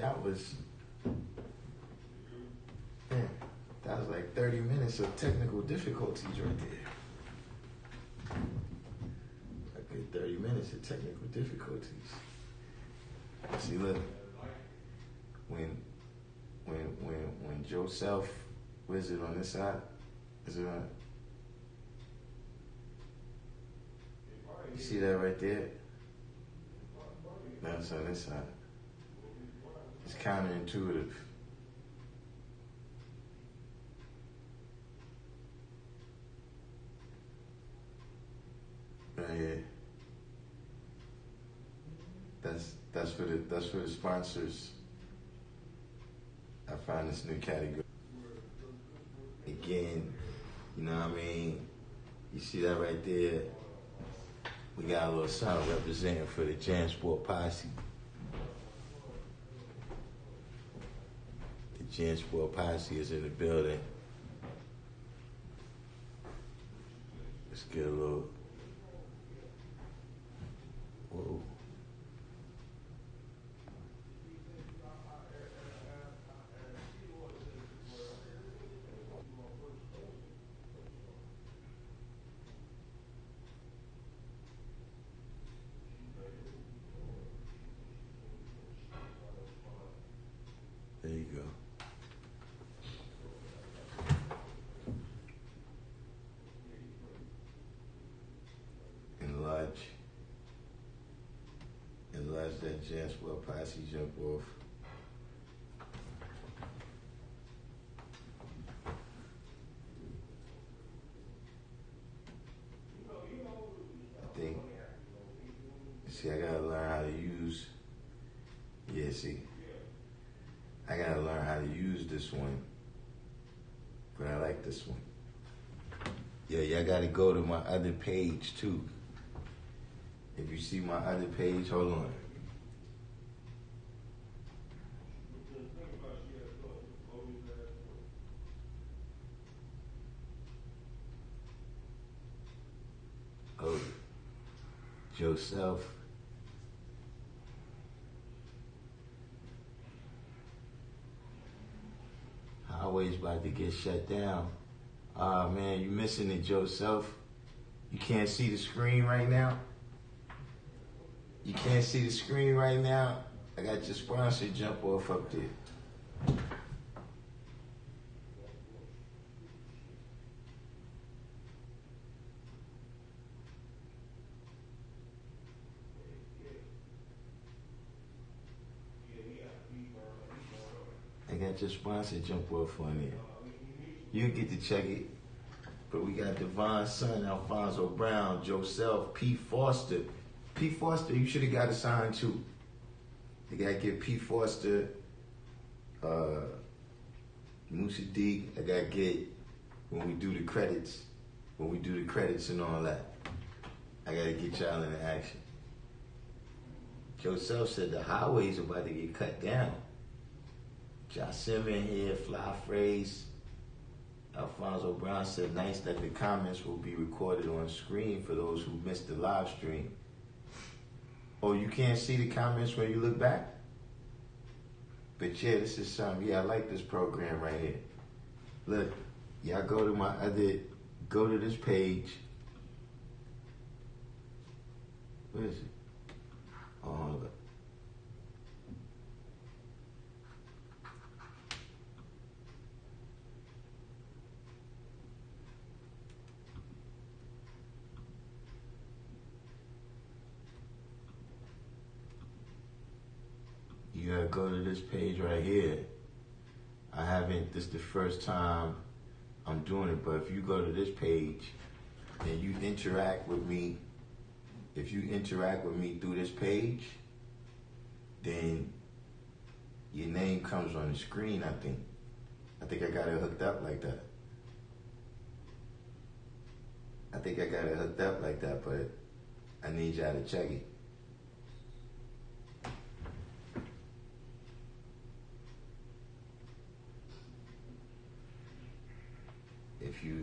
That was, man, that was like 30 minutes of technical difficulties right there. A good 30 minutes of technical difficulties. See, look, when Joseph, what is it on this side? Is it on? You see that right there? That's on this side. It's counterintuitive. Right here. That's for the sponsors. I found this new category. Again, you know what I mean? You see that right there? We got a little something representing for the Jansport Posse. The Jansport Posse is in the building. Let's get a little. Whoa. There you go. Enlarge that Jansport Posse jump off. I think, see, I gotta learn how to use, yeah, see, I gotta learn how to use this one, but I like this one. Yeah, y'all gotta go to my other page too. If you see my other page, hold on. Oh, Joseph. Highway's about to get shut down. Ah, man, you missing it, Joseph. You can't see the screen right now? You can't see the screen right now? I got your sponsor jump off up there. I got your sponsor jump off on there. You get to check it. But we got Devon's son, Alfonso Brown, Joseph, P. Foster. P. Foster, you should have got a sign too. They gotta get P. Foster, Musa D. I gotta get when we do the credits and all that. I gotta get y'all into action. Joseph said the highway's about to get cut down. Jasim in here, Fly Phrase. Alfonso Brown said, nice that the comments will be recorded on screen for those who missed the live stream. Oh, you can't see the comments when you look back? But yeah, this is something. Yeah, I like this program right here. Look, y'all go to this page. What is it? Oh, hold up. You gotta go to this page right here. This is the first time I'm doing it, but if you go to this page and you interact with me, if you interact with me through this page, then your name comes on the screen, I think. I think I got it hooked up like that. But I need y'all to check it.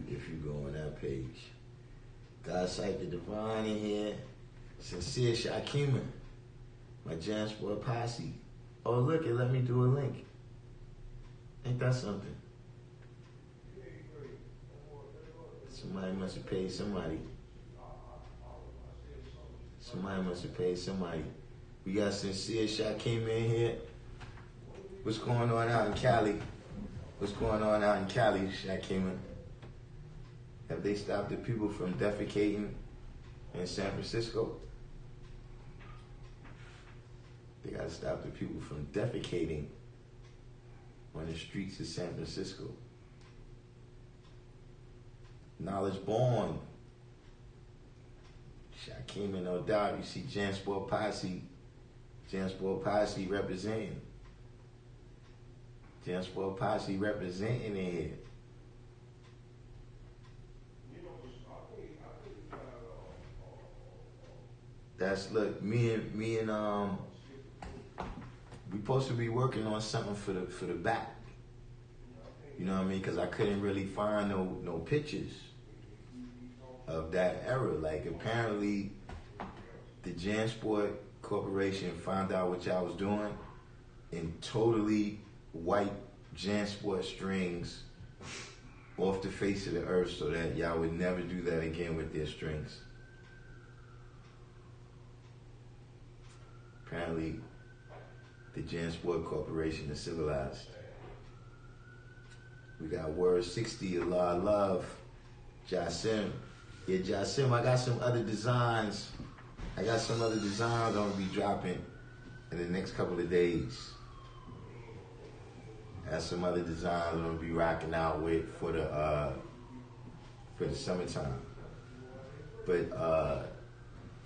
If you go on that page. God Sight the Divine in here. Sincere Shakima. My Jansport Posse. Oh, look, it let me do a link. Ain't that something? Somebody must have paid somebody. Somebody must have paid somebody. We got Sincere Shot came in here. What's going on out in Cali? What's going on out in Cali, Shot came in? Have they stopped the people from defecating in San Francisco? They gotta stop the people from defecating on the streets of San Francisco. Knowledge born. Shakim and no doubt. You see Jansport Posse. Jansport Posse representing. Jansport Posse representing in here. That's look, me and we supposed to be working on something for the back. You know what I mean? Because I couldn't really find no pictures of that era. Like apparently the Jansport Corporation found out what y'all was doing and totally wiped Jansport strings off the face of the earth so that y'all would never do that again with their strings. Apparently the Jansport Corporation is civilized. We got Word 60, Allah Love, Jasim. Yeah, Jasim, I got some other designs. I'm gonna be dropping in the next couple of days. I got some other designs I'm gonna be rocking out with for the summertime. But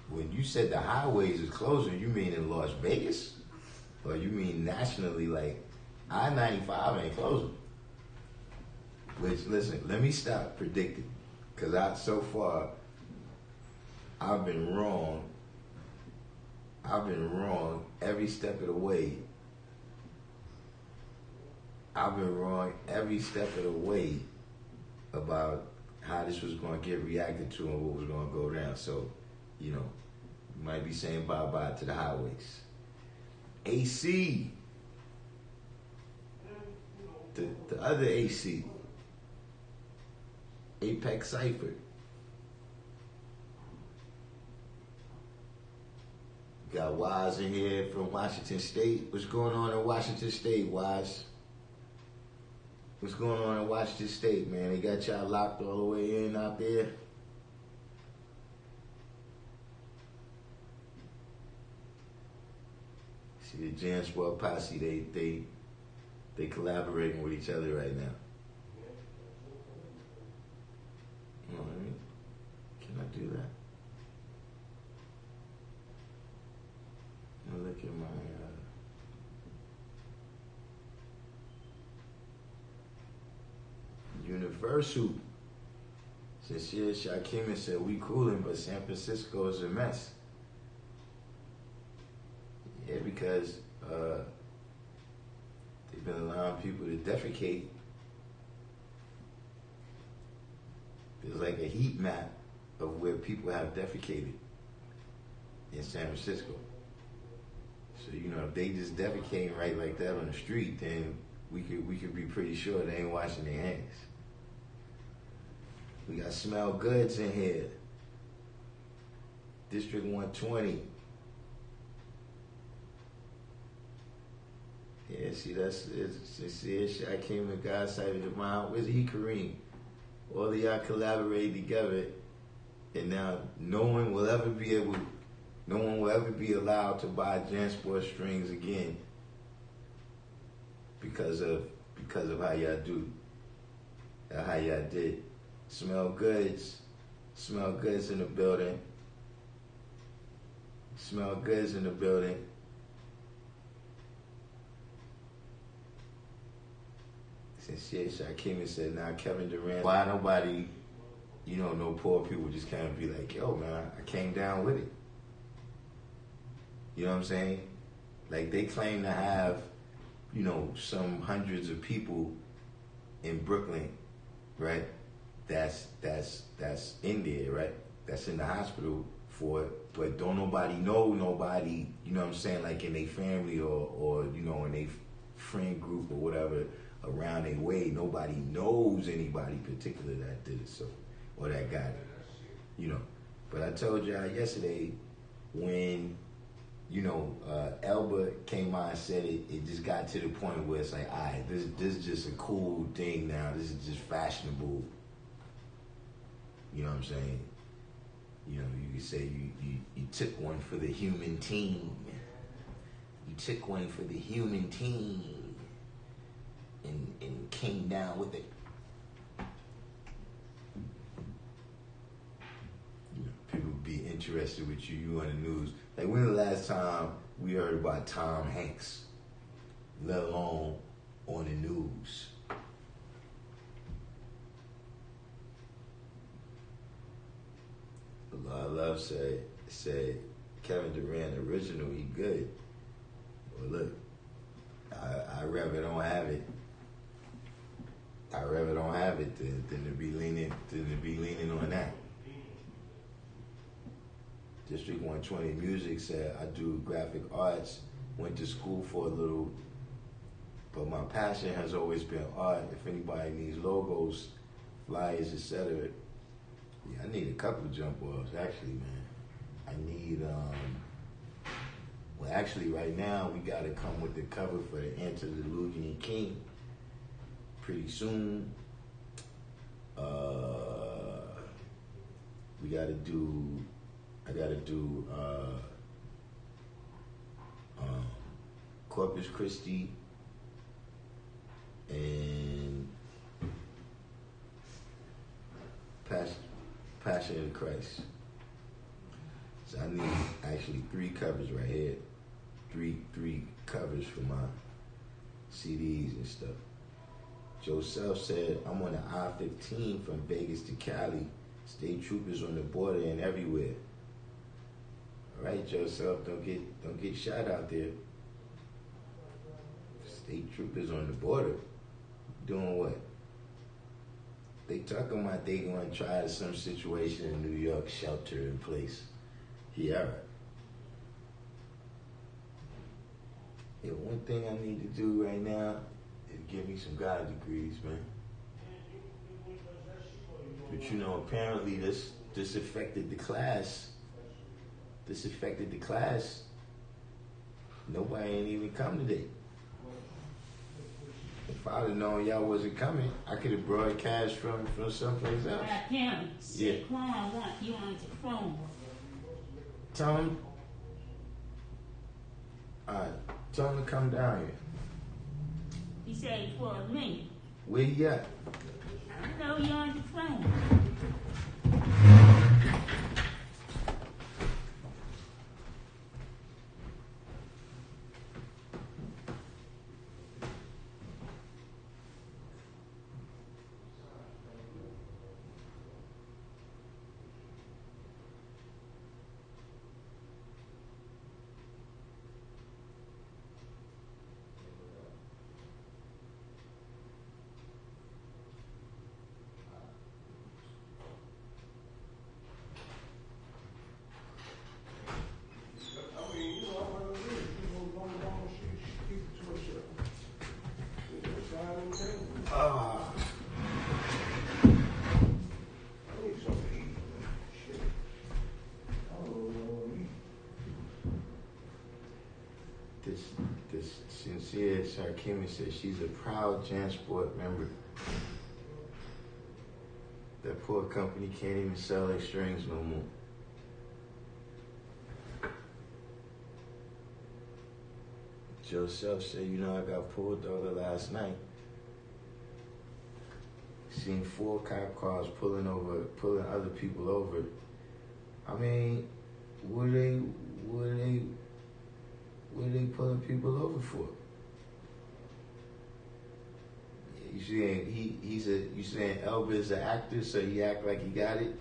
when you said the highways is closing, you mean in Las Vegas? Or you mean nationally, like I-95 ain't closing? Which, listen, let me stop predicting. Because so far, I've been wrong. I've been wrong every step of the way. I've been wrong every step of the way about how this was going to get reacted to and what was going to go down. So, you know, you might be saying bye-bye to the highways. AC. The other AC. Apex Cypher. Got Wise in here from Washington State. What's going on in Washington State, Wise? What's going on in Washington State, man? They got y'all locked all the way in out there? See the Jansport Posse, they collaborating with each other right now. You know what I mean? Can I do that? Look at my Universal. Sincere Shakim said we cooling, but San Francisco is a mess. Yeah, because they've been allowing people to defecate. There's like a heat map of where people have defecated in San Francisco. So, you know, if they just defecating right like that on the street, then we could be pretty sure they ain't washing their hands. We got Smell Goods in here. District 120. Yeah, see, that's Sincere Shakim and God Sighted the Mind. Where's he, Kareem? All of y'all collaborate together, and now no one will ever be allowed to buy Jansport strings again because of how y'all do, how y'all did. Smell Goods in the building. Smell Goods in the building. Sincere Shakim said, now Kevin Durant. Why nobody, no poor people just can't be like, yo, man, I came down with it. You know what I'm saying? Like they claim to have, some hundreds of people in Brooklyn, right? That's in there, right? That's in the hospital for it, but don't nobody know nobody, you know what I'm saying, like in their family or you know, in their friend group or whatever around their way, nobody knows anybody particular that did it, so, or that got it, you know. But I told y'all yesterday when, you know, Elba came out and said it, it just got to the point where it's like, all right, this is just a cool thing now. This is just fashionable. You know what I'm saying? You know, you could say you took one for the human team. You took one for the human team and came down with it. You know, people be interested with you on the news. Like, when the last time we heard about Tom Hanks, let alone on the news? I love said Kevin Durant original, he good. Well, look, I rather don't have it. I rather don't have it than to be leaning on that. District 120 Music said, I do graphic arts, went to school for a little, but my passion has always been art. If anybody needs logos, flyers, etc. Yeah, I need a couple of jump balls, actually, man. I need, well, actually, right now, we got to come with the cover for the Enter the Lugian King pretty soon. We got to do, I got to do Corpus Christi and Passion of Christ. So I need actually 3 covers right here. Three covers for my CDs and stuff. Joseph said, I'm on the I-15 from Vegas to Cali. State troopers on the border and everywhere. All right, Joseph, don't get shot out there. State troopers on the border. Doing what? They talking about they going to try some situation in New York, shelter in place. Yeah. Yeah, one thing I need to do right now is get me some God degrees, man. But you know, apparently this affected the class. Nobody ain't even come today. If I'd have known y'all wasn't coming, I could have broadcast from someplace else. Darkim, sit quiet, I want you on the phone. Tell him. Alright, tell him to come down here. He said for a minute. Where you at? I know you're on the phone. This sincere Darkim says she's a proud JanSport member. That poor company can't even sell their strings no more. Joseph said, you know, I got pulled over last night. Seen 4 cop cars pulling other people over. I mean, what are they pulling people over for? You saying you saying Elba is an actor, so he act like he got it?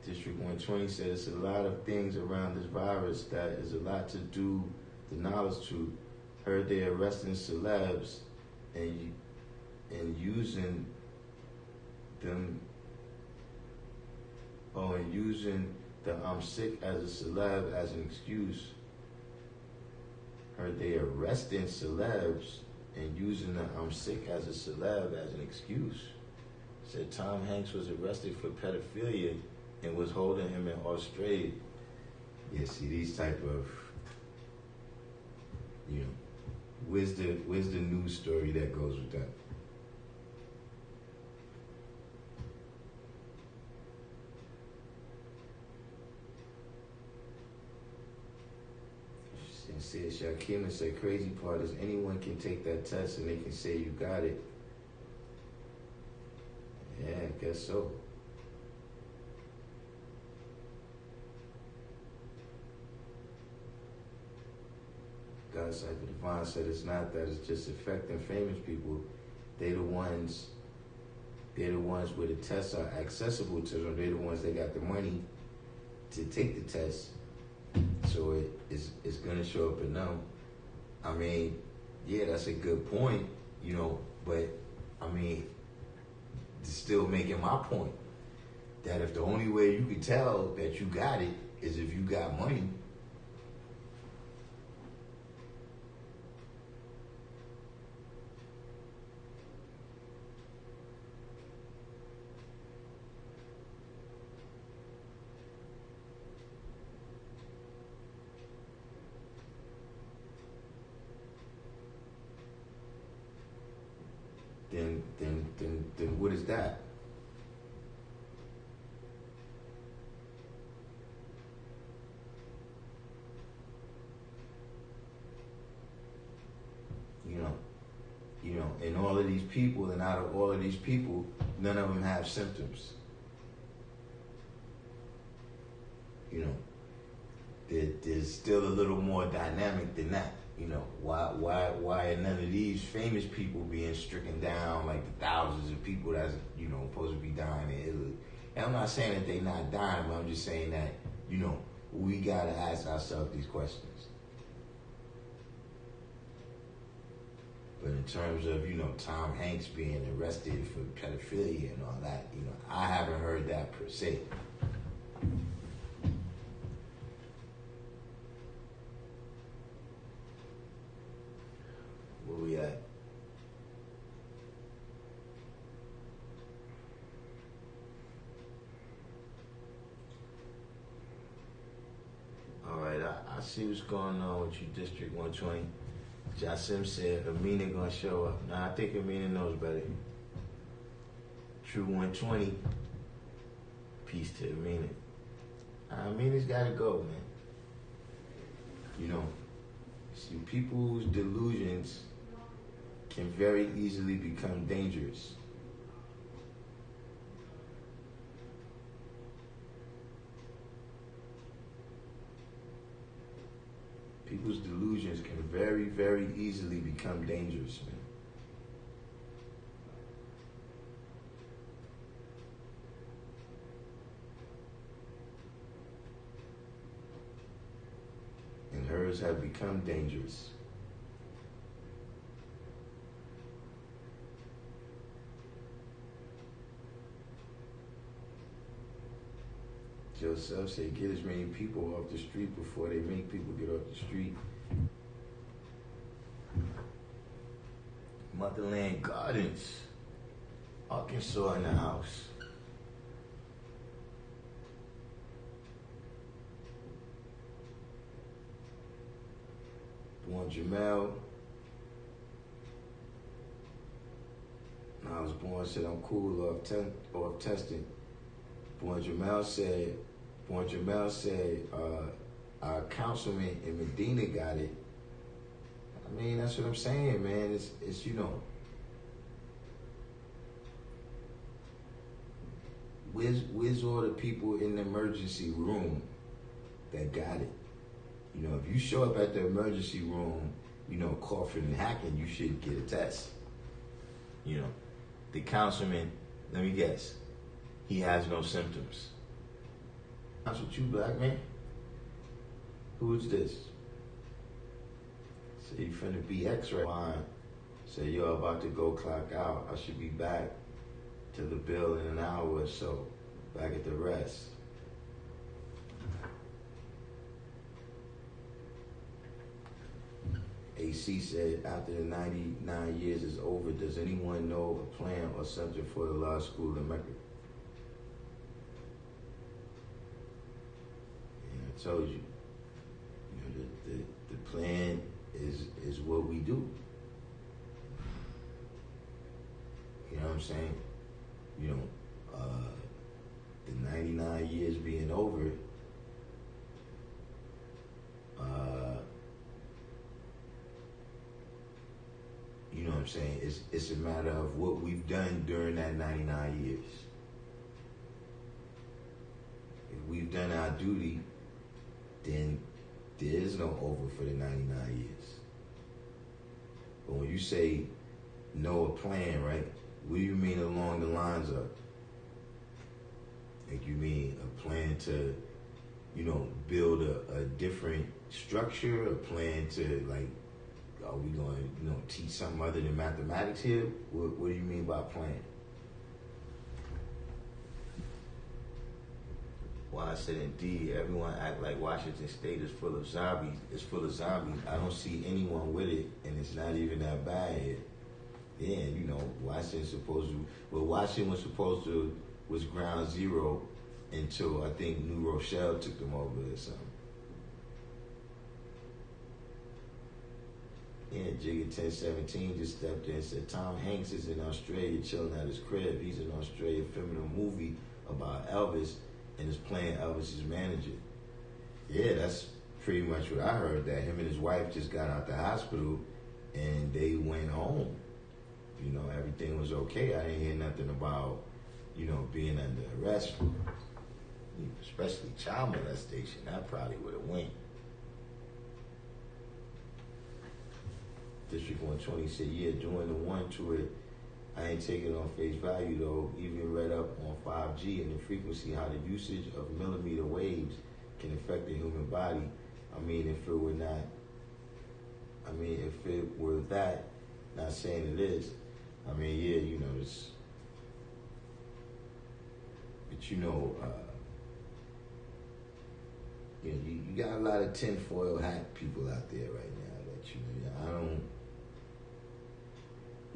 District 120 says it's a lot of things around this virus that is a lot to do the knowledge to. heard they arresting celebs and using them, and using the I'm sick as a celeb as an excuse. Heard they arresting celebs and using the I'm sick as a celeb as an excuse. Said Tom Hanks was arrested for pedophilia and was holding him in Australia. Yeah, see, these type of, where's the news story that goes with that? And said Shakima said crazy part is anyone can take that test and they can say you got it. Yeah, I guess so. God Cypher Divine said it's not that, it's just affecting famous people. They're the ones where the tests are accessible to them. They're the ones that got the money to take the test. So it's gonna show up in them. I mean, yeah, that's a good point, but I mean, it's still making my point that if the only way you can tell that you got it is if you got money, then what is that? And all of these people, and out of all of these people, none of them have symptoms. There's still a little more dynamic than that. Why are none of these famous people being stricken down like the thousands of people that's, supposed to be dying in Italy? And I'm not saying that they not dying, but I'm just saying that, we gotta ask ourselves these questions. But in terms of, Tom Hanks being arrested for pedophilia and all that, I haven't heard that per se. Where we at? All right, I see what's going on with you, District 120. Jasim said Amina gonna show up. Nah, I think Amina knows better. True 120. Peace to Amina. Amina's gotta go, man. See, people's delusions can very easily become dangerous. People's delusions can very, very easily become dangerous, man. And hers have become dangerous. Joseph said, get as many people off the street before they make people get off the street. Motherland Gardens, Arkansas in the house. Born Jamel. I was born, said I'm cool off testing. Born Jamel said, our councilman in Medina got it. I mean, that's what I'm saying, man. It's where's all the people in the emergency room that got it? If you show up at the emergency room, coughing and hacking, you should get a test. The councilman, let me guess, he has no symptoms. That's what you, black man? Who is this? So you finna be X-ray. Fine. Say, yo, about to go clock out. I should be back to the bill in an hour or so. Back at the rest. AC said, after the 99 years is over, does anyone know a plan or something for the law school in Mecca? And I told you, the plan is what we do. You know what I'm saying? The 99 years being over, you know what I'm saying? It's a matter of what we've done during that 99 years. If we've done our duty, then there is no over for the 99 years. But when you say know a plan, right? What do you mean along the lines of? Like, you mean a plan to, build a different structure, a plan to, like, are we going to, teach something other than mathematics here? What do you mean by plan? Well, I said, indeed, everyone act like Washington State is full of zombies. It's full of zombies. I don't see anyone with it, and it's not even that bad here. Yeah, Washington was ground zero until I think New Rochelle took them over or something. Yeah, Jigga 1017 just stepped in and said, Tom Hanks is in Australia chilling at his crib. He's in Australia filming a movie about Elvis and is playing Elvis's manager. Yeah, that's pretty much what I heard, that him and his wife just got out the hospital and they went home. Everything was okay. I didn't hear nothing about, being under arrest, especially child molestation. That probably would have went. District 120 said, yeah, doing the one to it, I ain't taking it on face value though. Even read up on 5G and the frequency, how the usage of millimeter waves can affect the human body. If it were that, not saying it is, it's, but you got a lot of tinfoil hat people out there right now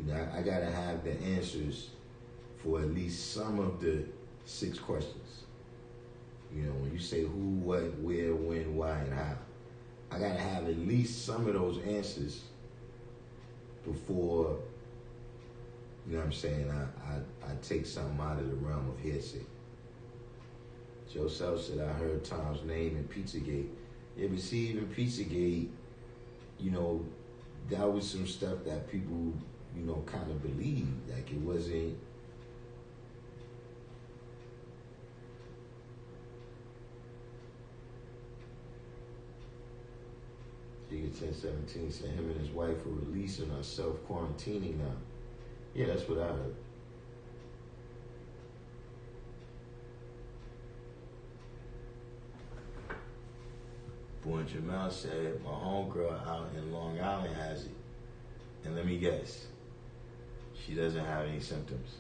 that I gotta have the answers for at least some of the 6 questions. When you say who, what, where, when, why, and how, I gotta have at least some of those answers before, I take something out of the realm of hearsay. Joe Self said, I heard Tom's name in Pizzagate. Yeah, but see, even Pizzagate, that was some stuff that people, kind of believed. Like, it wasn't. Jigga 1017 said him and his wife were releasing or self-quarantining now. Yeah, that's what I heard. Boy Jamal said, my homegirl out in Long Island has it. And let me guess, she doesn't have any symptoms.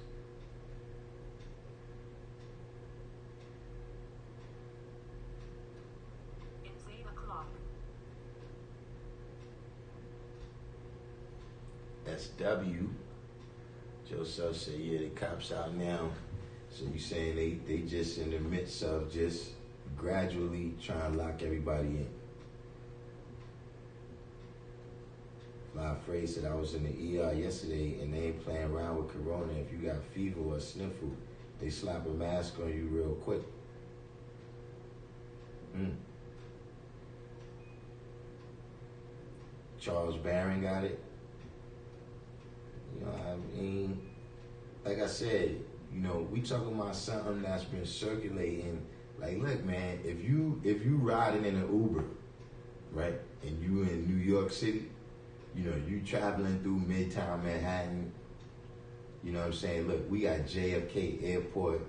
It's 8 o'clock. SW. Joseph said, yeah, the cops out now. So you saying they just in the midst of just gradually trying to lock everybody in. My phrase said, I was in the ER yesterday and they ain't playing around with corona. If you got fever or a sniffle, they slap a mask on you real quick. Charles Barron got it. Like I said, we talking about something that's been circulating. Like, look, man, if you riding in an Uber, right, and you in New York City, you traveling through Midtown Manhattan, you know what I'm saying? Look, we got JFK Airport.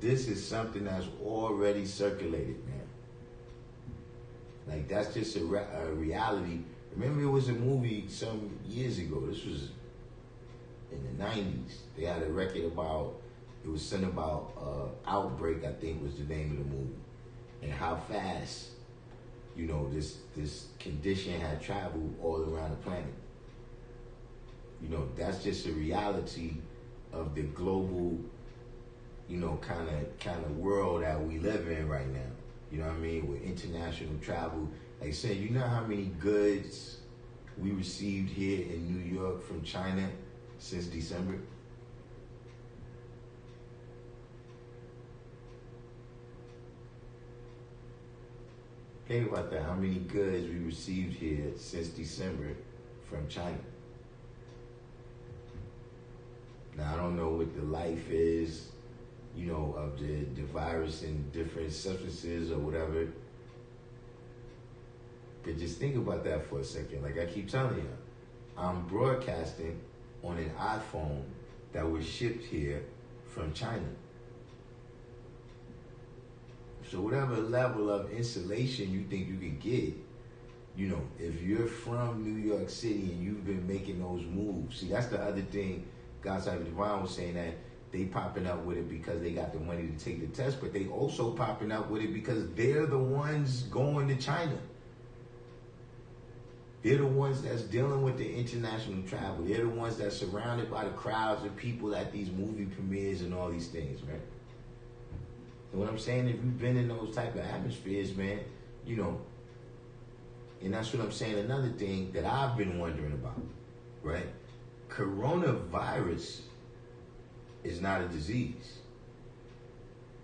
This is something that's already circulated, man. Like, that's just a reality Remember, it was a movie some years ago. This was in the 90s. They had a record about, it was something about Outbreak, I think was the name of the movie. And how fast, you know, this condition had traveled all around the planet. You know, that's just a reality of the global, you know, kind of world that we live in right now. You know what I mean? With international travel. Like I said, you know how many goods we received here in New York from China since December? Think about that. How many goods we received here since December from China? Now, I don't know what the life is, you know, of the virus and different substances or whatever. But just think about that for a second. Like I keep telling you, I'm broadcasting on an iPhone that was shipped here from China. So whatever level of insulation you think you could get, you know, if you're from New York City and you've been making those moves. See, that's the other thing God's Side of Divine was saying, that they popping up with it because they got the money to take the test, but they also popping up with it because they're the ones going to China. They're the ones that's dealing with the international travel. They're the ones that's surrounded by the crowds of people at these movie premieres and all these things, right? And what I'm saying, if you've been in those type of atmospheres, man, you know, and that's what I'm saying. Another thing that I've been wondering about, right? Coronavirus is not a disease.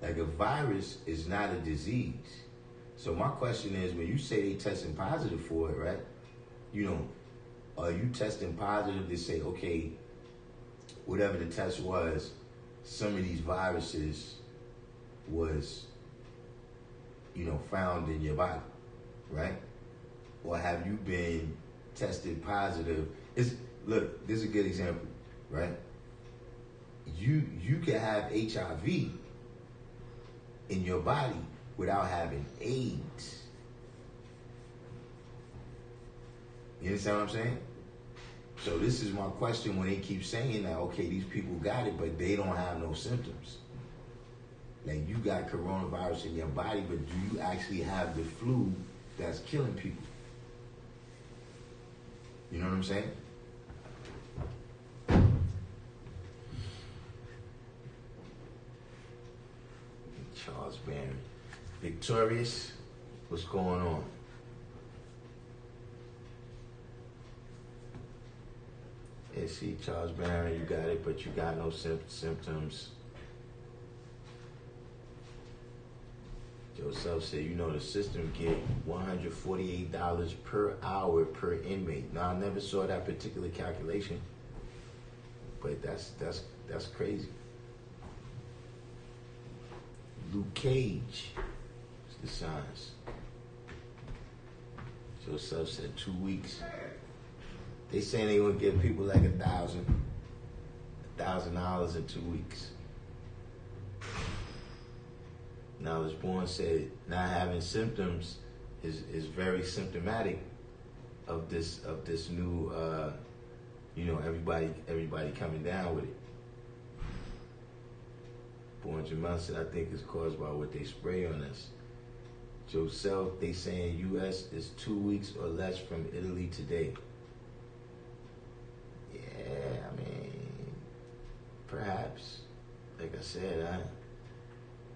Like a virus is not a disease. So my question is, when you say they testing positive for it, right? You know, are you testing positive to say, okay, whatever the test was, some of these viruses was, you know, found in your body, right? Or have you been tested positive? Look, this is a good example, right? You can have HIV in your body without having AIDS. You understand what I'm saying? So this is my question when they keep saying that, okay, these people got it, but they don't have no symptoms. Like, you got coronavirus in your body, but do you actually have the flu that's killing people? You know what I'm saying? Charles Barron. Victorious, what's going on? Yeah, see, Charles Barron, you got it, but you got no symptoms. Joseph said, you know, the system get $148 per hour per inmate. Now, I never saw that particular calculation, but that's crazy. Luke Cage, what's the signs? Joseph said 2 weeks. They saying they gonna give people like $1,000 in 2 weeks. Now, as Born said, not having symptoms is very symptomatic of this new, you know, everybody coming down with it. Born Jamal said, I think it's caused by what they spray on us. Joseph, they saying U.S. is 2 weeks or less from Italy today. Yeah, I mean, perhaps. Like I said,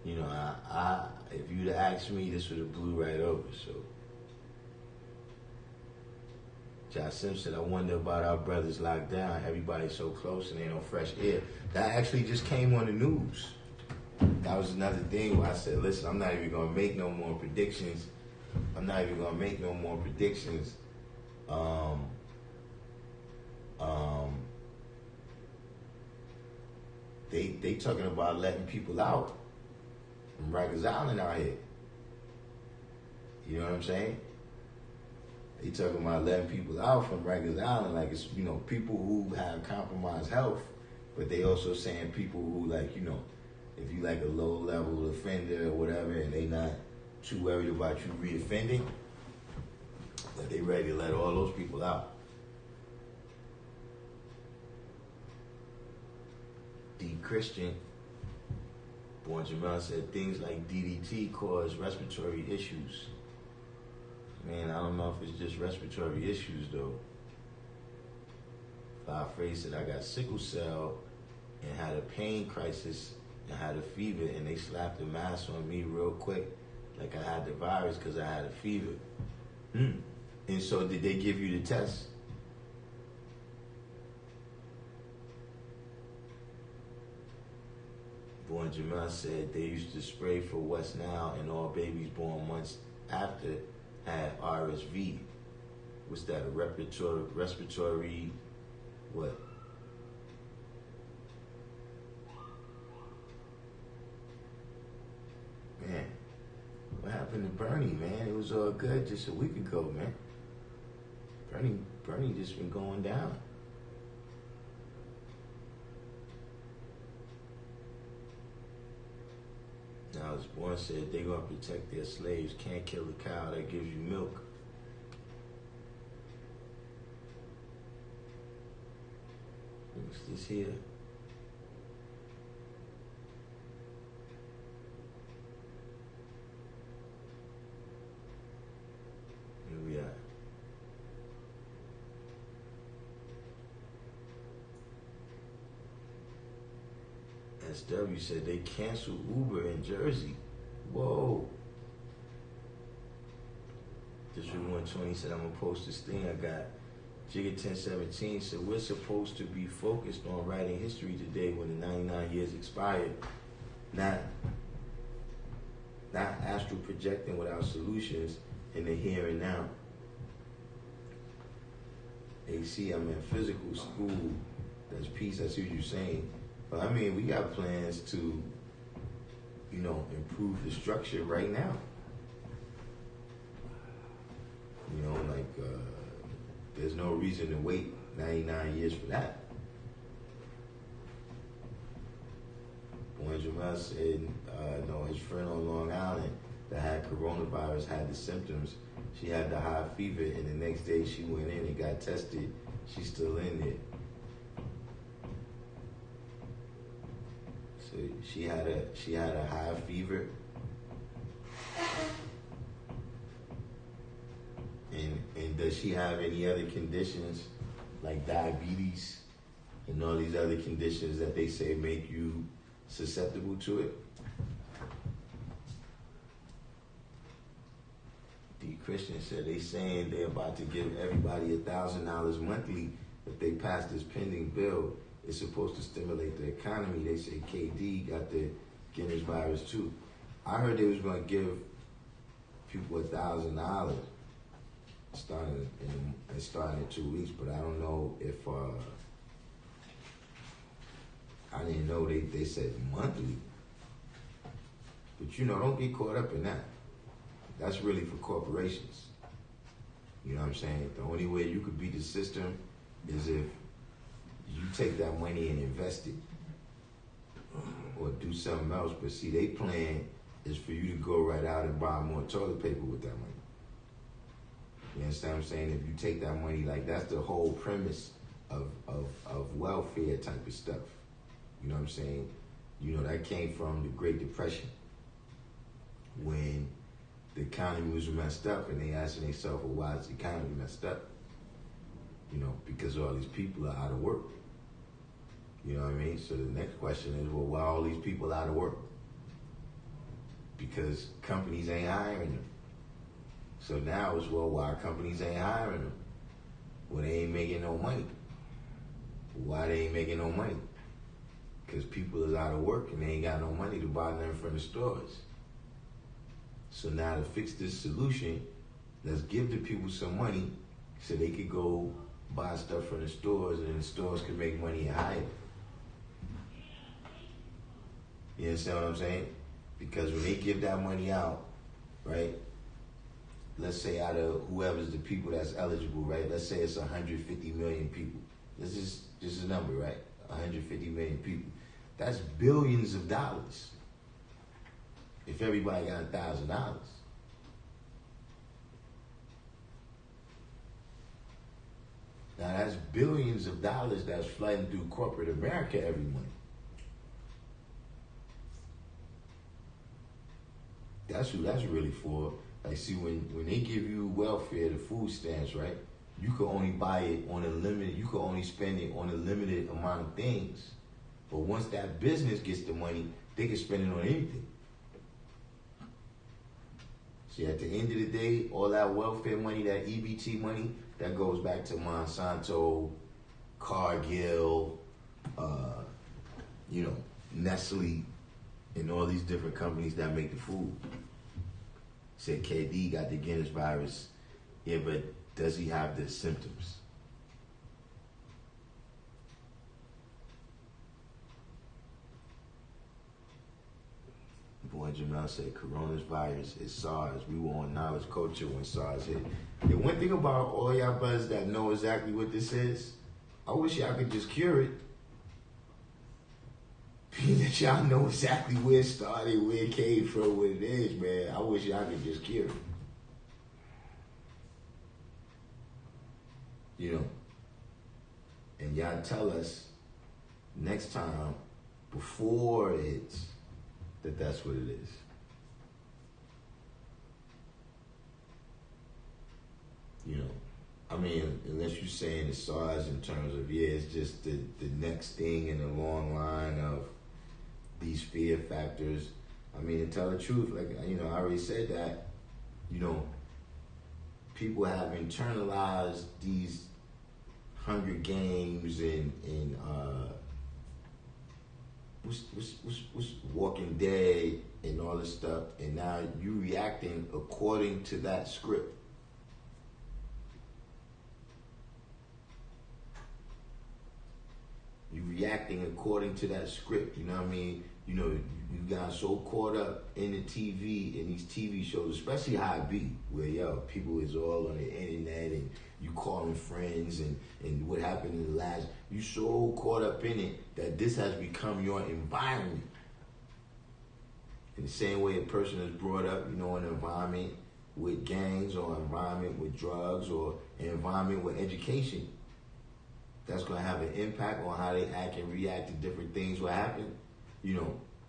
if you'd have asked me, this would have blew right over. So, Josh Simpson, I wonder about our brothers locked down. Everybody's so close and ain't no fresh air. That actually just came on the news. That was another thing where I said, listen, I'm not even going to make no more predictions. They talking about letting people out from Rikers Island out here. You know what I'm saying? They talking about letting people out from Rikers Island, like it's, you know, people who have compromised health, but they also saying people who, like, you know, if you like a low level offender or whatever, and they not too worried about you reoffending, that they ready to let all those people out. D. Christian, born Jamel, said things like DDT cause respiratory issues. Man, I don't know if it's just respiratory issues though. Fly Phrase said I got sickle cell and had a pain crisis and had a fever, and they slapped the mask on me real quick like I had the virus because I had a fever. And so did they give you the test? Born Jamel said they used to spray for West Nile, and all babies born months after had RSV. Was that a respiratory what? Man, what happened to Bernie, man? It was all good just a week ago, man. Bernie just been going down. Now, as one said, they gonna protect their slaves. Can't kill a cow that gives you milk. What's this here? Here we are. SW said they canceled Uber in Jersey. Whoa. District 120 said I'm gonna post this thing I got. Jigga 1017 said we're supposed to be focused on writing history today when the 99 years expired, not astral projecting without solutions in the here and now. AC, I'm in physical school. That's peace. I see what you're saying. But I mean, we got plans to, improve the structure right now. There's no reason to wait 99 years for that. When Jamal said, his friend on Long Island that had coronavirus had the symptoms. She had the high fever, and the next day she went in and got tested. She's still in there. So she had a high fever, and does she have any other conditions like diabetes and all these other conditions that they say make you susceptible to it? D. Christian said they saying they're about to give everybody $1,000 monthly if they pass this pending bill. It's supposed to stimulate the economy. They say KD got the Guinness virus too. I heard they was going to give people $1,000 starting in 2 weeks, but I don't know if I didn't know they said monthly. But don't get caught up in that. That's really for corporations. You know what I'm saying? The only way you could beat the system is if you take that money and invest it or do something else. But see, they plan is for you to go right out and buy more toilet paper with that money. You understand what I'm saying? If you take that money, that's the whole premise of welfare type of stuff. You know what I'm saying? That came from the Great Depression when the economy was messed up, and they asking themselves, well, why is the economy messed up? Because all these people are out of work. You know what I mean? So the next question is, well, why are all these people out of work? Because companies ain't hiring them. So now it's, well, why companies ain't hiring them? Well, they ain't making no money. Why they ain't making no money? Because people is out of work and they ain't got no money to buy nothing from the stores. So now to fix this solution, let's give the people some money so they could go buy stuff from the stores, and the stores can make money and hire them. You understand what I'm saying? Because when they give that money out, right, let's say out of whoever's the people that's eligible, right, let's say it's 150 million people. This is just a number, right? 150 million people. That's billions of dollars. If everybody got $1,000. billions of dollars that's flooding through corporate America every month. That's who that's really for. Like, see, when they give you welfare, the food stamps, right? You can only buy it on a limited. You can only spend it on a limited amount of things. But once that business gets the money, they can spend it on anything. See, at the end of the day, all that welfare money, that EBT money, that goes back to Monsanto, Cargill, Nestle, and all these different companies that make the food. Said KD got the Guinness virus. Yeah, but does he have the symptoms? Boy Jamel said coronavirus is SARS. We were on knowledge culture when SARS hit. The one thing about all y'all brothers that know exactly what this is, I wish y'all could just cure it. That y'all know exactly where it started, where it came from, what it is, man. I wish y'all could just cure it. And y'all tell us next time before it hits that that's what it is. I mean, unless you're saying the SARS in terms of, it's just the next thing in the long line of these fear factors. I mean, to tell the truth, like, I already said that, people have internalized these Hunger Games and what's Walking Dead and all this stuff, and now you reacting according to that script. You reacting according to that script. You know what I mean? You got so caught up in the TV and these TV shows, especially how it be, where people is all on the internet and you calling friends and what happened in the last. You so caught up in it that this has become your environment. In the same way a person is brought up, in an environment with gangs or an environment with drugs or an environment with education. That's going to have an impact on how they act and react to different things what happen.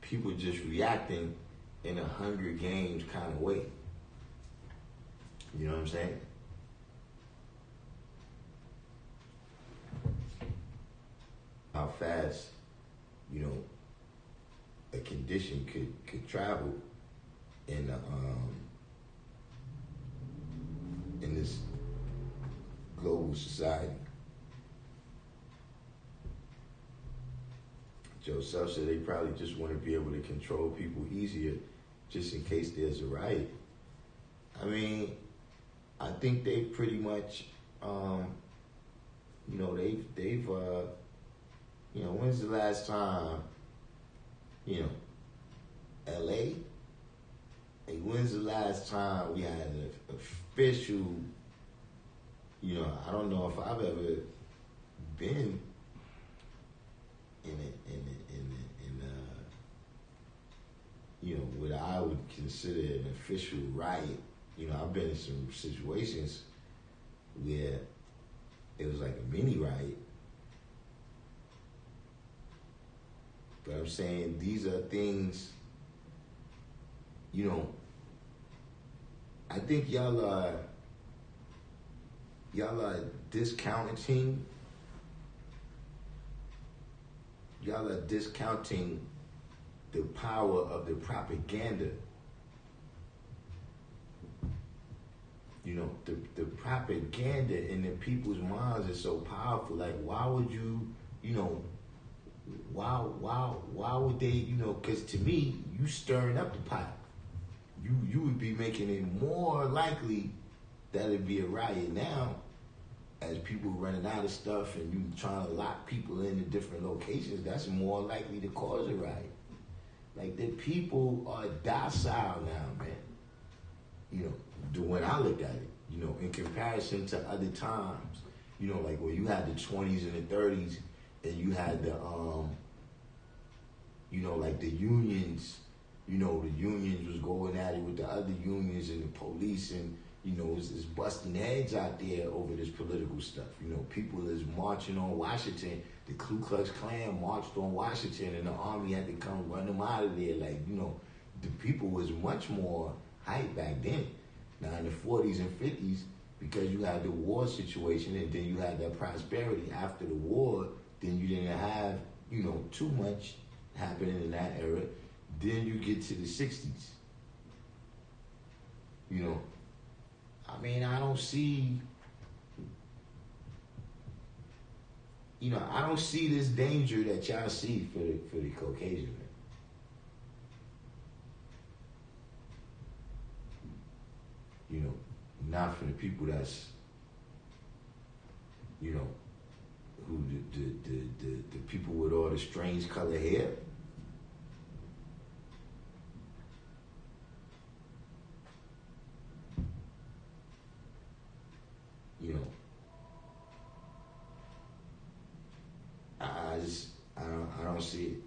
People just reacting in a Hunger Games kind of way. You know what I'm saying? How fast, a condition could travel in this global society. Joseph said they probably just want to be able to control people easier just in case there's a riot. I mean, I think they've pretty much, they've when's the last time, LA? Like, when's the last time we had an official, I don't know if I've ever been in what I would consider an official riot. I've been in some situations where it was like a mini riot. But I'm saying these are things, I think y'all are discounting. Y'all are discounting the power of the propaganda. The propaganda in the people's minds is so powerful. Like, why would you, why would they, because to me, you stirring up the pot. You would be making it more likely that it'd be a riot now, as people running out of stuff and you trying to lock people into different locations. That's more likely to cause a riot. Like, the people are docile now, man. When I look at it, in comparison to other times, like when you had the 20s and the 30s and you had the, like the unions, the unions was going at it with the other unions and the police and You know, it's busting heads out there over this political stuff. You know, people is marching on Washington. The Ku Klux Klan marched on Washington, and the army had to come run them out of there. Like, you know, the people was much more hype back then. Now, in the 40s and 50s, because you had the war situation, and then you had that prosperity after the war, then you didn't have, you know, too much happening in that era. Then you get to the 60s. You know, I mean, I don't see, you know, I don't see this danger that y'all see for the Caucasian man. You know, not for the people that's, you know, who the people with all the strange color hair. You know, I don't see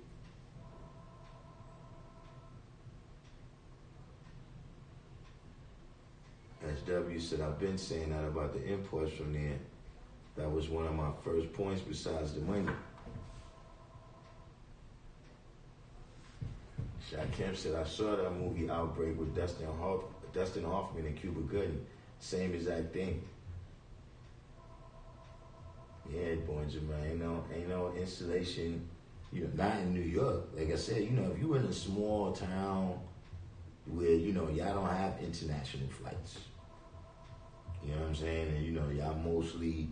it. SW said, I've been saying that about the imports from there. That was one of my first points besides the money. Shaq Kemp said, I saw that movie Outbreak with Dustin Hoffman and Cuba Gooding. Same exact thing. Yeah, boy, Jermaine, ain't no installation, you know, not in New York. Like I said, you know, if you're in a small town where, you know, y'all don't have international flights, you know what I'm saying? And, you know, y'all mostly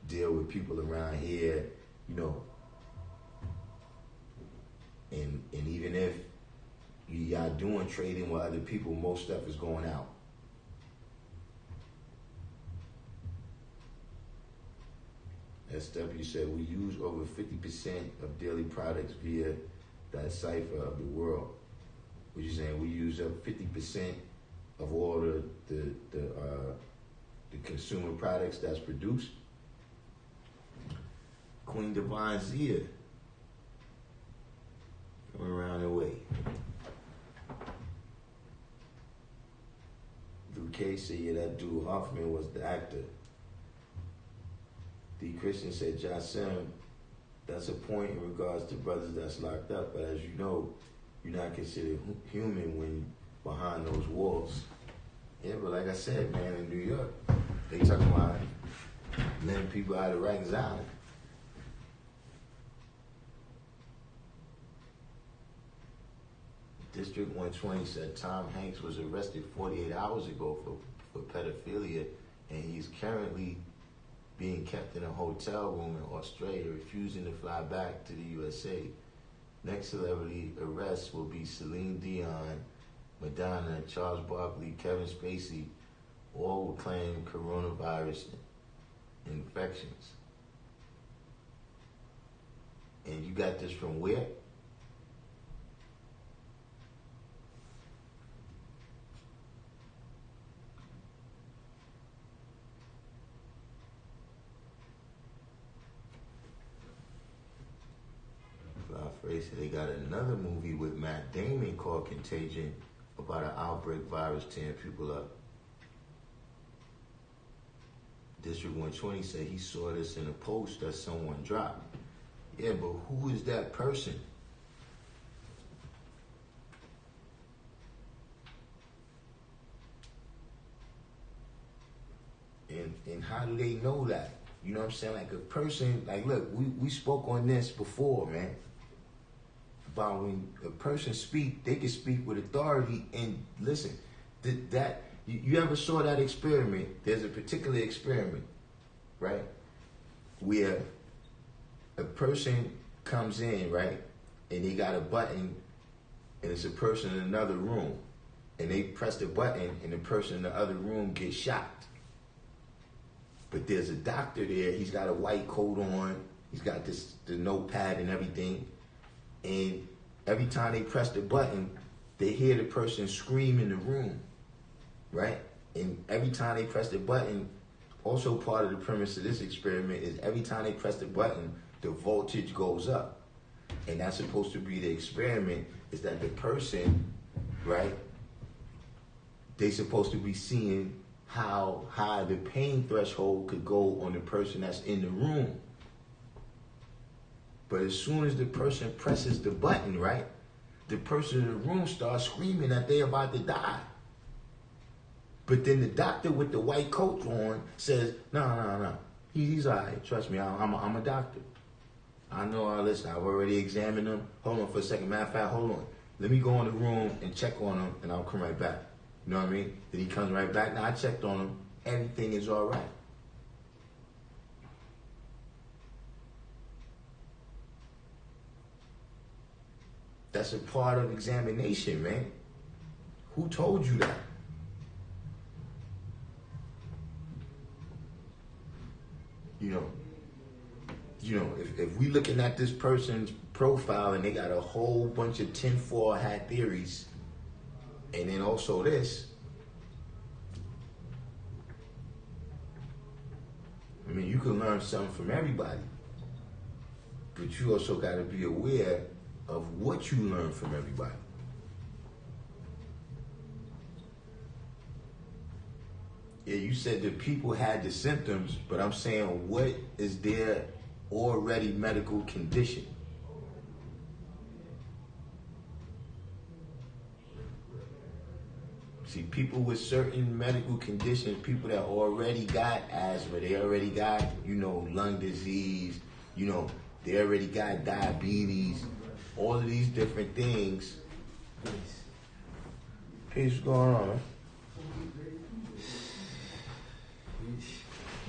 deal with people around here, you know, and even if y'all doing trading with other people, most stuff is going out. SW said, we use over 50% of daily products via that cipher of the world. What you saying? We use up 50% of all the consumer products that's produced. Queen Divine Zia coming around the way. Drew K said, yeah, that dude Hoffman was the actor. D. Christian said, Jasim, that's a point in regards to brothers that's locked up, but as you know, you're not considered human when behind those walls. Yeah, but like I said, man, in New York, they talking about letting people out of Rikers Island. District 120 said Tom Hanks was arrested 48 hours ago for pedophilia, and he's currently being kept in a hotel room in Australia, refusing to fly back to the USA. Next celebrity arrests will be Celine Dion, Madonna, Charles Barkley, Kevin Spacey. All will claim coronavirus infections. And you got this from where? They got another movie with Matt Damon called Contagion about an outbreak virus tearing people up. District 120 said he saw this in a post that someone dropped. Yeah, but who is that person? And how do they know that? You know what I'm saying? Like a person, like look, we spoke on this before, man. About when a person speak, they can speak with authority and listen. That you ever saw that experiment? There's a particular experiment, right? Where a person comes in, right, and they got a button, and it's a person in another room, and they press the button, and the person in the other room gets shot. But there's a doctor there. He's got a white coat on. He's got the notepad and everything. And every time they press the button, they hear the person scream in the room, right? And every time they press the button, also part of the premise of this experiment is every time they press the button, the voltage goes up. And that's supposed to be the experiment, is that the person, right, they supposed to be seeing how high the pain threshold could go on the person that's in the room. But as soon as the person presses the button, right, the person in the room starts screaming that they're about to die. But then the doctor with the white coat on says, no. He's all right. Trust me, I'm a doctor. I know, listen, I've already examined him. Hold on for a second. Matter of fact, hold on. Let me go in the room and check on him, and I'll come right back. You know what I mean? Then he comes right back. Now, I checked on him. Everything is all right. That's a part of examination, man. Who told you that? You know, if we looking at this person's profile and they got a whole bunch of tinfoil hat theories, and then also this, I mean, you can learn something from everybody, but you also got to be aware of what you learn from everybody. Yeah, you said that people had the symptoms, but I'm saying, what is their already medical condition? See, people with certain medical conditions, people that already got asthma, they already got, lung disease, they already got diabetes, all of these different things. Peace, what's going on, man?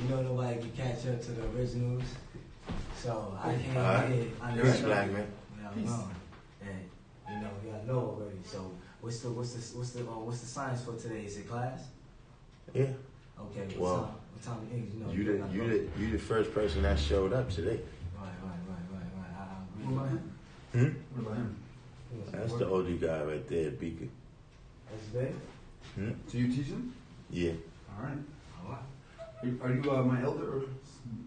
Nobody can catch up to the originals, so I came here. Peace, black man. And y'all know already. So what's the science for today? Is it class? Yeah. Okay. Well, what time it is? You the first person that showed up today. Right. What about him? What about him? That's the older guy right there, Beaker. That's big. So you teach him? Yeah. All right. Are you my elder or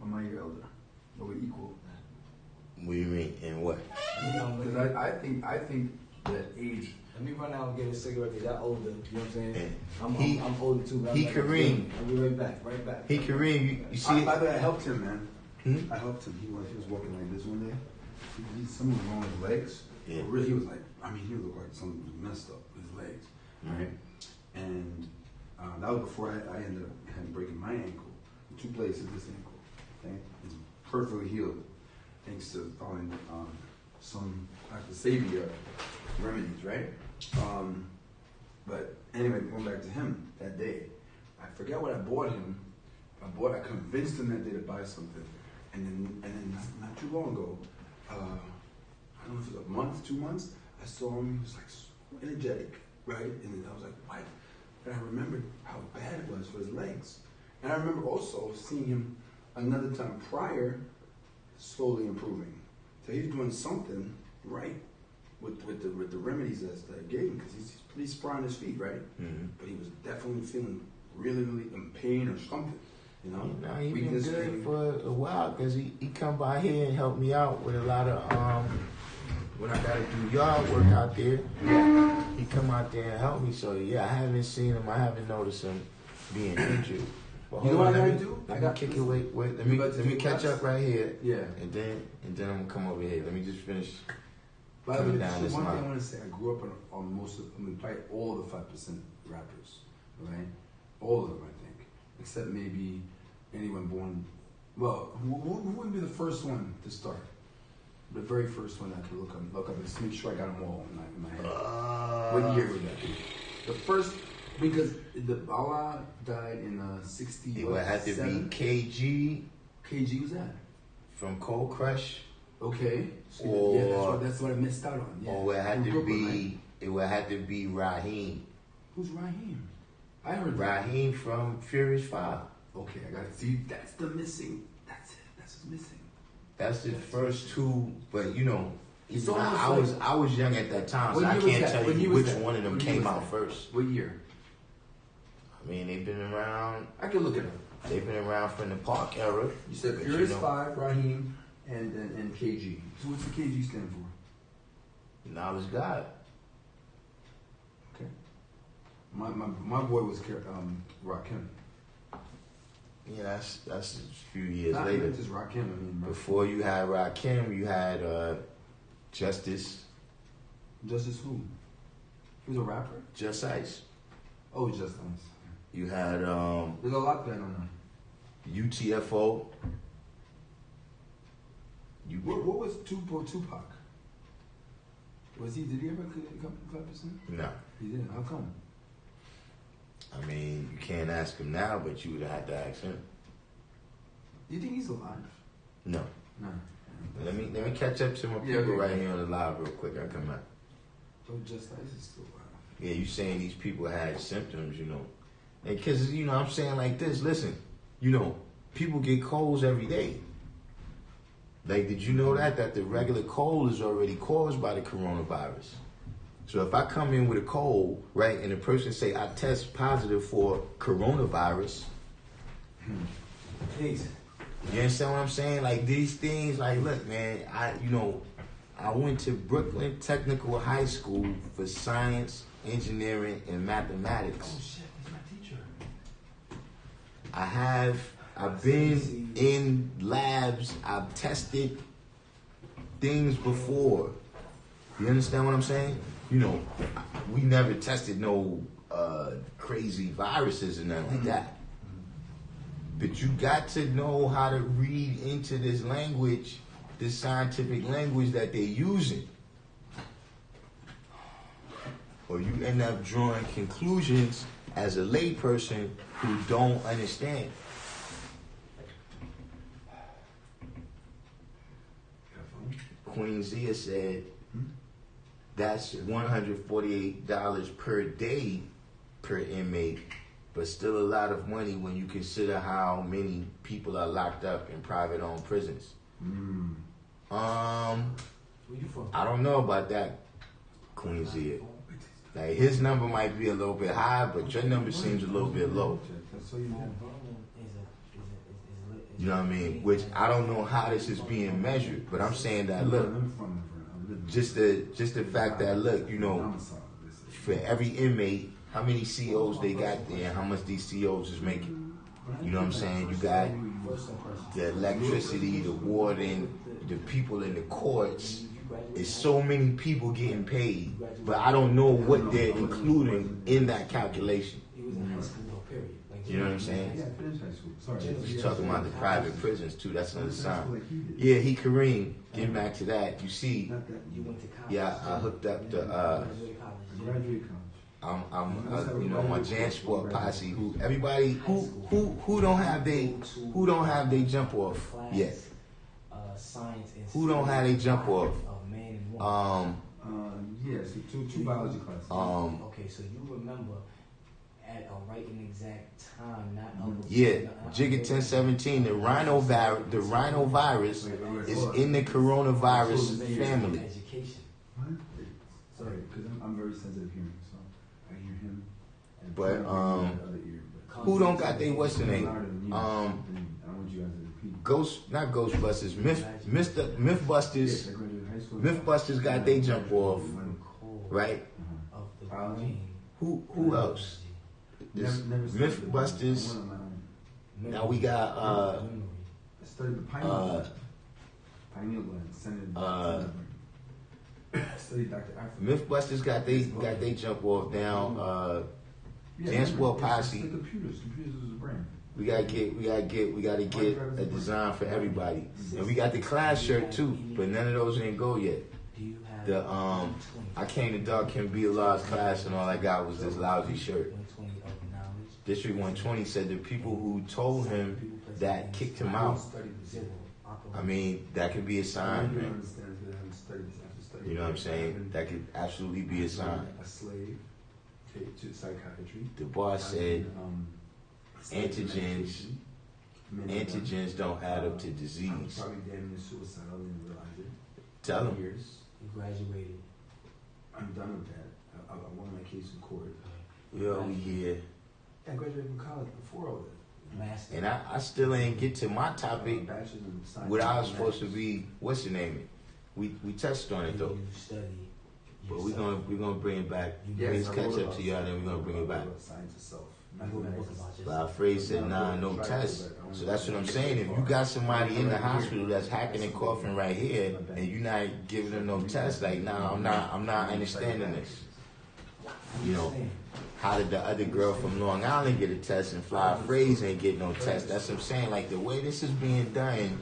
am I your elder? Are we equal? What do you mean? In what? Because I think that age. Let me run out and get a cigarette because y'all older. You know what I'm saying? And I'm older too. But Kareem. I'll be right back. He Kareem, you see? By the way, I helped him, man. I helped him. He was walking like this one day. Something was wrong with his legs. Yeah. But really, he was like, he looked like something was messed up with his legs. Right? And that was before I ended up breaking my ankle in 2 places. This ankle, okay, it's perfectly healed thanks to following some Dr. Savior remedies, right? But anyway, going back to him that day, I forget what I bought him. I convinced him that day to buy something, and then not too long ago, I don't know if it was a month, 2 months, I saw him. He was like so energetic, right? And I was like, what? And I remembered how bad it was for his legs. And I remember also seeing him another time prior, slowly improving. So he's doing something right with the remedies that I gave him, because he's pretty spry on his feet, right? Mm-hmm. But he was definitely feeling really, really in pain or something. Nah, he been good for a while, because he come by here and help me out with a lot of when I gotta do yard work out there. Yeah. He come out there and help me. So yeah, I haven't seen him. I haven't noticed him being injured. But you know what I gotta do? Let me kick it. Wait. Let me catch up right here. Yeah. And then I'm gonna come over here. Let me just finish. By the way, down this one line. thing I want to say, I grew up on probably all the 5% rappers, right? All of them, I think, except maybe anyone born. Well, who would be the first one to start? The very first one I could look up and just make sure I got them all in my head. What year would that be? The first, because Allah died in 60. It would have to be KG. KG was that? From Cold Crush. Okay. Or, yeah, that's what I missed out on. Yeah. Or it had to Brooklyn, be. right? It would have to be Raheem. Who's Raheem? I heard Raheem from Furious 5. Okay, I got to see. That's the missing. That's it. That's what's missing. That's the first two, but So I was young at that time, so I can't tell you which one of them came out first. What year? I mean, they've been around. I can look it up. They've been around from the Park era. You said Furious 5, Raheem, and KG. So what's the KG stand for? Knowledge God. Okay. My boy was Rakim. Yeah, that's a few years Not later. even just Rakim. I mean, Before you had Rakim, you had Justice. Justice who? He was a rapper? Just Ice. Oh, Just Ice. You had There's a lot that I don't know. UTFO. What was Tupac? Did he ever come to 5%? No. He didn't. How come? I mean, you can't ask him now, but you would have to ask him. You think he's alive? No. No. Let me catch up to my people right here on the live real quick. I come out. Oh, Just Ice is still alive. Yeah, you saying these people had symptoms, you know. And because, you know, I'm saying like this, listen, you know, people get colds every day. Like, did you know that the regular cold is already caused by the coronavirus? So if I come in with a cold, right, and the person say I test positive for coronavirus, Please. you understand what I'm saying? Like these things, like look, man, I went to Brooklyn Technical High School for science, engineering, and mathematics. Oh shit, he's my teacher. I've been in labs, I've tested things before. You understand what I'm saying? You know, we never tested no crazy viruses or nothing like that. But you got to know how to read into this language, this scientific language that they're using. Or you end up drawing conclusions as a layperson who don't understand. Queen Zia said that's $148 per day per inmate, but still a lot of money when you consider how many people are locked up in private-owned prisons. Where you from? I don't know about that, Queen Zia. Like his number might be a little bit high, but your number seems a little bit low. You know what I mean? Which I don't know how this is being measured, but I'm saying that look, just the fact that look, you know, for every inmate, how many COs they got there, how much these COs is making. You know what I'm saying? You got the electricity, the warden, the people in the courts. It's so many people getting paid, but I don't know what they're including in that calculation. You know what I'm saying? Yeah, I finished high school. Sorry. He's talking about the private prisons too. That's another sign. Yeah, he Kareem. Getting back to that, you see, yeah, I hooked up the Graduate college. I'm you know, my Jansport posse. Who everybody who don't have they jump off yet? Who don't have they jump off? Yes, two biology classes. Okay, so you remember at a right and exact time, not yeah, Jigga 1017. The rhinovirus is in the coronavirus family. What? Sorry, because I'm very sensitive hearing, so I hear him. And But the other ear, but who don't got they what's the name? I want you guys to repeat. Not Ghostbusters, Mythbusters. Yeah, I graduated high school. Mythbusters got they jump off, right? Biology. Who else? This Mythbusters. Now we got I studied the pineal gland. Senator. Studied Dr. Africa. Mythbusters got they jump off down. Jansport posse. The computers is a brand. We gotta get a design for everybody, and we got the class shirt too, but none of those ain't go yet. The I came to Darkim Be AllahChrist class and all I got was this lousy shirt. District 120 said the people who told him that kicked him out. I mean, that could be a sign, man. You know what I'm saying? That could absolutely be a sign. A slave to psychiatry. The boss said antigens don't add up to disease. Probably damn near suicide. I didn't realize it. Tell him. You graduated. I'm done with that. I won my case in court. We always here. I graduated from college before all that. Master. And I still ain't get to my topic. Bachelor's in science. What I was supposed to be, what's your name? We touched on it though. You study. But we're gonna bring it back. Yes, Please I catch wrote up to y'all, then we're gonna bring it back. Science itself. Fly Phrase said, nah, no test. So that's what I'm saying. If you got somebody in the hospital that's hacking and coughing right here, and you're not giving them no test, like, nah, I'm not understanding this. You know, how did the other girl from Long Island get a test and Fly Phrase ain't get no test? That's what I'm saying. Like, the way this is being done,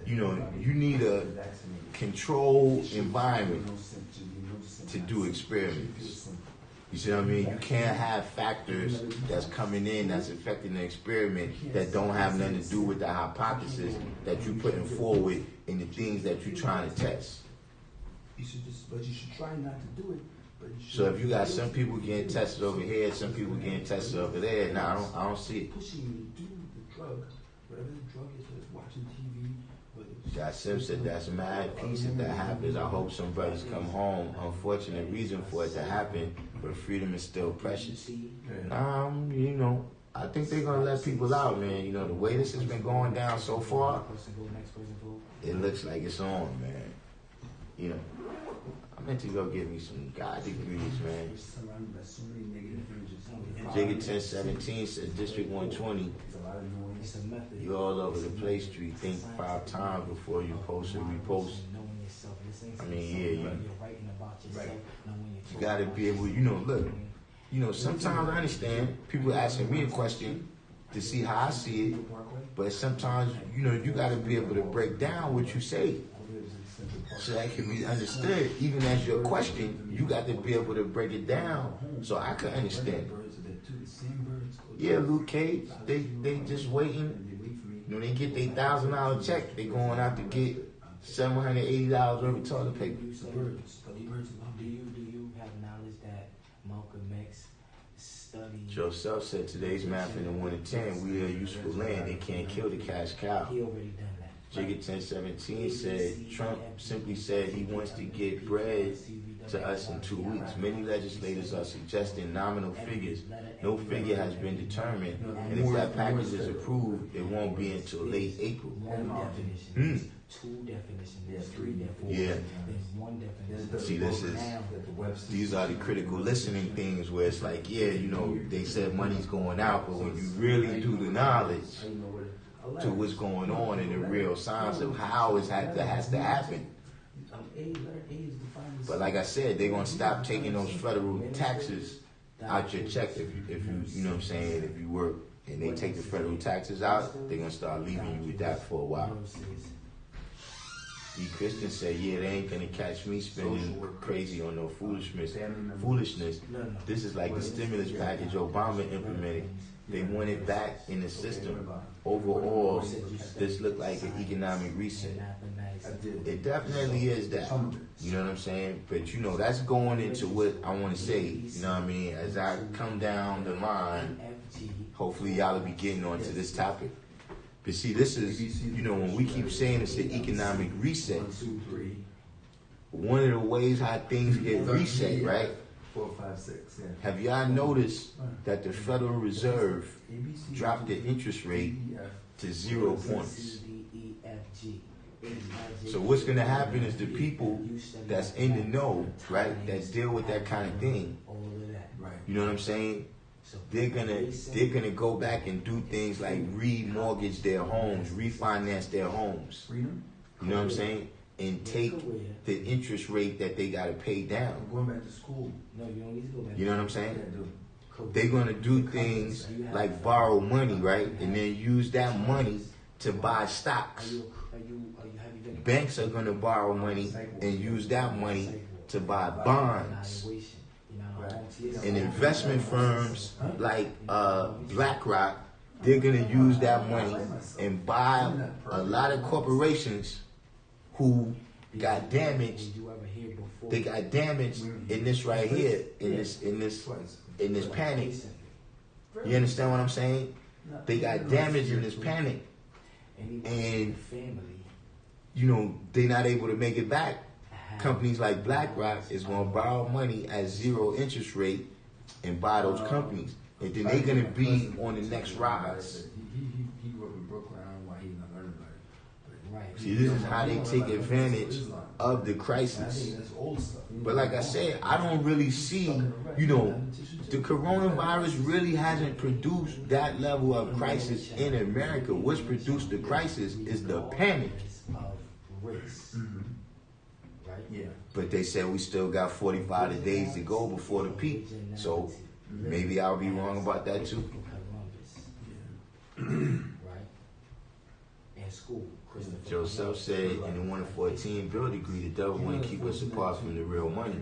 you know, you need a controlled environment to do experiments. You see what I mean? You can't have factors that's coming in that's affecting the experiment that don't have nothing to do with the hypothesis that you're putting forward in the things that you're trying to test. But you should try not to do it. So if you got some people getting tested over here, some people getting tested over there, now I don't see it. Pushing you to do the drug, whatever the drug is, whether it's watching TV, whether it's... That Sim said that's mad peace if that happens. I hope some brothers come home. Unfortunate reason for it to happen, but freedom is still precious. You know, I think they're gonna let people out, man. You know, the way this has been going down so far, it looks like it's on, man. You know, I meant to go get me some God degrees, man. Jigga 1017 said District 120. You all over the place, street. Think 5 times before you post or repost. I mean, yeah, you gotta be able, you know, look, you know, sometimes I understand people asking me a question to see how I see it, but sometimes, you know, you gotta be able to break down what you say so that can be understood. Even as your question, you got to be able to break it down so I can understand. Yeah, Luke Cage, they just waiting. You know, they get their $1,000 check, they going out to get $780 worth of toilet paper. Do you have knowledge that Malcolm X studied? Joseph said today's math in the 1 to 10, we are useful land. They can't kill the cash cow. He already done that. Jigga 1017 said Trump simply said he wants to get bread to us in 2 weeks. Many legislators are suggesting nominal figures. No figure has been determined, and if that package is approved, it won't be until late April. Two definitions, there's 3 definitions, yeah. There's 1 definition. See, these are the critical listening things where it's like, yeah, you know, they said money's going out, but when you really do the knowledge to what's going on and the real signs of how it has to happen. But like I said, they're gonna stop taking those federal taxes out your check if you know what I'm saying, if you work and they take the federal taxes out, they're gonna start leaving you with that for a while. The Christian said, yeah, they ain't gonna catch me spending crazy on no foolishness. This is like the stimulus package Obama implemented. They want it back in the system. Overall, this looked like an economic reset. It definitely is that. You know what I'm saying? But you know, that's going into what I want to say. You know what I mean? As I come down the line, hopefully y'all will be getting onto this topic. But see, this is, you know, when we keep saying it's an economic reset, one of the ways how things get reset, right? 4, 5, 6. Yeah. Have y'all noticed that the Federal Reserve dropped the interest rate to 0 points? So what's going to happen is the people that's in the know, right, that deal with that kind of thing, you know what I'm saying? They're gonna go back and do things like remortgage their homes, refinance their homes. You know what I'm saying? And take the interest rate that they gotta pay down. I'm going back to school. No, you don't need to go back. You know what I'm saying? They're gonna do things like borrow money, right? And then use that money to buy stocks. Banks are gonna borrow money and use that money to buy bonds. And investment firms like BlackRock, they're gonna use that money and buy a lot of corporations who got damaged. They got damaged in this right here, in this panic. You understand what I'm saying? They got damaged in this panic, and you know they're not able to make it back. Companies like BlackRock is going to borrow money at 0 interest rate and buy those companies, and then they're going to be on the next rise. He grew up in Brooklyn. I don't know why he's not learning about it. See, this is how they take advantage of the crisis. But like I said, I don't really see, the coronavirus really hasn't produced that level of crisis in America. What's produced the crisis is the panic. Yeah. But they said we still got 45 days to go before the peak. So maybe I'll be wrong about that too. Right? In school, Joseph said in the 1 to 14 bill degree, the devil want to keep us apart from the real money.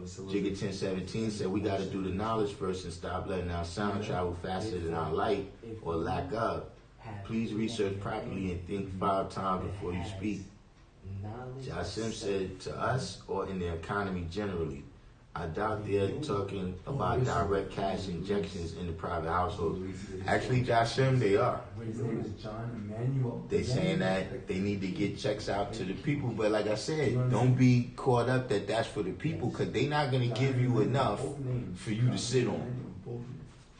Jigga 1017 said we got to do the knowledge first and stop letting our sound travel faster than our light or lack of. Please research properly and think 5 times before you speak. Jasim said to us or in the economy generally. I doubt they're talking about direct cash injections in the private household. Actually, Jasim, they are. They saying that they need to get checks out to the people, but like I said, don't be caught up that that's for the people, because they're not going to give you enough for you to sit on.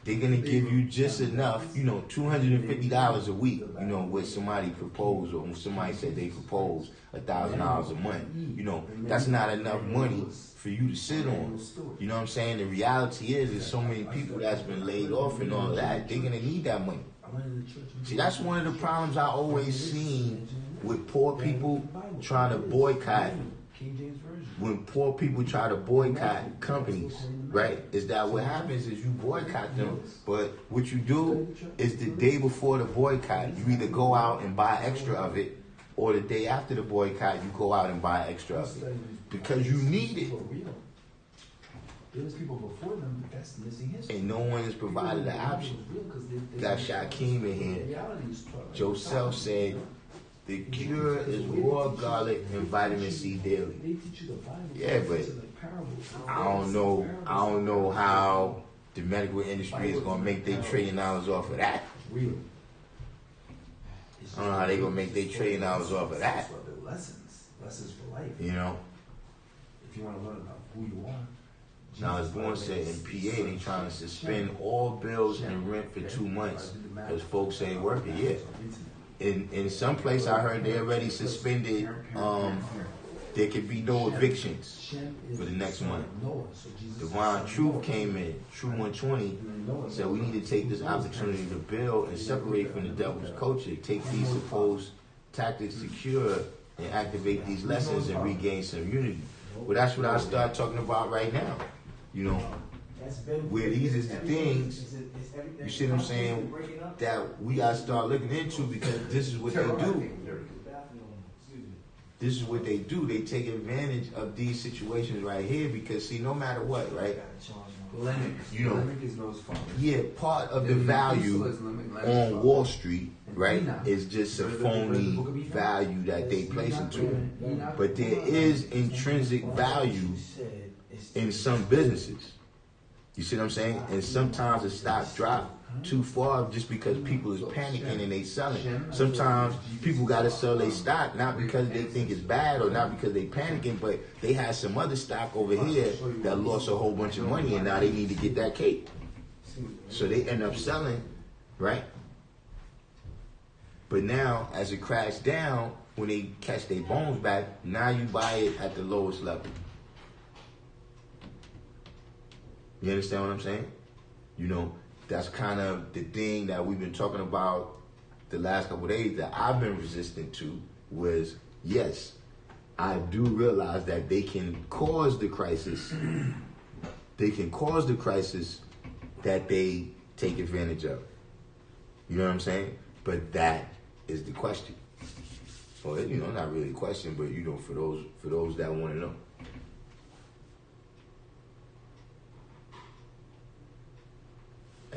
They're going to give you just enough, $250 a week, what somebody proposed, or when somebody said they proposed $1,000 a month. That's not enough money for you to sit on. You know what I'm saying? The reality is there's so many people that's been laid off and all that, they're going to need that money. See, that's one of the problems I always seen with poor people trying to boycott. When poor people try to boycott companies, right, is that what happens is you boycott them, but what you do is the day before the boycott, you either go out and buy extra of it, or the day after the boycott, you go out and buy extra of it. Because you need it. There was people before them, but that's missing history. And no one has provided the option. Got Shaquem in here. Joseph said, the cure is raw garlic and vitamin C daily. Yeah, but I don't know how the medical industry is gonna make their $1 trillion off of that. I don't know how they gonna make their $1 trillion off of that. Lessons for life. You know. If you want to learn about who you are. Now, as Born said, in PA, they trying to suspend all bills and rent for 2 months because folks ain't working yet. In some place, I heard they already suspended. There could be no evictions for the next month. Divine Truth came in. True 120 said we need to take this opportunity to build and separate from the devil's culture. Take these supposed tactics to cure and activate these lessons and regain some unity. Well, that's what I start talking about right now. Where these is the things, you see what I'm saying, that we got to start looking into, because this is what they do. This is what they do. They take advantage of these situations right here because, see, no matter what, right? Part of the value on Wall Street, right, is just a phony value that they place into it. But there is intrinsic value in some businesses. You see what I'm saying? And sometimes the stock drop too far just because people is panicking and they selling. Sometimes people got to sell their stock not because they think it's bad or not because they panicking, but they had some other stock over here that lost a whole bunch of money and now they need to get that cake. So they end up selling, right? But now as it crashed down, when they catch their bones back, now you buy it at the lowest level. You understand what I'm saying? That's kind of the thing that we've been talking about the last couple of days that I've been resistant to was, yes, I do realize that they can cause the crisis. They can cause the crisis that they take advantage of. You know what I'm saying? But that is the question. Or, not really a question, but, for those that want to know.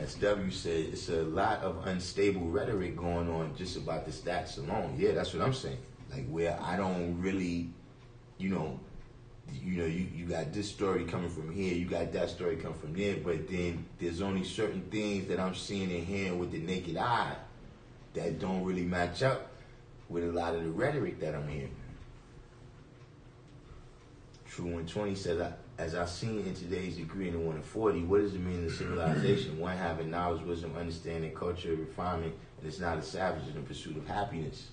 SW said it's a lot of unstable rhetoric going on just about the stats alone. Yeah, that's what I'm saying. Like where I don't really, you got this story coming from here, you got that story coming from there, but then there's only certain things that I'm seeing and hearing with the naked eye that don't really match up with a lot of the rhetoric that I'm hearing. True 120 says, as I've seen in today's degree in the 140, what does it mean in civilization? One having knowledge, wisdom, understanding, culture, refinement, and it's not a savage in the pursuit of happiness.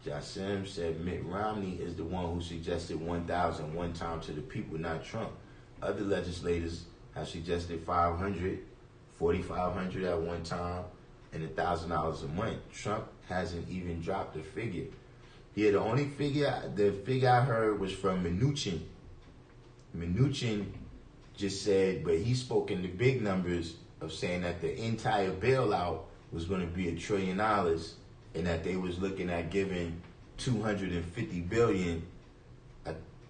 Jasim said Mitt Romney is the one who suggested 1,000 one time to the people, not Trump. Other legislators have suggested 500, 4,500 at one time, and $1,000 a month. Trump hasn't even dropped a figure. Yeah, the figure I heard was from Mnuchin. Mnuchin just said, but he spoke in the big numbers of saying that the entire bailout was going to be $1 trillion, and that they was looking at giving $250 billion.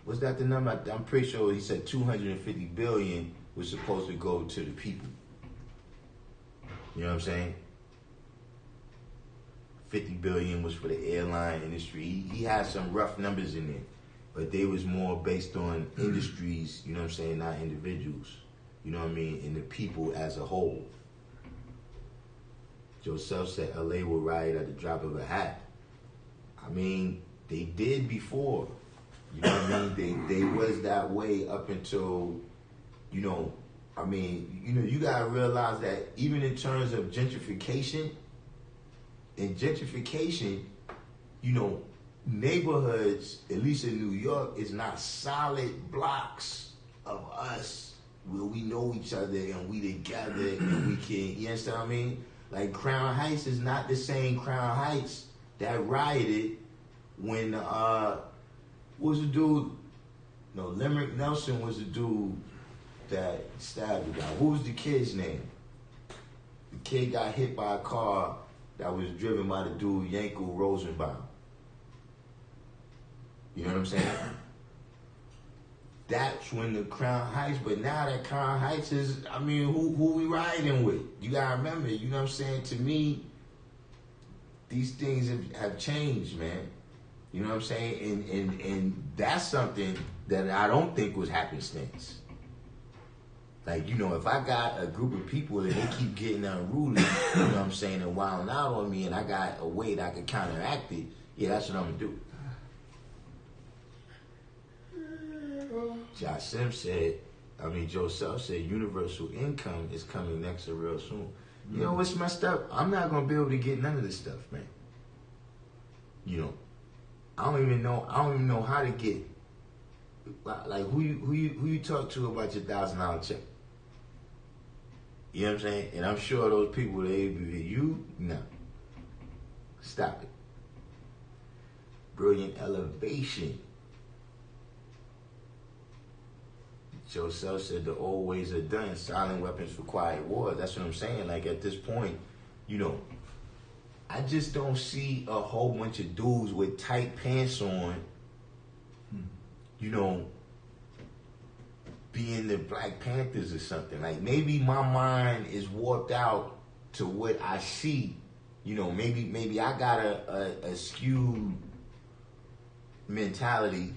Was that the number? I'm pretty sure he said $250 billion was supposed to go to the people. You know what I'm saying? 50 billion was for the airline industry. He had some rough numbers in there, but they was more based on industries, you know what I'm saying, not individuals. You know what I mean? And the people as a whole. Joseph said LA will riot at the drop of a hat. I mean, they did before. You know what I mean? They was that way up until, you know, I mean, you know, you gotta realize that even in terms of gentrification, you know, neighborhoods, at least in New York, is not solid blocks of us where we know each other and we together and we can, you understand what I mean? Like Crown Heights is not the same Crown Heights that rioted when, what was the dude? No, Limerick Nelson was the dude that stabbed the guy. What was the kid's name? The kid got hit by a car that was driven by the dude Yankel Rosenbaum. You know what I'm saying? That's when the Crown Heights, but now that Crown Heights is, I mean, who we riding with? You gotta remember, you know what I'm saying? To me, these things have changed, man. You know what I'm saying? And that's something that I don't think was happenstance. Like, you know, if I got a group of people and they keep getting unruly, you know what I'm saying, and wilding out on me, and I got a way that I can counteract it, yeah, that's what I'm gonna do. Joseph said universal income is coming next or real soon. You know what's messed up? I'm not gonna be able to get none of this stuff, man. You know, I don't even know how to get, like, who you talk to about your $1,000 check. You know what I'm saying? And I'm sure those people, no. Stop it. Brilliant elevation. Joseph said the old ways are done. Silent weapons for quiet war. That's what I'm saying. Like, at this point, you know, I just don't see a whole bunch of dudes with tight pants on, you know, being the Black Panthers or something. Like, maybe my mind is warped out to what I see. You know, maybe I got a skewed mentality,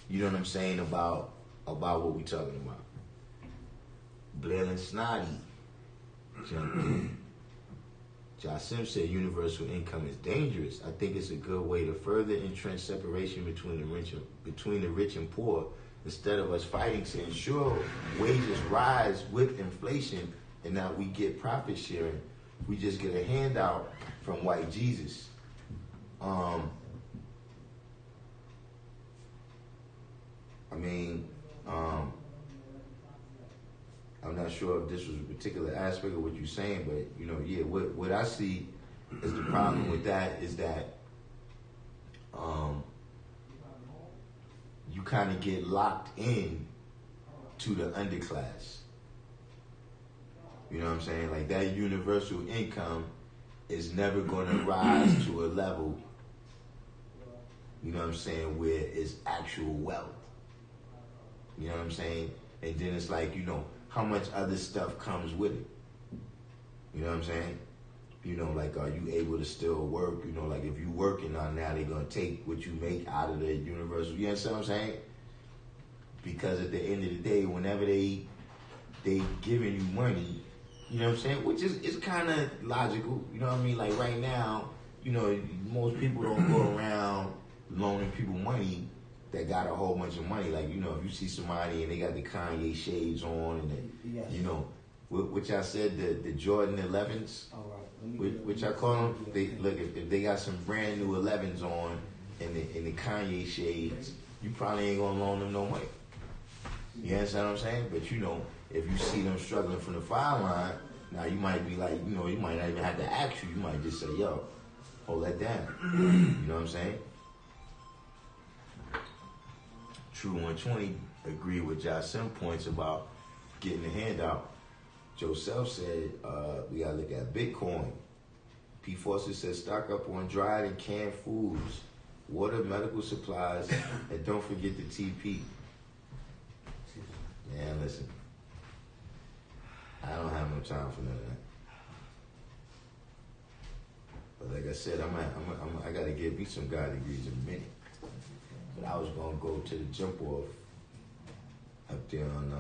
you know what I'm saying, about what we talking about. Blair and Snotty jumped in. Jasim said universal income is dangerous. I think it's a good way to further entrench separation between the rich and poor, instead of us fighting to ensure wages rise with inflation and that we get profit sharing. We just get a handout from white Jesus. I'm not sure if this was a particular aspect of what you're saying, but, you know, yeah, what I see as the problem with that is that you kind of get locked in to the underclass. You know what I'm saying? Like, that universal income is never going to rise to a level, you know what I'm saying, where it's actual wealth. You know what I'm saying? And then it's like, you know, how much other stuff comes with it. You know what I'm saying? You know, like, are you able to still work? You know, like, if you working on now, they're going to take what you make out of the universal. You understand what I'm saying? Because at the end of the day, whenever they giving you money, you know what I'm saying? Which is, it's kind of logical. You know what I mean? Like, right now, you know, most people don't go around loaning people money that got a whole bunch of money. Like, you know, if you see somebody and they got the Kanye shades on and they, you know, which I said, the Jordan 11s, which I call them, they look, if they got some brand new 11s on in the Kanye shades, you probably ain't gonna loan them no money. You understand what I'm saying? But you know, if you see them struggling from the fire line, now you might be like, you know, you might not even have to ask you. You might just say, yo, hold that down. You know what I'm saying? True 120 agree with Jasim points about getting the handout. Joseph said, we gotta look at Bitcoin. P. Forster said, stock up on dried and canned foods, water, medical supplies, and don't forget the TP. Man, listen. I don't have no time for none of that. But like I said, I gotta get me some God degrees in a minute. But I was gonna go to the jump off up there on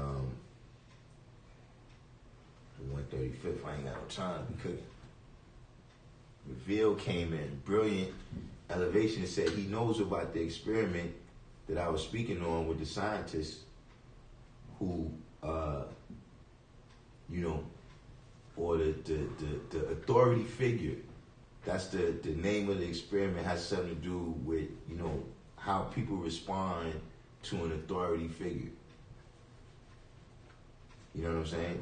135th. I ain't got no time to be cooking. Reveal came in, brilliant elevation, said he knows about the experiment that I was speaking on with the scientists who, you know, or the authority figure. That's the name of the experiment, has something to do with, you know, how people respond to an authority figure. You know what I'm saying?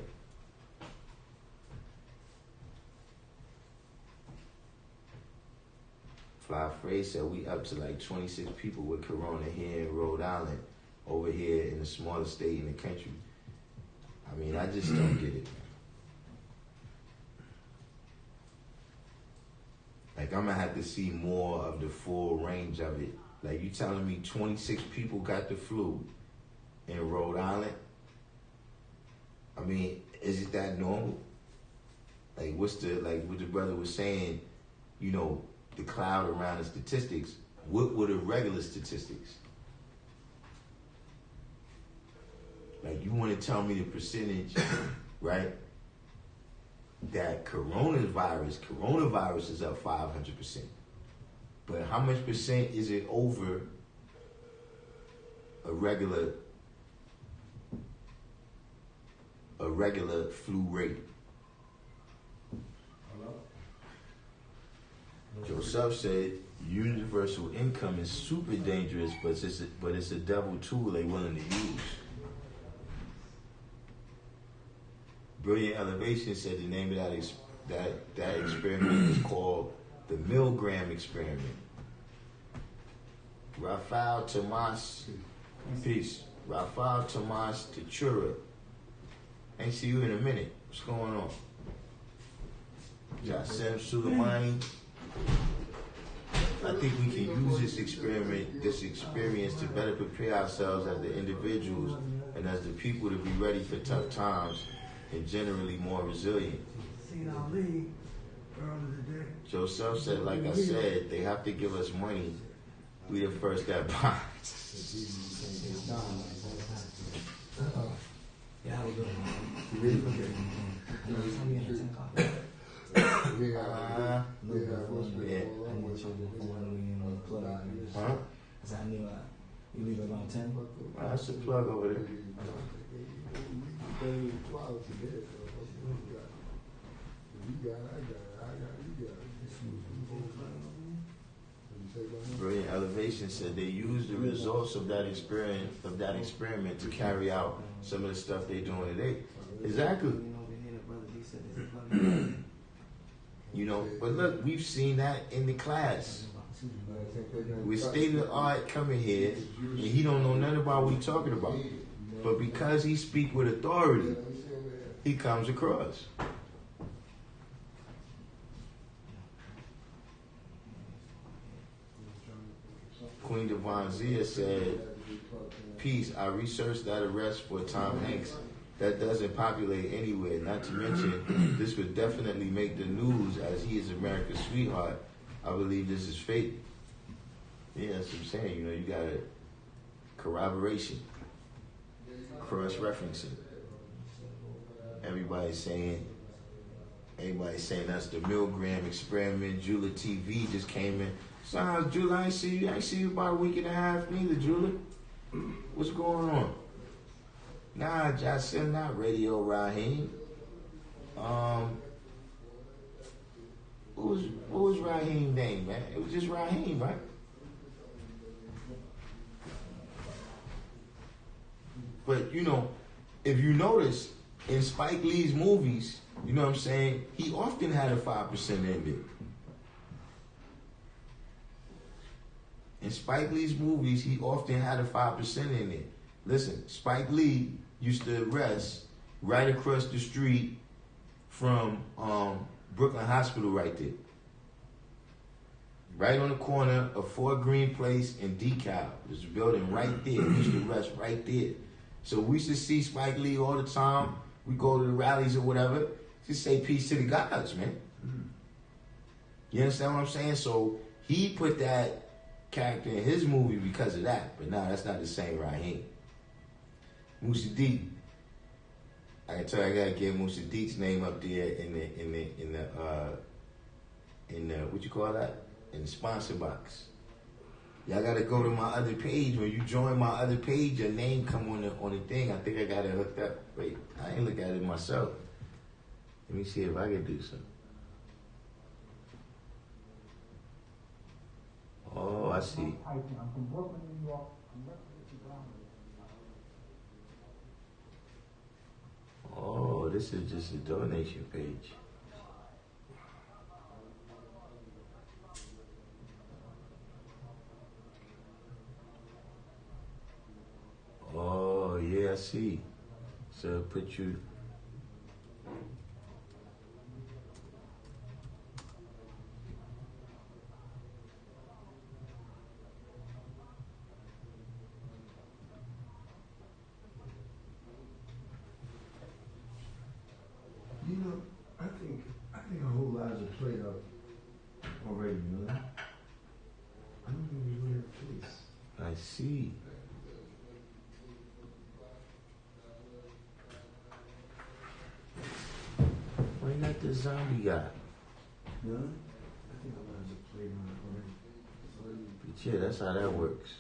Fly Frey said we up to like 26 people with corona here in Rhode Island, over here in the smallest state in the country. I mean, I just don't get it. Like, I'm gonna have to see more of the full range of it. Like, you telling me 26 people got the flu in Rhode Island? I mean, is it that normal? Like, what the brother was saying, you know, the cloud around the statistics, what were the regular statistics? Like, you want to tell me the percentage, right, that coronavirus is up 500%. But how much percent is it over a regular flu rate? Joseph said universal income is super dangerous, but it's a devil tool they willing to use. Brilliant Elevation said the name of that experiment is called the Milgram experiment. Rafael Tomas, peace. Rafael Tomas Tachura. Ain't see you in a minute. What's going on? Jasem Suleimani. I think we can use this experience to better prepare ourselves as the individuals and as the people to be ready for tough times and generally more resilient. Joseph said, like I said, they have to give us money. We the first that buy. Yeah, I was good. Huh? I knew you leave around 10. That's the plug over there. Brilliant Elevation said they used the results of that experiment to carry out some of the stuff they're doing today. Exactly. You know, but look, we've seen that in the class. We're state of the art coming here, and he don't know nothing about what he's talking about. But because he speak with authority, he comes across. Queen Devon Zia said, peace, I researched that arrest for Tom Hanks. That doesn't populate anywhere. Not to mention, this would definitely make the news as he is America's sweetheart. I believe this is fake. Yeah, that's what I'm saying. You know, you got a corroboration, cross-referencing. Everybody's saying that's the Milgram experiment. Jula TV just came in. So, Jula, I ain't see you about a week and a half neither, Jula. What's going on? Nah, Jasim, not Radio Raheem. What was Raheem's name, man? It was just Raheem, right? But if you notice in Spike Lee's movies, you know what I'm saying, he often had a 5% ending. In Spike Lee's movies, he often had a 5% in it. Listen, Spike Lee used to arrest right across the street from Brooklyn Hospital right there. Right on the corner of Fort Greene Place and DeKalb. There's a building right there. We used to arrest right there. So we used to see Spike Lee all the time. We go to the rallies or whatever. Just say peace to the gods, man. You understand what I'm saying? So he put that character in his movie because of that. But no, that's not the same Raheem. Musa D. I can tell you, I gotta get Musa D's name up there in the what you call that? In the sponsor box. Y'all gotta go to my other page. When you join my other page, your name come on the thing. I think I got it hooked up. Wait, I ain't look at it myself. Let me see if I can do something. Oh, I see. Oh, this is just a donation page. Oh, yeah, I see. So put you. I think our whole lives are played out already, you know? I don't think we really have a choice. I see. Why not the zombie guy? No? I think our lives are played out already. But yeah, that's how that works.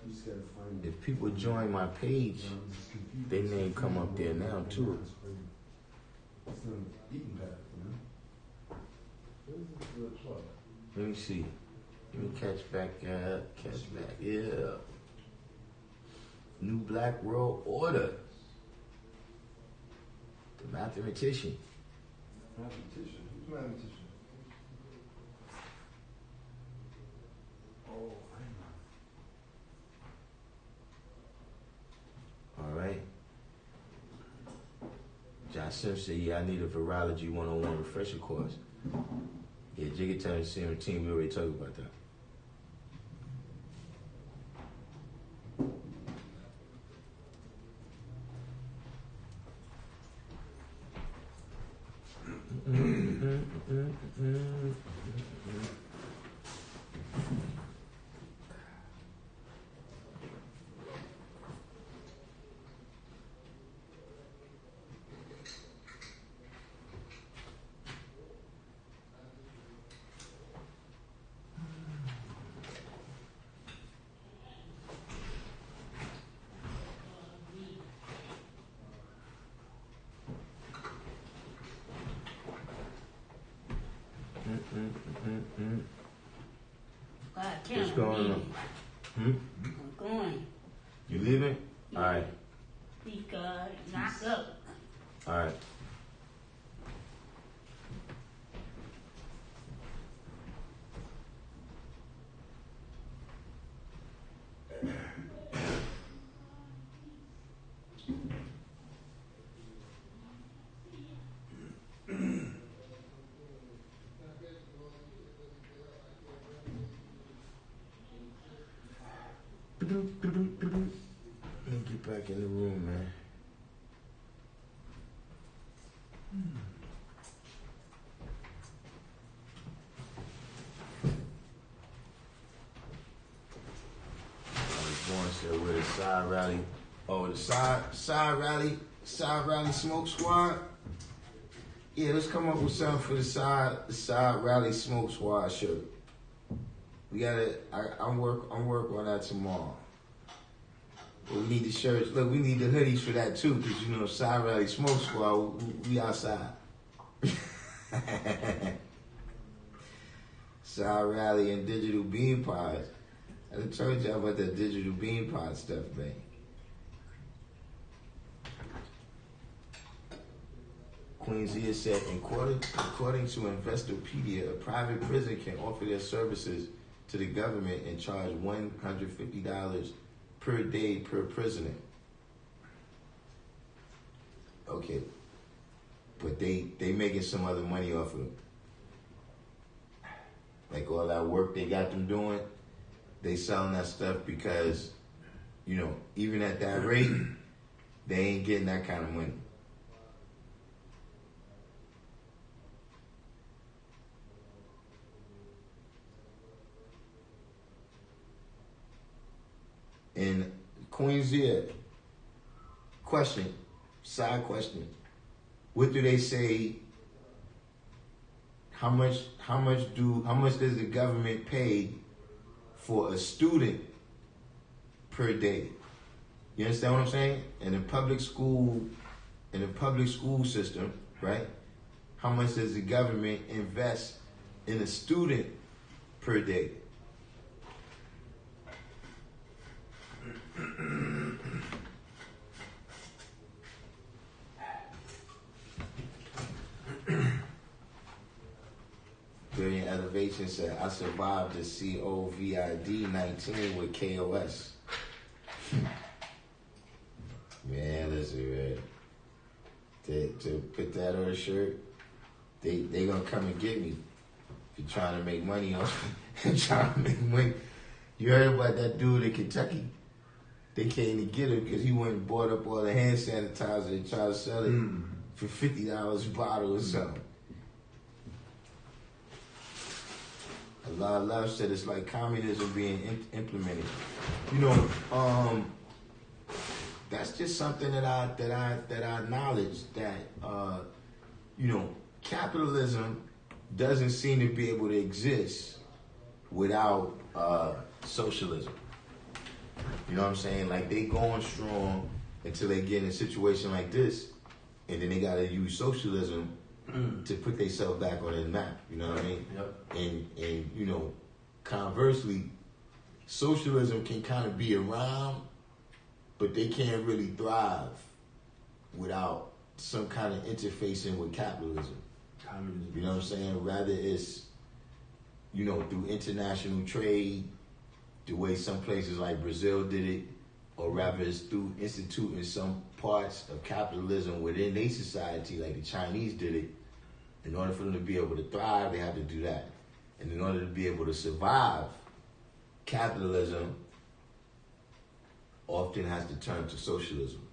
You just gotta find If people join my page, their name come up there now too. It's not an eating path, you know? Where's this little plug? Let me see. Let me catch back. Yeah. New Black World Order. The mathematician. Mathematician? Who's mathematician? Oh, I know. All right. John Simpson said, yeah, I need a virology 101 refresher course. Yeah, Jigga Turn Serum Team, we already talked about that. What's going on? I'm going. You leaving? All right. Because knock up. All right. Let me get back in the room, man. Said we're the side rally. Oh, the side rally smoke squad. Yeah, let's come up with something for the side rally smoke squad shirt. We gotta. I'm work on that tomorrow. But we need the shirts. Look, we need the hoodies for that too, because side rally smoke squad. We outside. Side rally and digital bean pods. I told y'all about that digital bean pod stuff, man. Queen Zia said, according to Investopedia, a private prison can offer their services to the government and charge $150 per day per prisoner. Okay. But they making some other money off of it. Like all that work they got them doing, they selling that stuff because, even at that rate, they ain't getting that kind of money. And Queen Zia, side question. What do they say? How much does the government pay for a student per day? You understand what I'm saying? In the public school system, right? How much does the government invest in a student per day? Brilliant Elevation said, I survived the COVID-19 with KOS. Man, listen, man. To put that on a shirt, they gonna come and get me. If you're trying to make money off trying to make money. You heard about that dude in Kentucky? They came to get him because he went and bought up all the hand sanitizer and tried to sell it for $50 a bottle or something. Allah Love said it's like communism being implemented. That's just something that I acknowledge that capitalism doesn't seem to be able to exist without socialism. You know what I'm saying? Like they going strong until they get in a situation like this, and then they gotta use socialism to put themselves back on the map. You know what I mean? Yep. And conversely, socialism can kind of be around, but they can't really thrive without some kind of interfacing with capitalism. Communism. You know what I'm saying? Rather it's, through international trade, the way some places like Brazil did it, or rather it's through instituting some parts of capitalism within their society, like the Chinese did it. In order for them to be able to thrive, they have to do that. And in order to be able to survive, capitalism often has to turn to socialism.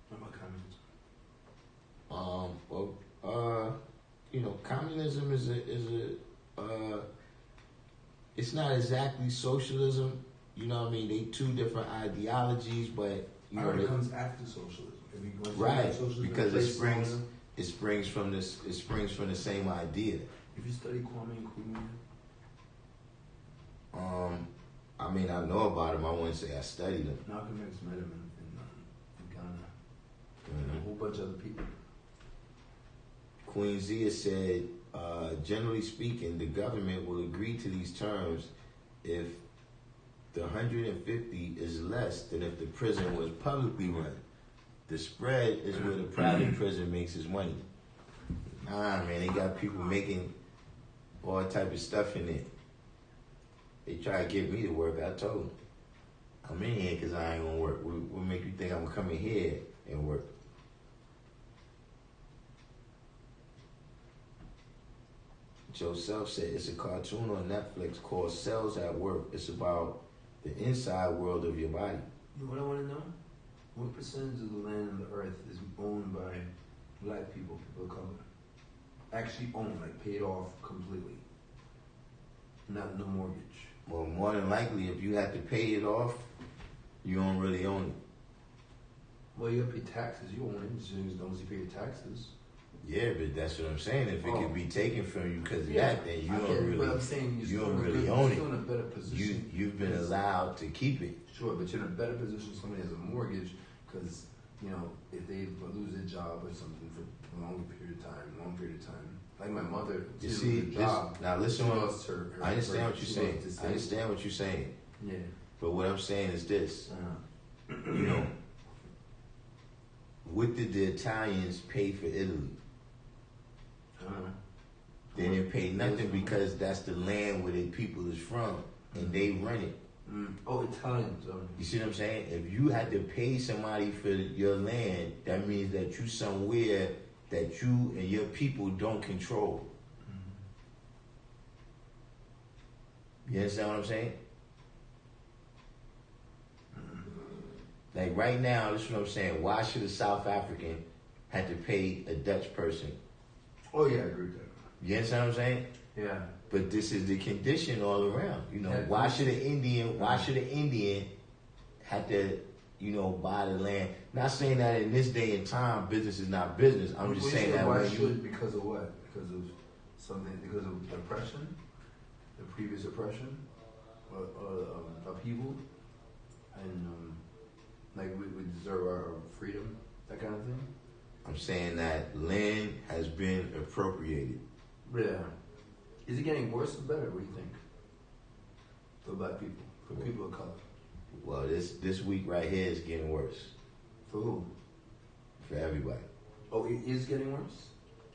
What about communism? Communism is it's not exactly socialism. You know what I mean? They two different ideologies, but It comes after socialism. If you go right, socialism, because it springs from the same idea. If you study Kwame Nkrumah, I know about him. I wouldn't say I studied him. Malcolm X met him in Ghana, and a whole bunch of other people. Queen Zia said, generally speaking, the government will agree to these terms if the 150 is less than if the prison was publicly run. The spread is where the private prison makes its money. Nah, man, they got people making all type of stuff in it. They try to get me to work. I told them, I'm in here because I ain't gonna work. What make you think I'm gonna come in here and work? Joe Self said it's a cartoon on Netflix called Cells at Work. It's about the inside world of your body. You know what I want to know? What percentage of the land on the earth is owned by black people, people of color? Actually owned, like paid off completely. Not no mortgage. Well, more than likely, if you have to pay it off, you don't really own it. Well, you pay taxes. You own it as long as you pay your taxes. Yeah, but that's what I'm saying. If it could be taken from you because of that, then you don't really, but I'm saying you don't really own it. You're in a better position. You've been allowed to keep it. Sure, but you're in a better position if somebody has a mortgage because, if they lose their job or something for a long period of time. Like my mother, You see, now listen, I understand what you're saying. I understand what you're saying. Yeah. But what I'm saying is this. what did the Italians pay for Italy? They didn't pay nothing because that's the land where the people is from, and they run it. Oh, Italians. You see what I'm saying? If you had to pay somebody for your land, that means that you somewhere that you and your people don't control. You understand what I'm saying? Like right now, this is what I'm saying. Why should a South African have to pay a Dutch person? Oh yeah, I agree with that. You understand what I'm saying? Yeah. But this is the condition all around. You know, Yeah. why should an Indian have to, buy the land? Not saying that in this day and time, business is not business. I'm just saying that why should, because of what? Because of something, because of oppression, the previous oppression, or upheaval, and like we deserve our freedom, that kind of thing. I'm saying that land has been appropriated. Yeah. Is it getting worse or better? What do you think? For black people, for people of color. Well, this week right here is getting worse For who? for everybody. Oh, it is getting worse?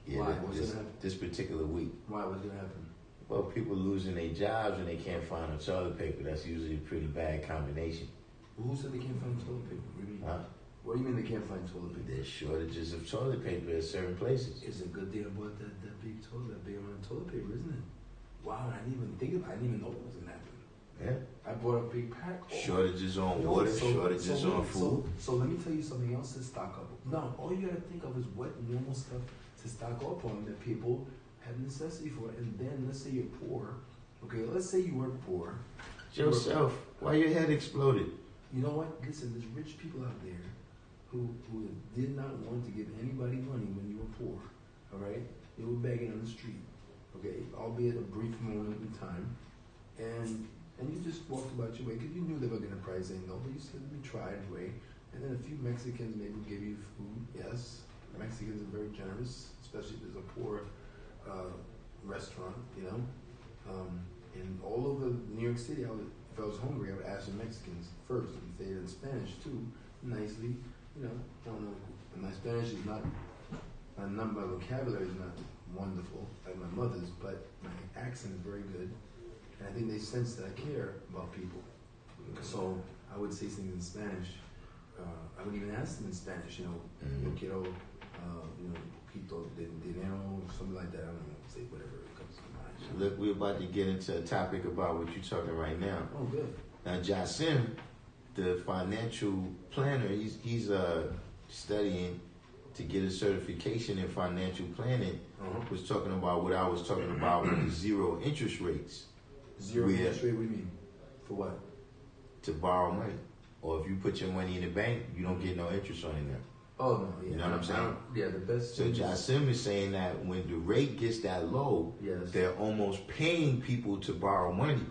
Yeah, Why? What's gonna happen? this particular week. Why? What's gonna happen? Well, people losing their jobs and they can't find a toilet paper. That's usually a pretty bad combination. Who said they can't find toilet paper? What do you mean? Huh? What do you mean they can't find toilet paper? There's shortages of toilet paper at certain places. It's a good thing about that big toilet, that big amount of toilet paper, isn't it? Wow, I didn't even think about it. I didn't even know what was gonna happen. Yeah. I bought a big pack. Shortages on Yo, water, shortages on food. So let me tell you something else to stock up. No, all you gotta think of is what normal stuff to stock up on that people have necessity for. And then let's say you're poor. Okay, let's say you weren't poor. Joseph, why your head exploded? You know what? Listen, there's rich people out there who did not want to give anybody money when you were poor. All right? They were begging on the street. Okay, albeit a brief moment in time. And you just walked about your way because you knew they were going to probably say no, but you said, let me try anyway. And then a few Mexicans maybe give you food. Yes, Mexicans are very generous, especially if there's a poor restaurant, in all over New York City, if I was hungry, I would ask the Mexicans first, and say it in Spanish too, nicely. I don't know. My Spanish is not my vocabulary is not wonderful like my mother's, but my accent is very good. And I think they sense that I care about people. So I would say things in Spanish. I would even ask them in Spanish, yo quiero, poquito de dinero, something like that. I don't know, say whatever it comes to mind. Look, we're about to get into a topic about what you're talking right now. Oh, good. Now, Jasim, the financial planner, he's studying to get a certification in financial planning. Was talking about what I was talking about with the zero interest rates. Zero interest rate, what do you mean? For what? To borrow money. Or if you put your money in the bank, you don't get no interest on it now. Oh, no, yeah. You know what I'm saying? Yeah, the best. So Jasim is saying that when the rate gets that low, yes, they're almost paying people to borrow money.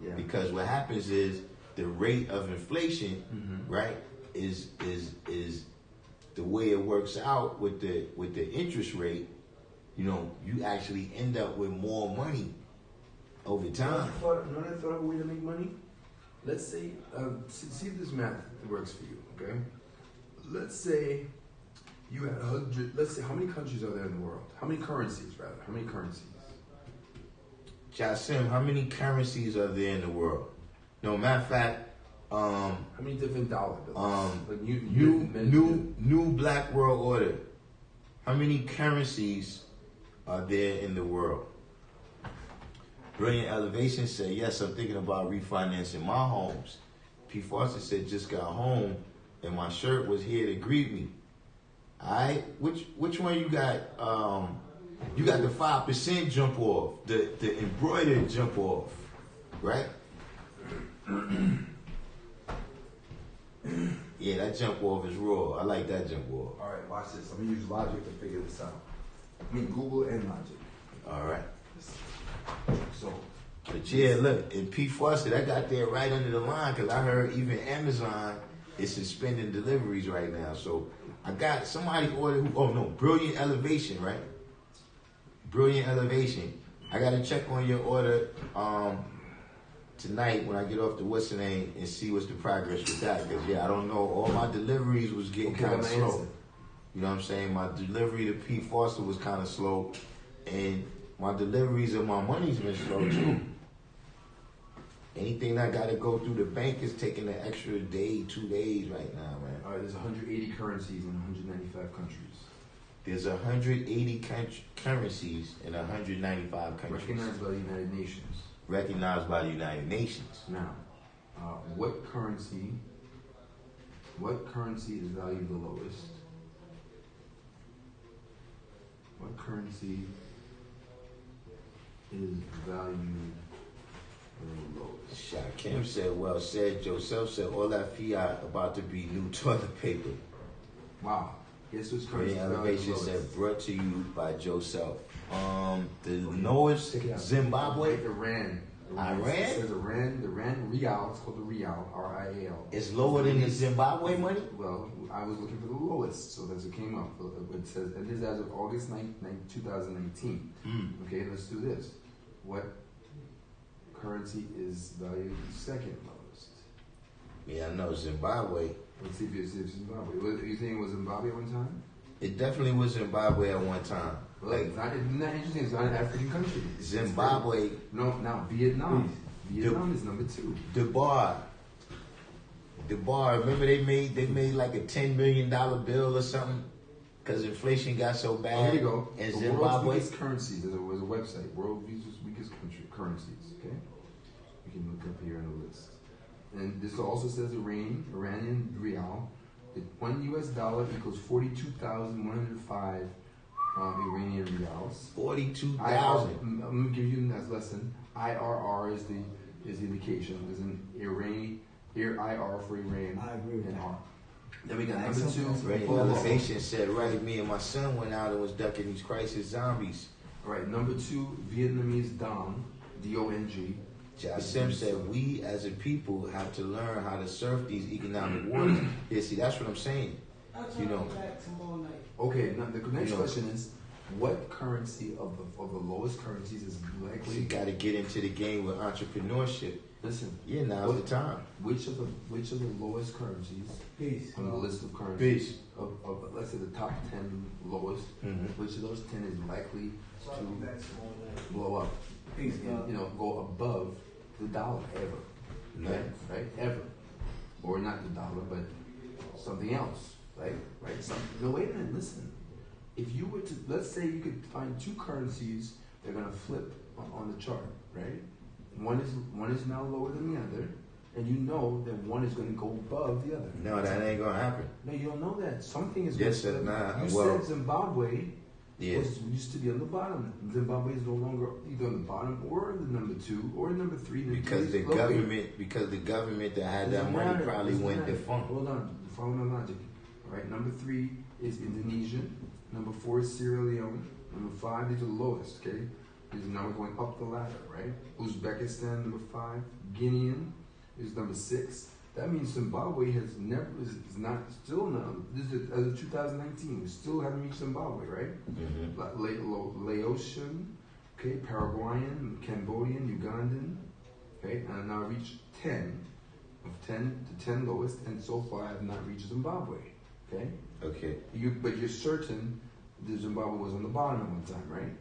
Yeah. Because what happens is the rate of inflation, right, is the way it works out with the interest rate. You actually end up with more money over time. I thought of a way to make money. Let's say, see if this math works for you, okay? Let's say you had 100, let's say, how many countries are there in the world? How many currencies, rather? How many currencies? Jasim, how many currencies are there in the world? No, matter of fact, how many different dollar bills? Like new Black World Order. How many currencies are there in the world? Brilliant Elevation said, yes, I'm thinking about refinancing my homes. P. Foster said, just got home and my shirt was here to greet me. Alright, which one you got? You got the 5% jump off, the embroidered jump off, right? Yeah, that jump off is raw. I like that jump off. All right, watch this. Let me use logic to figure this out. I mean, Google and logic. All right. So, but yeah, look, in P. Foster, that got there right under the line because I heard even Amazon is suspending deliveries right now. So I got somebody ordered Brilliant Elevation, right? Brilliant Elevation. I got to check on your order. tonight when I get off the what's the name and see what's the progress with that. Because I don't know. All my deliveries was getting Okay, kind of my slow. answer. You know what I'm saying? My delivery to P. Foster was kind of slow, and my deliveries of my money's been slow too. Anything that got to go through the bank is taking an extra day, 2 days right now, man. All right, there's 180 currencies in 195 countries. There's 180 currencies in 195 countries. Recognized by the United Nations. Recognized by the United Nations. Now, what currency is valued the lowest? What currency is valued the lowest? Shakim said, well said. Joseph said, all that fiat about to be new toilet paper. Wow. Guess which currency Great is valued the Elevation lowest? said, brought to you by Joseph. The lowest, Check it out. Zimbabwe. Iran. Iran? It says Iran. The Rand Real. It's called the Real. R-I-A-L. It's lower than the Zimbabwe money? Well, I was looking for the lowest, so that's what came up. It says, and this is as of August 9, 2019. Okay, let's do this. What currency is valued second lowest? Yeah, I know, Zimbabwe. Let's see if it's Zimbabwe. You think it was Zimbabwe at one time? It definitely was Zimbabwe at one time. Well, Like, isn't that interesting? It's not an African country. Zimbabwe, No, now Vietnam. Vietnam is number 2. the bar, remember they made like a $10 million bill or something? Because inflation got so bad. Oh, here we go. And The Zimbabwe. world's weakest currencies. There's a website. World's weakest currencies. Okay, you can look up here on the list. And this also says Iranian Real. $1 US equals 42,105 Iranian Reals. 42,000. I'm gonna give you that lesson. IRR is the indication. There's an IR for Iran. I agree with and that. R. Then we got That's number 2. something Great Hold on. Elevation said, right, me and my son went out and was ducking these crisis zombies. All right, number 2, Vietnamese Dong, D-O-N-G. Jasim said, we as a people have to learn how to surf these economic waters. Yeah, see, that's what I'm saying. You know. Okay, now the next You know. question is, what currency of the lowest currencies is You likely? got to get into the game with entrepreneurship. Listen, Yeah, now's the time. which of the lowest currencies Peace. on the list of currencies Peace. of let's say the top 10 lowest, which of those 10 is likely to blow up? Peace, And, go above the dollar ever. Nice. Right? Ever. Or not the dollar, but something else. Right? No, wait a minute, listen. If you were to, let's say you could find 2 currencies that are going to flip on the chart, right? One is now lower than the other, and you know that one is going to go above the other. No, that ain't going to happen. No, you don't know that. Something is Yes, going to nah, You well, said Zimbabwe Yeah. used to be on the bottom. Zimbabwe is no longer either on the bottom or the number 2 or number 3. Because the government that had that money probably went defunct. Hold on, follow my logic. All right, number 3 is Indonesia. Number 4 is Sierra Leone. Number 5, these are the lowest. Okay, these are now going up the ladder. Right, Uzbekistan number 5. Guinean is number 6. That means Zimbabwe is not still now. This is as of 2019. We still haven't reached Zimbabwe, right? Laotian, okay, Paraguayan, Cambodian, Ugandan, okay, and I've now reached 10 of 10 to 10 lowest, and so far I have not reached Zimbabwe. Okay, Okay. but you're certain that Zimbabwe was on the bottom at one time, right?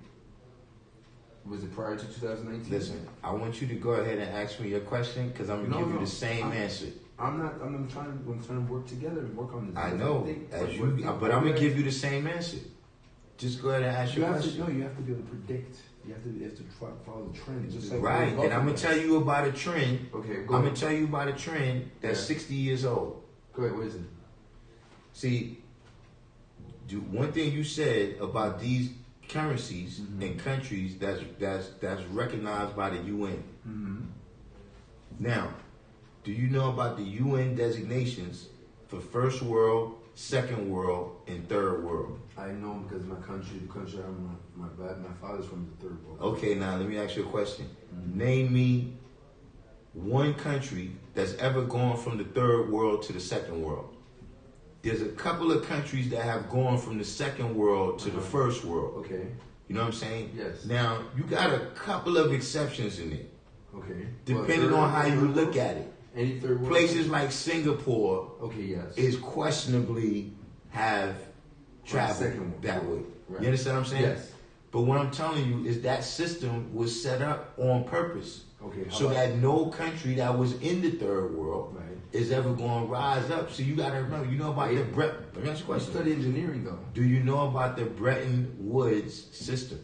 Was it prior to 2019? Listen, I want you to go ahead and ask me your question because I'm gonna give you the same answer. I'm trying to work together and work on this. I know, but I'm gonna give you the same answer. Just go ahead and ask your question. You have to be able to predict. You have to try to follow the trend. Just like Right, and I'm gonna tell you about a trend. Okay, I'm gonna tell you about a trend that's 60 years old. Go ahead. What is it? See, one thing you said about these currencies and countries that's recognized by the UN. Now, do you know about the UN designations for first world, second world, and third world? I know because the country my father's from the third world. Okay, now let me ask you a question. Name me one country that's ever gone from the third world to the second world. There's a couple of countries that have gone from the second world to the first world. Okay. You know what I'm saying? Yes. Now, you got a couple of exceptions in it. Okay. depending on how you look at it. Any third world Places like Singapore Okay, yes. is questionably have traveled second one. that way. Right. You understand what I'm saying? Yes. But what I'm telling you is that system was set up on purpose. Okay. how So about- that no country that was in the third world Right. is ever going to rise up. So you got to remember, you know about the Let me ask you a You question. study engineering though. Do you know about the Bretton Woods system?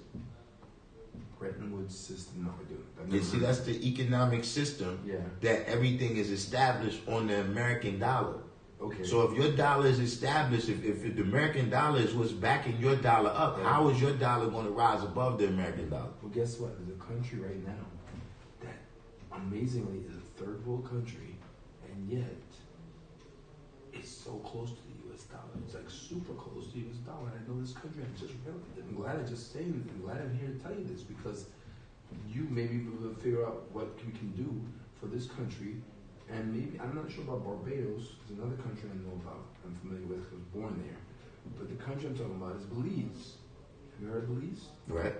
Bretton Woods system. No, I do. I've You never see, heard that's the economic system Yeah. that everything is established on the American dollar. Okay. So if your dollar is established, if the American dollar is what's backing your dollar up, Right. how is your dollar going to rise above the American dollar? Well, guess what? There's a country right now that amazingly is a third world country, and yet it's so close to the U.S. dollar. It's like super close to the U.S. dollar. And I know this country. I'm glad I just saying this. I'm glad I'm here to tell you this because you maybe will figure out what we can do for this country. And maybe, I'm not sure about Barbados. It's another country I know about. I'm familiar with because I was born there. But the country I'm talking about is Belize. Have you heard of Belize? Right?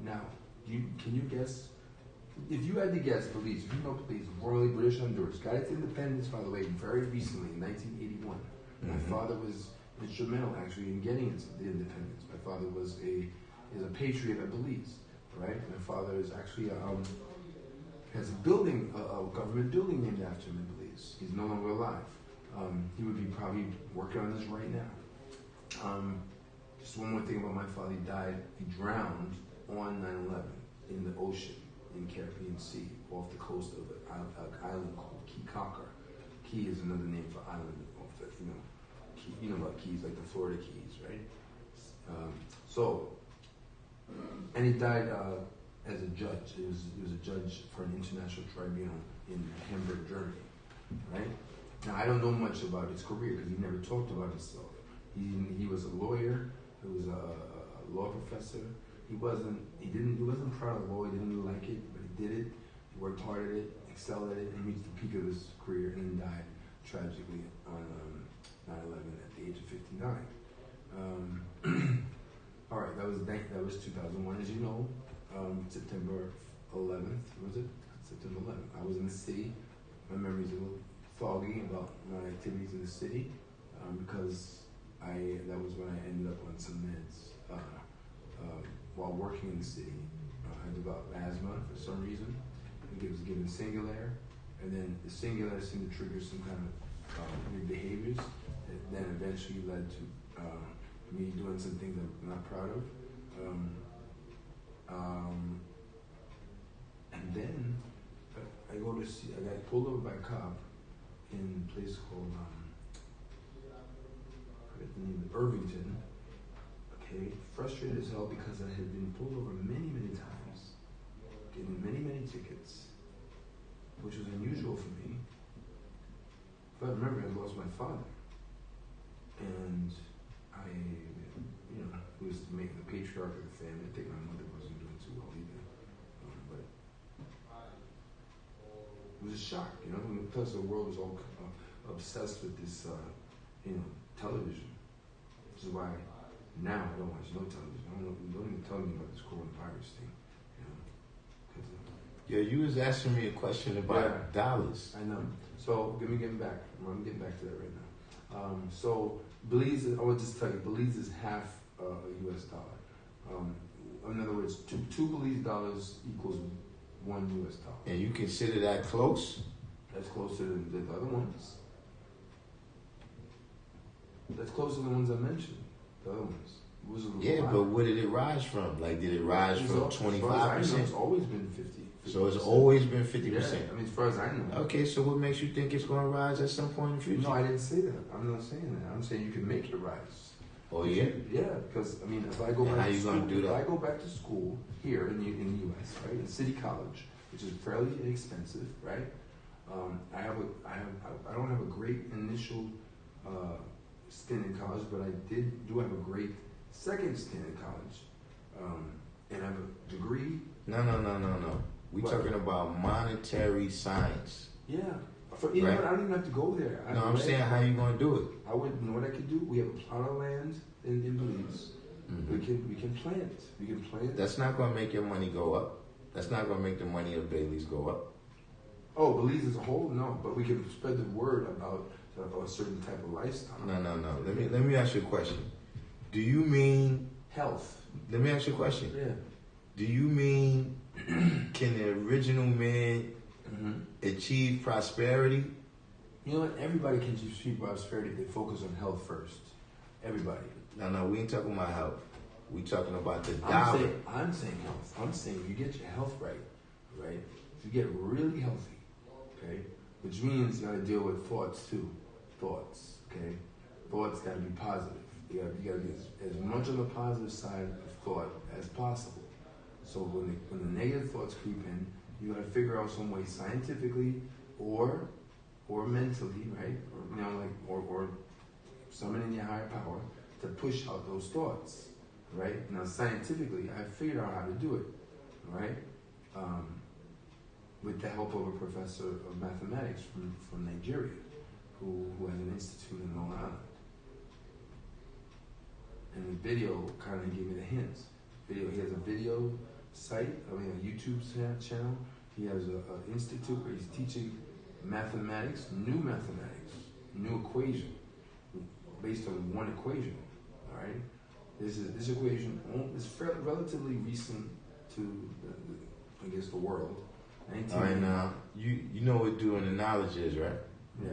Now, can you guess? If you had to guess, Belize, if you know Belize, formerly British Honduras, got its independence, by the way, very recently in 1981. My father was instrumental actually in getting the independence. My father is a patriot of Belize, right? My father is actually has a building, a government building named after him in Belize. He's no longer alive. He would be probably working on this right now. Just one more thing about my father. He drowned on 9/11 in the ocean in Caribbean Sea off the coast of an island called Key Cocker. Key is another name for island off the, Key, you know about Keys, like the Florida Keys, right? And he died as a judge. He was a judge for an international tribunal in Hamburg, Germany, right? Now, I don't know much about his career because he never talked about himself. He was a lawyer. He was a law professor. He wasn't proud of law. He didn't like it, but he did it. He worked hard at it, excelled at it, and he reached the peak of his career and then died tragically on 9/11 at the age of 59. All right, that was 2001, as you know. September 11th, was it? September 11th. I was in the city. My memory's a little foggy about my activities in the city because that was when I ended up on some meds while working in the city. I developed asthma for some reason. I think it was given Singulair, and then the Singulair seemed to trigger some kind of weird behaviors that then eventually led to me doing some things I'm not proud of. And then I got pulled over by a cop in a place called I forget the name, Irvington. Okay, frustrated as hell because I had been pulled over many, many times, getting many, many tickets, which was unusual for me. But remember, I lost my father, and I, who was the patriarch of the family. I think my mother wasn't doing too well either, but it was a shock, Plus, the world was all obsessed with this, television. This is why now I don't watch no television. Don't even tell me about this coronavirus thing, Yeah, you was asking me a question about dollars. I know. So I'm getting back to that right now. So Belize, I would just tell you, Belize is half a U.S. dollar. In other words, two Belize dollars equals one U.S. dollar. And you consider that close? That's closer than the other ones. That's closer than the ones I mentioned. The other ones. Yeah, but where did it rise from? Like, did it rise from 25%? It's always been 50%. So it's always been 50%. Yeah, as far as I know. Okay, so what makes you think it's going to rise at some point in the future? No, I didn't say that. I'm not saying that. I'm saying you can make it rise. Oh, yeah? Yeah, because, if I go And back how to you school, gonna do that? if I go back to school here in the U.S., right, in City College, which is fairly inexpensive, right, I don't have a great initial stint in college, but I do have a great second stint in college, and I have a degree. No. We're talking about monetary science. Yeah. You know what? I don't even have to go there. I'm saying how you going to do it. I would know what I could do. We have a plot of land in Belize. Mm-hmm. We can plant. That's not going to make your money go up. That's not gonna make the money of Bailey's go up. Oh, Belize as a whole, no. But we can spread the word about a certain type of lifestyle. No. Let me ask you a question. Do you mean Health. Let me ask you a question. Yeah. Do you mean can the original man achieve prosperity? You know what? Everybody can achieve prosperity if they focus on health first. Everybody. No, we ain't talking about health. We talking about the dollar. I'm saying health. I'm saying you get your health right? You get really healthy, okay? Which means you gotta deal with thoughts too. Thoughts, okay? Thoughts gotta be positive. You gotta be as much on the positive side of thought as possible. So when the negative thoughts creep in, you gotta figure out some way scientifically or mentally, right? Or summoning your higher power to push out those thoughts, right? Now scientifically, I figured out how to do it, right? With the help of a professor of mathematics from Nigeria, who has an institute in Long Island. And the video kind of gave me the hints. He has a video site, a YouTube channel. He has an institute where he's teaching mathematics, new equation, based on one equation. All right, this equation is relatively recent to the world. All right, now you know what doing the knowledge is, right? Yeah.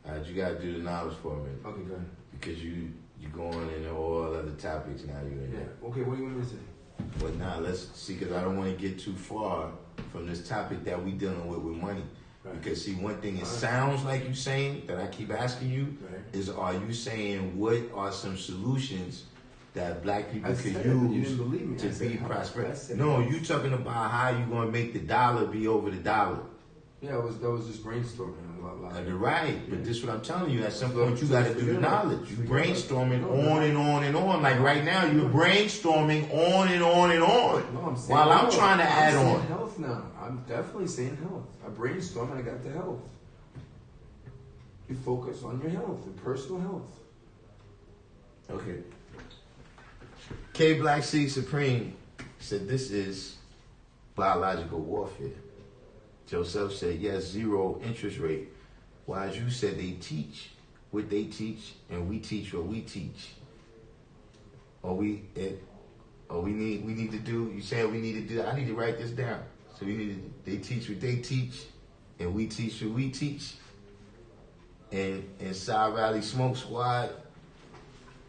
All right, you gotta do the knowledge for a minute. Okay, go ahead. Because you going into all other topics now. Yeah. Okay, what do you want me to say? But now let's see, because I don't want to get too far from this topic that we dealing with money. Right. Because see, one thing it sounds like you saying that I keep asking you is, are you saying what are some solutions that black people can use to be prosperous? No, you talking about how you gonna make the dollar be over the dollar. Yeah, that was just brainstorming a lot. You're right, but this is what I'm telling you. At some point, you got to do the knowledge. You brainstorming on and on and on. Like right now, you're brainstorming on and on and on. No, I'm saying while I'm trying to add I'm on. saying health now. I'm definitely saying health. I brainstorm and I got the health. You focus on your health, your personal health. Okay. K Black C Supreme said this is biological warfare. Joseph said, yes, 0 interest rate. Wise you said they teach what they teach and we teach what we teach. We need to do, you said we need to do, I need to write this down. So they teach what they teach and we teach what we teach. And Side Valley Smoke Squad,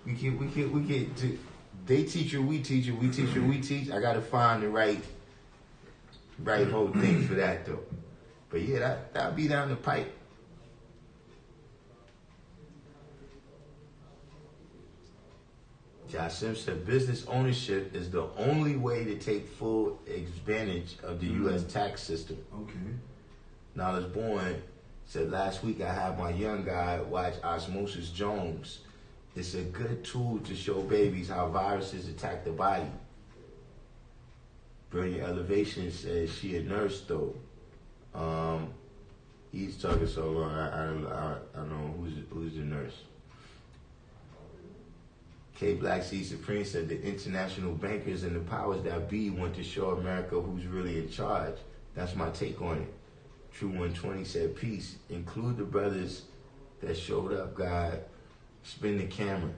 we get to, they teach what we teach and we teach what we teach. I gotta find the right whole thing for that though. But yeah, that'll be down the pipe. Josh Simpson said business ownership is the only way to take full advantage of the U.S. tax system. Okay. Knowledge Born said last week I had my young guy watch Osmosis Jones. It's a good tool to show babies how viruses attack the body. Brilliant Elevation says she a nurse though. He's talking so long. I don't know who's the nurse. K Black C Supreme said the international bankers and the powers that be want to show America who's really in charge. That's my take on it. True 120 said peace. Include the brothers that showed up. God, spin the camera.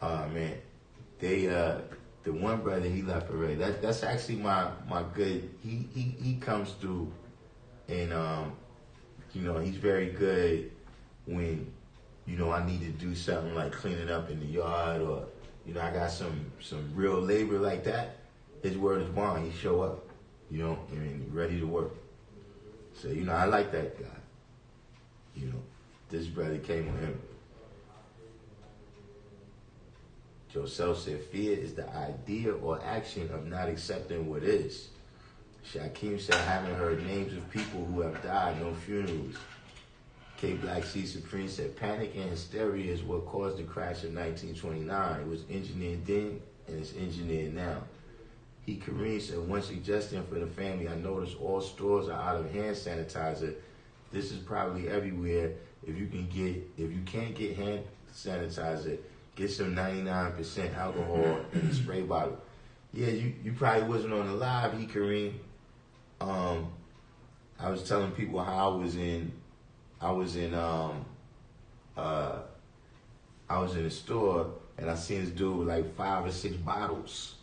Man, they the one brother he left already. That's actually my good. He comes through, and he's very good when I need to do something like cleaning up in the yard or I got some real labor like that. His word is bond. He show up, and ready to work. So I like that guy. This brother came with him. Joseph said, fear is the idea or action of not accepting what is. Shaquem said, I haven't heard names of people who have died, no funerals. K Black C Supreme said, panic and hysteria is what caused the crash of 1929. It was engineered then, and it's engineered now. Kareem said, one suggestion for the family, I noticed all stores are out of hand sanitizer. This is probably everywhere. If you can't get hand sanitizer, get some 99% alcohol in a spray bottle. Yeah, you probably wasn't on the live, Kareem, I was telling people how I was in a store and I seen this dude with like 5 or 6 bottles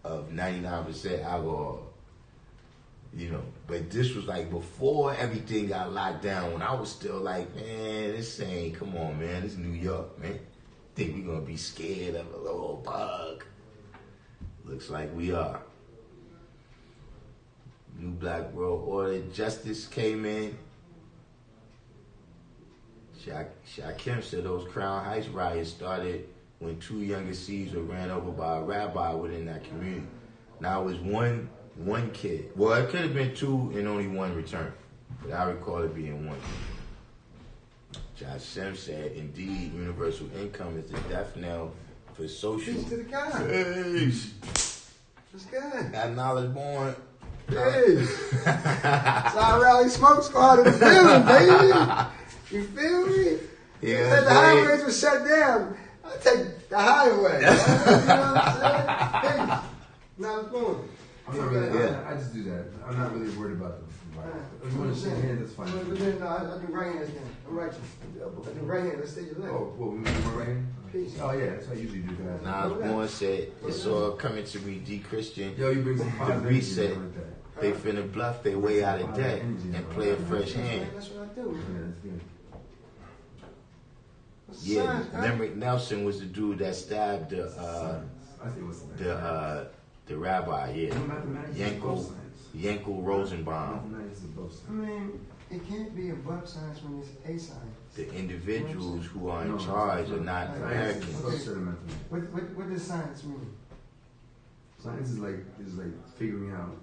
of 99% alcohol. You know, but this was like before everything got locked down, when I was still like, man, this ain't, come on, man, this is New York, man. Think we gonna be scared of a little bug. Looks like we are. New Black World Order, justice came in. Shakim said those Crown Heights riots started when 2 younger C's were ran over by a rabbi within that community. Now it was one kid. Well, it could have been 2 and only 1 returned, but I recall it being 1. Josh Sim said, indeed, universal income is the death knell for social. Peace to the guy. Peace. What's good? That knowledge born. Hey. Side Rally Smoke Squad in the building, baby. You feel me? Yeah, Said the highways were shut down. I take the highway. You know what I'm saying? Hey, now it's going. Yeah. I just do that. I'm not really worried about the virus. If you want to shake hands, that's fine. No, I do right hands now. I'm righteous. I do right hand. Let's stay your leg. Oh, what, we do more right hand? Peace. Oh, yeah, that's how I usually do that. Nas Born said, it's all coming to me, D. Christian. Yo, you bring some The positive reset. energy with that. They finna bluff their way out of debt and play a fresh hand. That's what I do. Yeah, that's good. What's the Yeah, sign, huh? Limerick Nelson was the dude that stabbed I see what's the rabbi, yeah. Mathematics is above Yankel science. Rosenbaum. Mathematics is above I science. mean, it can't be above science when it's a science. The individuals who are in No, charge are not Science is Americans. a subset of mathematics. What does science mean? Science is like figuring out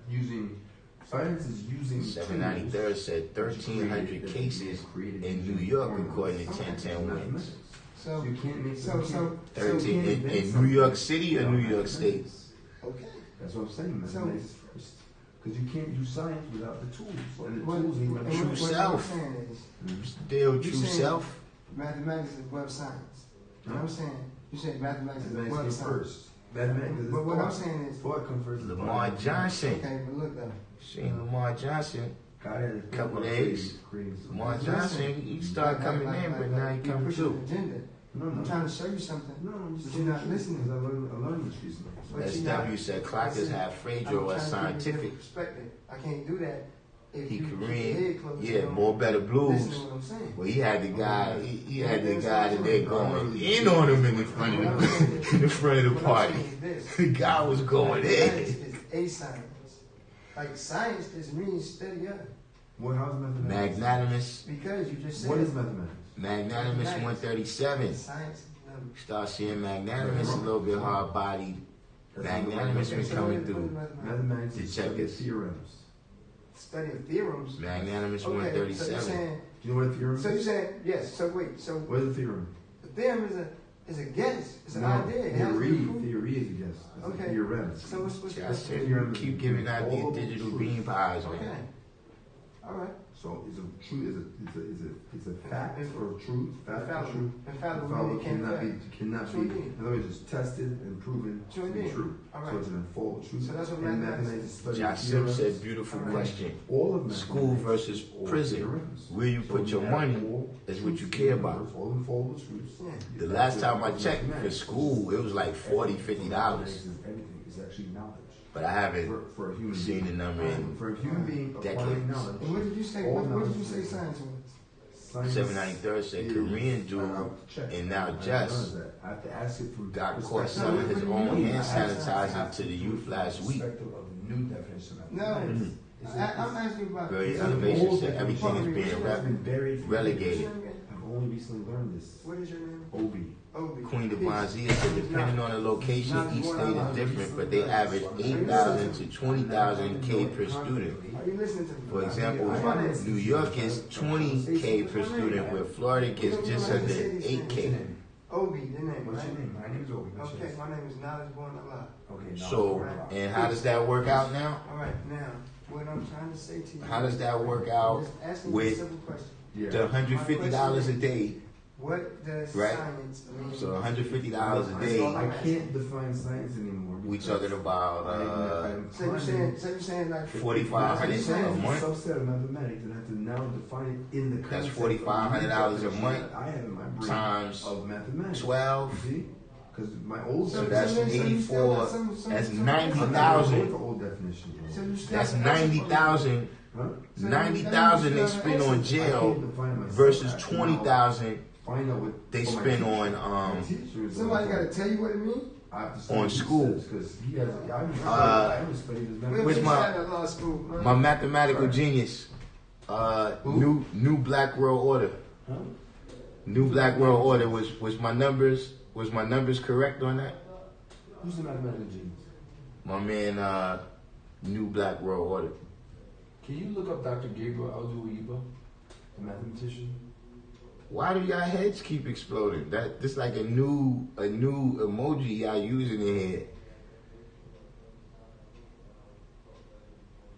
using. Science is using. 793rd said 1,300 cases in New York according to 1010 wins. So you can't make 13 in New York City or New York State? Okay. That's what I'm saying. Mathematics is first. Because you can't do science without the tools. And the What- tools need and True what self. I'm saying is, Still You true saying- self. mathematics is above science. You know what I'm saying? You said mathematics is above Mathematics science. came first. Mathematics is But what I'm thought. saying is, Thought comes first. Lamar Johnson. okay, but look though. Seen Lamar Johnson. God had a Couple days. Lamar Johnson, he started coming in, but now he coming pushing too. an agenda. No, I'm trying to show you something. No, I'm just But you're not listening. I learned this recently. But you're not- SW said clockers have Fredro as I'm trying to give you a scientific. different perspective. I can't do that if He you keep your Korean, head closed. yeah, You don't more better listen blues. to what I'm saying. Well, he had the guy. He had the guy that they're going in on him in the front of the in the front of the What I'm party. saying is this. The guy was going Mathematics in. is a science. Like science just means study up. How's mathematics? Magnanimous, Because you just said What is mathematics? magnanimous 137. science numbers. Start seeing magnanimous a little bit hard bodied. Magnanimous been coming through. Mathematics The is study of checkers. theorems. Study of theorems. Magnanimous Okay, so you're 137. saying, Do you know what a theorem so you're is? saying, yes, so wait, so What is a theorem? the theorem is a guess. It's an No, idea. It has to be proved. Theory is a guess. It's Okay. a theorem. So what's I said you keep giving out these digital bean pies, okay. man. All right. So it's a truth. It's a fact or truth. Fact or Infallible. truth. Infallible Infallible meaning it can't cannot fail. cannot True be. indeed. In other words, it's tested and proven True to be indeed. true. All right. So it's an infallible truth. So that's what and mathematics is. study Josh Sim theorems. said, beautiful All right. question. All of mathematics. School versus all prison. theorems. Where you So put your have money all is what you truths, care about. All infallible truths. Yeah. The last time I checked for Mathematics. school, it was like $40, $50. Mathematics is everything. It's actually knowledge. But I haven't For a human seen being. the number in For a human being decades. acquiring knowledge. And what did you say? All What did knowledge you say is- science was? Science 793rd said is- Korean dude I'll check. and now I didn't Just realize that. I have to ask it from got perspective- caught selling his own hand sanitizer to the From youth last week. perspective of the new definition of No. mathematics. I'm asking you about. Very so elevation old said people. everything is being It's been buried for relegated. years. I've only recently learned this. What is your name? Obi. Obi. Queen Devonzia said depending on the location, each state is different, but they average 8,000 to 20,000 K per student. Are you listening to me? For example, New York is 20K per student, where Florida gets just under 8K. Obi, your name, What's right? your name? My name is Obi. What's Okay, yours? my name is Knowledge Born Allah. Okay. now- So, and how does that work out now? All right, now, what I'm trying to say to you. How does that work out Just asking you a with simple question. Yeah. the $150 a day What does Right. science mean? So $150 a That's day. all I can't define science anymore. We because talking about I'm So you're saying like 4,500 science a is a month. subset of mathematics, and I have to now define it in the That's context of $4,500 a definition month that I have in my brain times of mathematics. 12. See, because my old So So that's then- so you still 84. got some- That's some- I'm not going 90,000. with the old definition. Bro. So you still That's have- 90,000. Huh? So 90,000 they you spend still on have- I jail can't define it myself. versus I have to now 20,000 find out what they for my spend teacher. on My teacher is the Somebody one got to tell you what it means. I have to say on what he school. says, 'cause he has. I haven't studied his Where Where's mathematics. was my- at at law school? Man? my mathematical Right. genius. Who? New Black World Order. Huh? New Black World Order was my numbers correct on that? Who's the mathematical genius? My man, New Black World Order. Can you look up Dr. Gabriel Abdul-Yiba, the mathematician? Why do y'all heads keep exploding? This like a new emoji y'all using in here.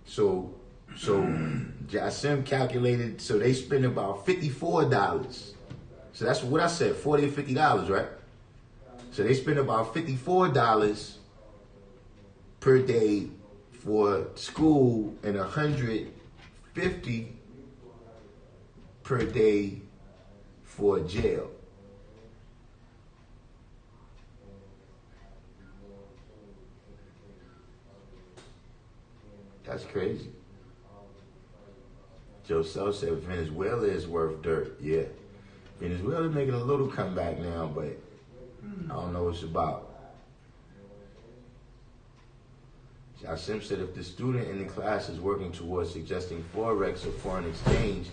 So Jasim calculated. So they spend about $54. So that's what I said, $40 or $50, right? So they spend about $54 per day for school and $150 per day for jail. That's crazy. Joe Sell said Venezuela is worth dirt. Yeah. Venezuela's making a little comeback now, but I don't know what it's about. Jasim said if the student in the class is working towards suggesting Forex or foreign exchange,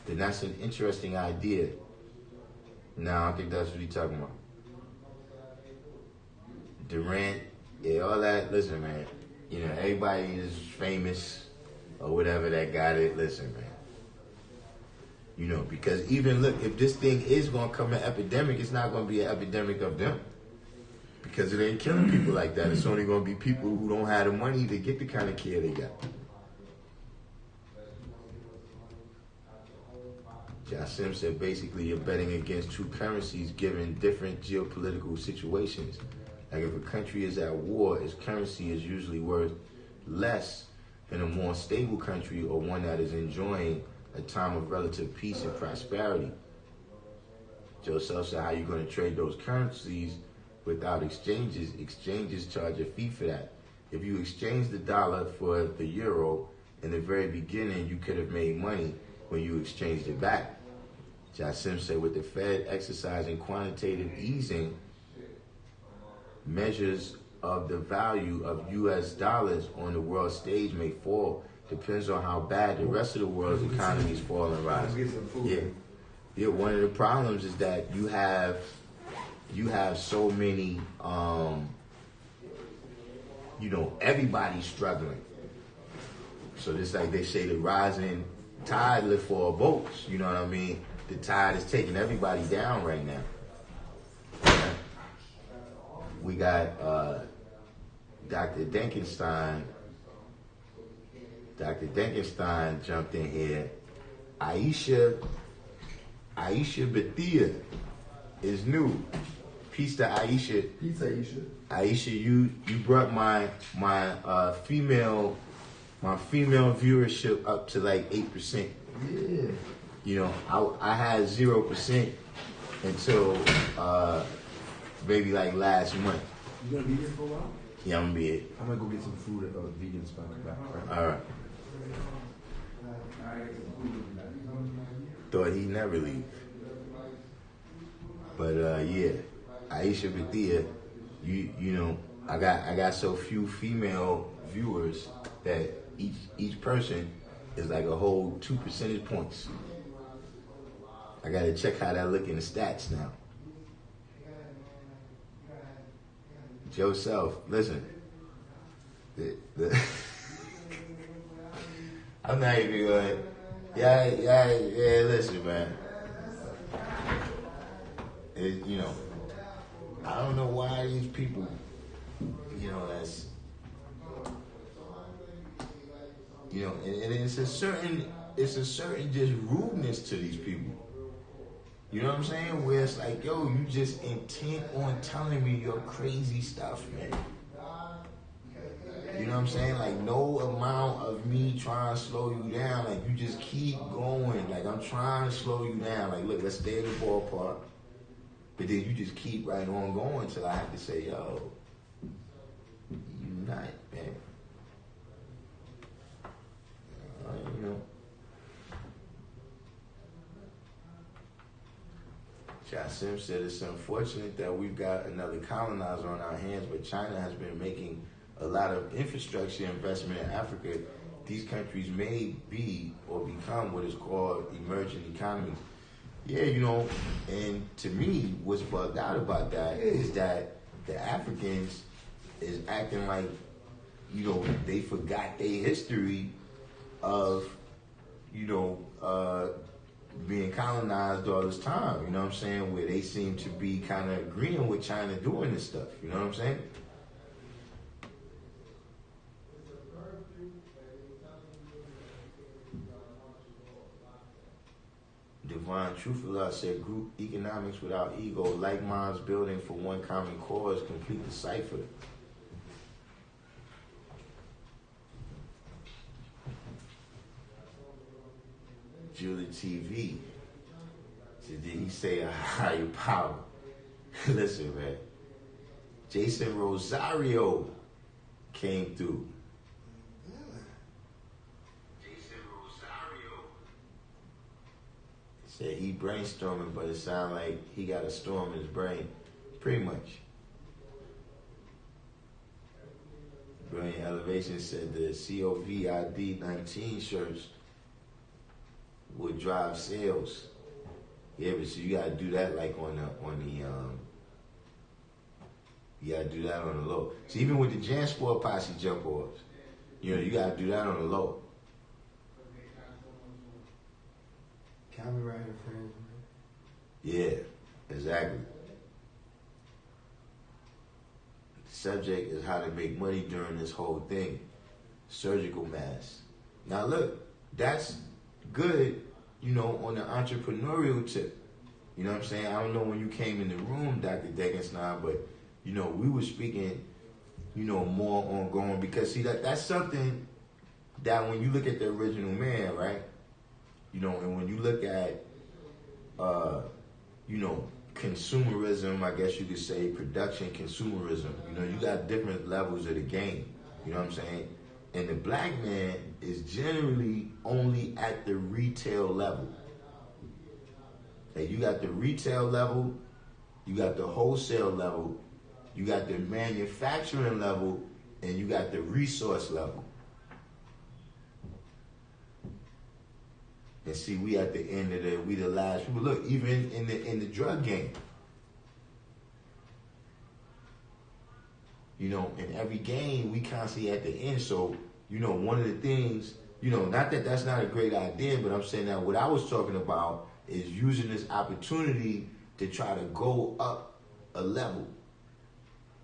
then that's an interesting idea. No, I don't think that's what he's talking about. Durant, yeah, all that. Listen, man. You know, everybody is famous or whatever that got it. Listen, man. You know, because even look, if this thing is going to come an epidemic, it's not going to be an epidemic of them. Because it ain't killing people like that. It's only going to be people who don't have the money to get the kind of care they got. Jasim said basically you're betting against two currencies given different geopolitical situations. Like if a country is at war, its currency is usually worth less than a more stable country or one that is enjoying a time of relative peace and prosperity. Joseph said, how are you going to trade those currencies without exchanges? Exchanges charge a fee for that. If you exchange the dollar for the euro, in the very beginning, you could have made money when you exchanged it back. Jasim said, with the Fed exercising quantitative easing, measures of the value of U.S. dollars on the world stage may fall. Depends on how bad the rest of the world's economies fall and rise. Let's get some food. Yeah. Yeah, one of the problems is that you have so many, everybody's struggling. So it's like they say the rising tide lift all boats, you know what I mean? The tide is taking everybody down right now. Yeah. We got Dr. Denkenstein. Dr. Denkenstein jumped in here. Aisha Bethia is new. Peace to Aisha. Pizza, Aisha. Aisha, you brought my female viewership up to like 8%. Yeah. You know, I had 0% until maybe like last month. You gonna be here for a while? Yeah, I'm gonna be it. I'm gonna go get some food at a vegan spot back. Right? All right. Thought he'd never leave. But yeah, Aisha Bethia, you know, I got so few female viewers that each person is like a whole 2 percentage points. I gotta check how that look in the stats now. Joe Self, listen. I'm not even going. Yeah. Listen, man. You know, I don't know why these people. You know, that's. You know, and it's a certain just rudeness to these people. You know what I'm saying? Where it's like, yo, you just intent on telling me your crazy stuff, man. You know what I'm saying? Like, no amount of me trying to slow you down. Like, you just keep going. Like, I'm trying to slow you down. Like, look, let's stay in the ballpark. But then you just keep right on going until I have to say, yo, you not, man. You know. Jasim said it's unfortunate that we've got another colonizer on our hands, but China has been making a lot of infrastructure investment in Africa. These countries may be or become what is called emerging economies. Yeah, you know, and to me, what's bugged out about that is that the Africans is acting like, you know, they forgot their history of, you know, being colonized all this time, you know what I'm saying? Where they seem to be kind of agreeing with China doing this stuff, you know what I'm saying? Divine Truthful said, group economics without ego, like minds building for one common cause, complete the cipher. Julie TV. Did he say a higher power? Listen, man. Jason Rosario came through. Jason Rosario said he brainstorming, but it sounded like he got a storm in his brain. Pretty much. Brilliant Elevation said the COVID 19 shirts would drive sales. Yeah, but so you gotta do that like you gotta do that on the low. So even with the Jansport Posse jump offs, you know, you gotta do that on the low. Copyright infringement. Yeah, exactly. The subject is how to make money during this whole thing. Surgical masks. Now look, that's good, you know, on the entrepreneurial tip. You know what I'm saying? I don't know when you came in the room, Dr. Degenstein, but, you know, we were speaking, you know, more on going, because, see, that's something that when you look at the original man, right, you know, and when you look at, you know, consumerism, I guess you could say, production consumerism, you know, you got different levels of the game, you know what I'm saying? And the black man is generally only at the retail level. And you got the retail level, you got the wholesale level, you got the manufacturing level, and you got the resource level. And see, we at the end of we the last people. Look, even in the drug game. You know, in every game, we constantly at the end. So, you know, one of the things, you know, not that that's not a great idea, but I'm saying that what I was talking about is using this opportunity to try to go up a level.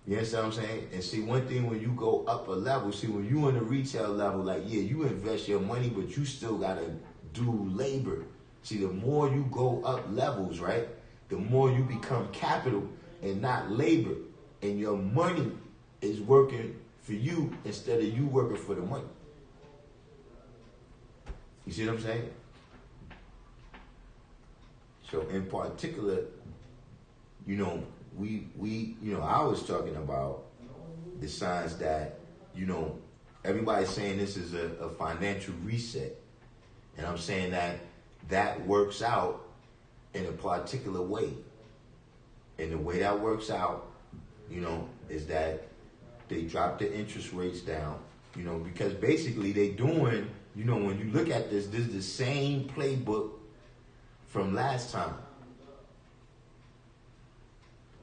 You understand what I'm saying? And see, one thing when you go up a level, see, when you in the retail level, like, yeah, you invest your money, but you still got to do labor. See, the more you go up levels, right, the more you become capital and not labor. And your money is working for you instead of you working for the money. You see what I'm saying? So in particular, you know, we you know, I was talking about the signs that, you know, everybody's saying this is a financial reset. And I'm saying that works out in a particular way. And the way that works out, you know, is that they drop the interest rates down, you know, because basically they doing, you know, when you look at this is the same playbook from last time.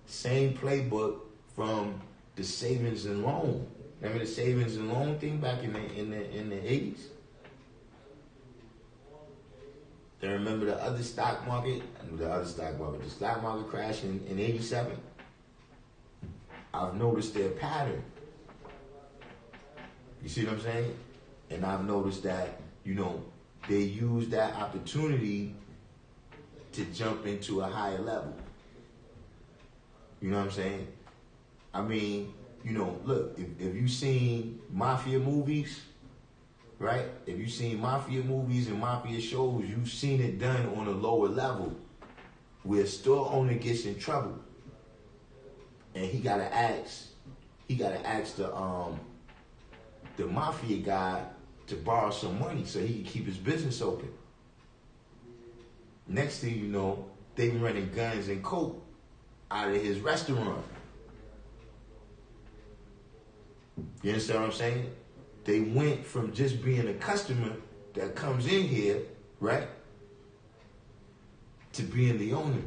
Same playbook from the savings and loan. Remember the savings and loan thing back in the 80s? Then remember the stock market crash in 87? I've noticed their pattern. You see what I'm saying? And I've noticed that, you know, they use that opportunity to jump into a higher level. You know what I'm saying? I mean, you know, look, if you seen mafia movies, right? If you seen mafia movies and mafia shows, you've seen it done on a lower level where a store owner gets in trouble and he gotta ask the mafia guy to borrow some money so he can keep his business open. Next thing you know, they running guns and coke out of his restaurant. You understand what I'm saying? They went from just being a customer that comes in here, right, to being the owner.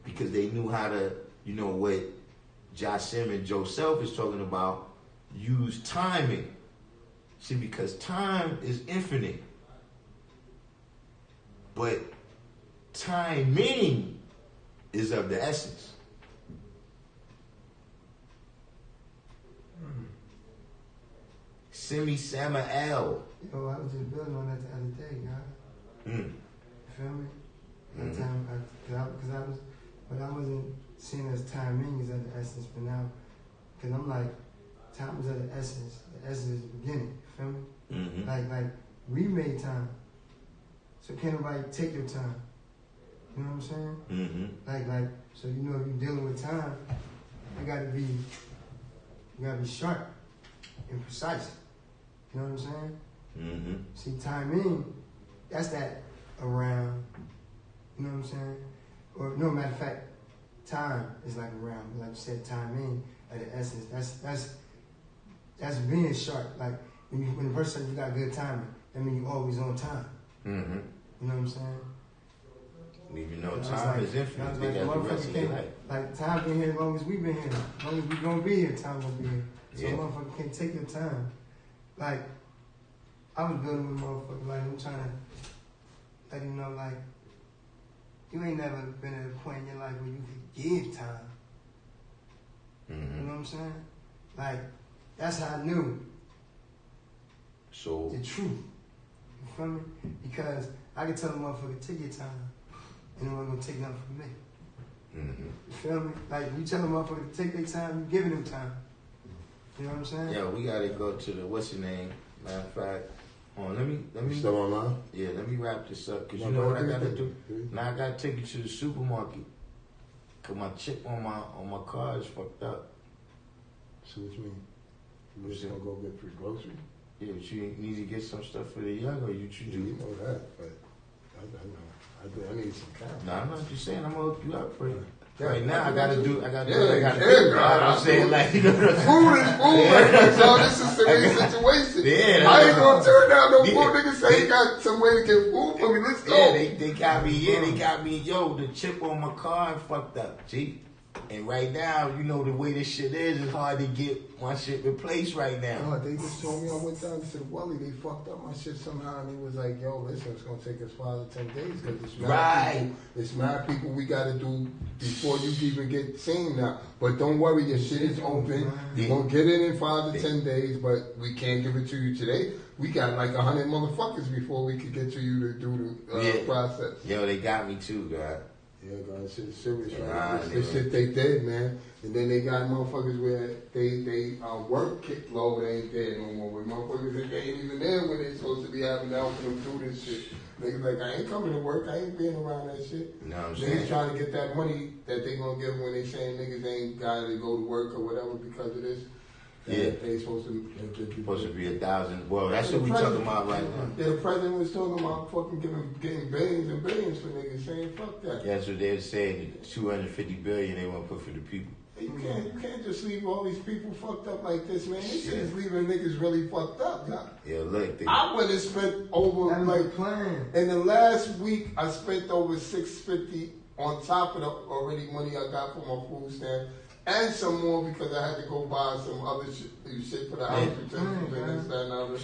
Because they knew how to, you know, what Jasim and Joseph is talking about, use timing. See, because time is infinite. But timing is of the essence. Simi Samael. Yo, I was just building on that the other day, y'all. You feel me? That time, because I was, but I wasn't seeing as timing is of the essence, but now, because I'm like, time is of the essence. The essence is the beginning. You feel me? Like we made time, so can't nobody take your time. You know what I'm saying? Like, so you know if you're dealing with time, you gotta be sharp and precise. You know what I'm saying? See, timing, that's that around. You know what I'm saying? Or no, matter of fact, time is like around. Like you said, timing at the essence. That's being sharp. Like when the person says you got good timing, that means you always on time. You know what I'm saying? Even though time is infinite, they got the rest of your life. Like time been here as long as we've been here. As long as we gonna be here, time gonna be here. So motherfucker can't take your time. Like I was building with motherfucker, like I'm trying to let him know, like you ain't never been at a point in your life where you could give time. You know what I'm saying? Like that's how I knew So the truth. You feel me? Because I could tell a motherfucker take your time, and they wasn't gonna take nothing from me. You feel me? Like you tell a motherfucker to take their time, you giving them time. You know what I'm saying? yeah, we gotta go to the what's your name? Matter of fact, let me Still online? Yeah, let me wrap this up because you know what I gotta do. Now I gotta take you to the supermarket cause my chip on my car is fucked up. So what you mean? You just gonna go get free groceries? Yeah, but you need to get some stuff for the young, or you You know that, but I need some cash. No, I'm not just saying I'm gonna hook you up for it. Yeah, Right now, I gotta do. Yeah, You know what I'm saying? Like, you know what I'm saying? Food is food, right? So this is a situation. Yeah, I ain't gonna turn down no food. Niggas say he got some way to get food for me. Let's go. Yeah, they got me. Yeah, they got me. Yo, the chip on my car fucked up. G. And right now, you know the way this shit is, it's hard to get my shit replaced right now. No, they just told me I went down to the Wally. They fucked up my shit somehow, and he was like, "Yo, listen, it's gonna take us 5 to 10 days because it's mad people. It's mad people we gotta do before you even get seen now. But don't worry, your shit is open. You gonna get it in 5 to 10 days, but we can't give it to you today. We got like 100 motherfuckers before we could get to you to do the process. Yo, they got me too, God. Yeah, God, this shit is serious, right? Nah, This shit they did, man. And then they got motherfuckers where they work kicked low, they ain't there no more. With motherfuckers that they ain't even there when they supposed to be having to help them do this shit. Niggas like, I ain't coming to work, I ain't being around that shit. You know what I'm Niggas saying? trying to get that money that they gonna give when they saying niggas ain't gotta go to work or whatever because of this. Yeah. They supposed to be 1,000. Well, that's what we talking about right now. Yeah, the president was talking about fucking getting billions and billions for niggas saying fuck that. That's what they're saying. 250 billion they want to put for the people. You can't just leave all these people fucked up like this, man. This shit is leaving niggas really fucked up. Yeah, look. I would have spent over in the last week. I spent over $650 on top of the already money I got for my food stamp. And some more because I had to go buy some other shit for the house utensils and this, that, and other.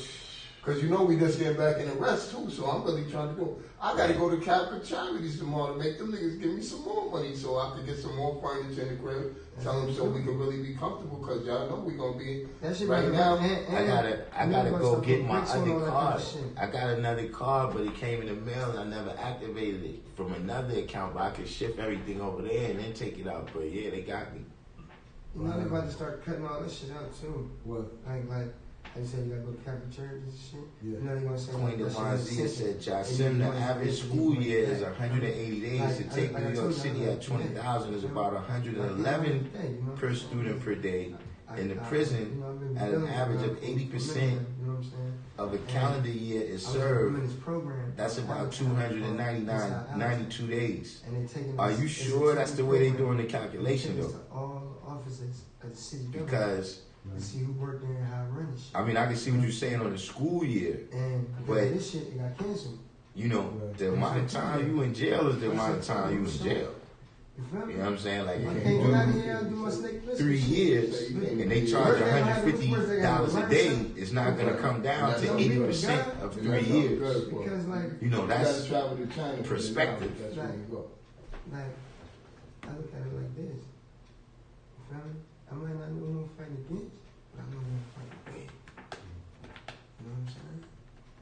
Because you know we just getting back in the rest too, so I'm really trying to go. I got to go to Catholic Charities tomorrow to make them niggas give me some more money so I can get some more furniture in the crib. Tell them so we can really be comfortable because y'all know we gonna be right now. I gotta go get my other card. I got another card, but it came in the mail and I never activated it from another account. But I can shift everything over there and then take it out. But yeah, they got me. You know, they about to start cutting all this shit out too. What? Like you said, you gotta go to Catholic charities and shit. Yeah. You know, they gonna say Queen Devonzia said, Jasim, the average school year is 180 days. To take New York City at 20,000 is about 111 per student per day. In the prison, at an average of 80% of a calendar year is served. That's about 92 days. Are you sure that's the way they doing the calculation though? All offices of the city Because to see who worked there and how it run this shit. I mean, I can see what you're saying on the school year, but this shit it got canceled. You know, the amount of time you in jail is the amount of time you in jail. You feel me? You know what I'm saying? Like, I if can't you go out do here and do my snake business. 3 years and they charge $150 a day, it's not going to come down to 80% of 3 years. Because, like, You know, that's travel to China perspective. like, I look at it like this. You feel me? I might not know who I'm fighting against, but I know who I'm fighting with. You know what I'm saying?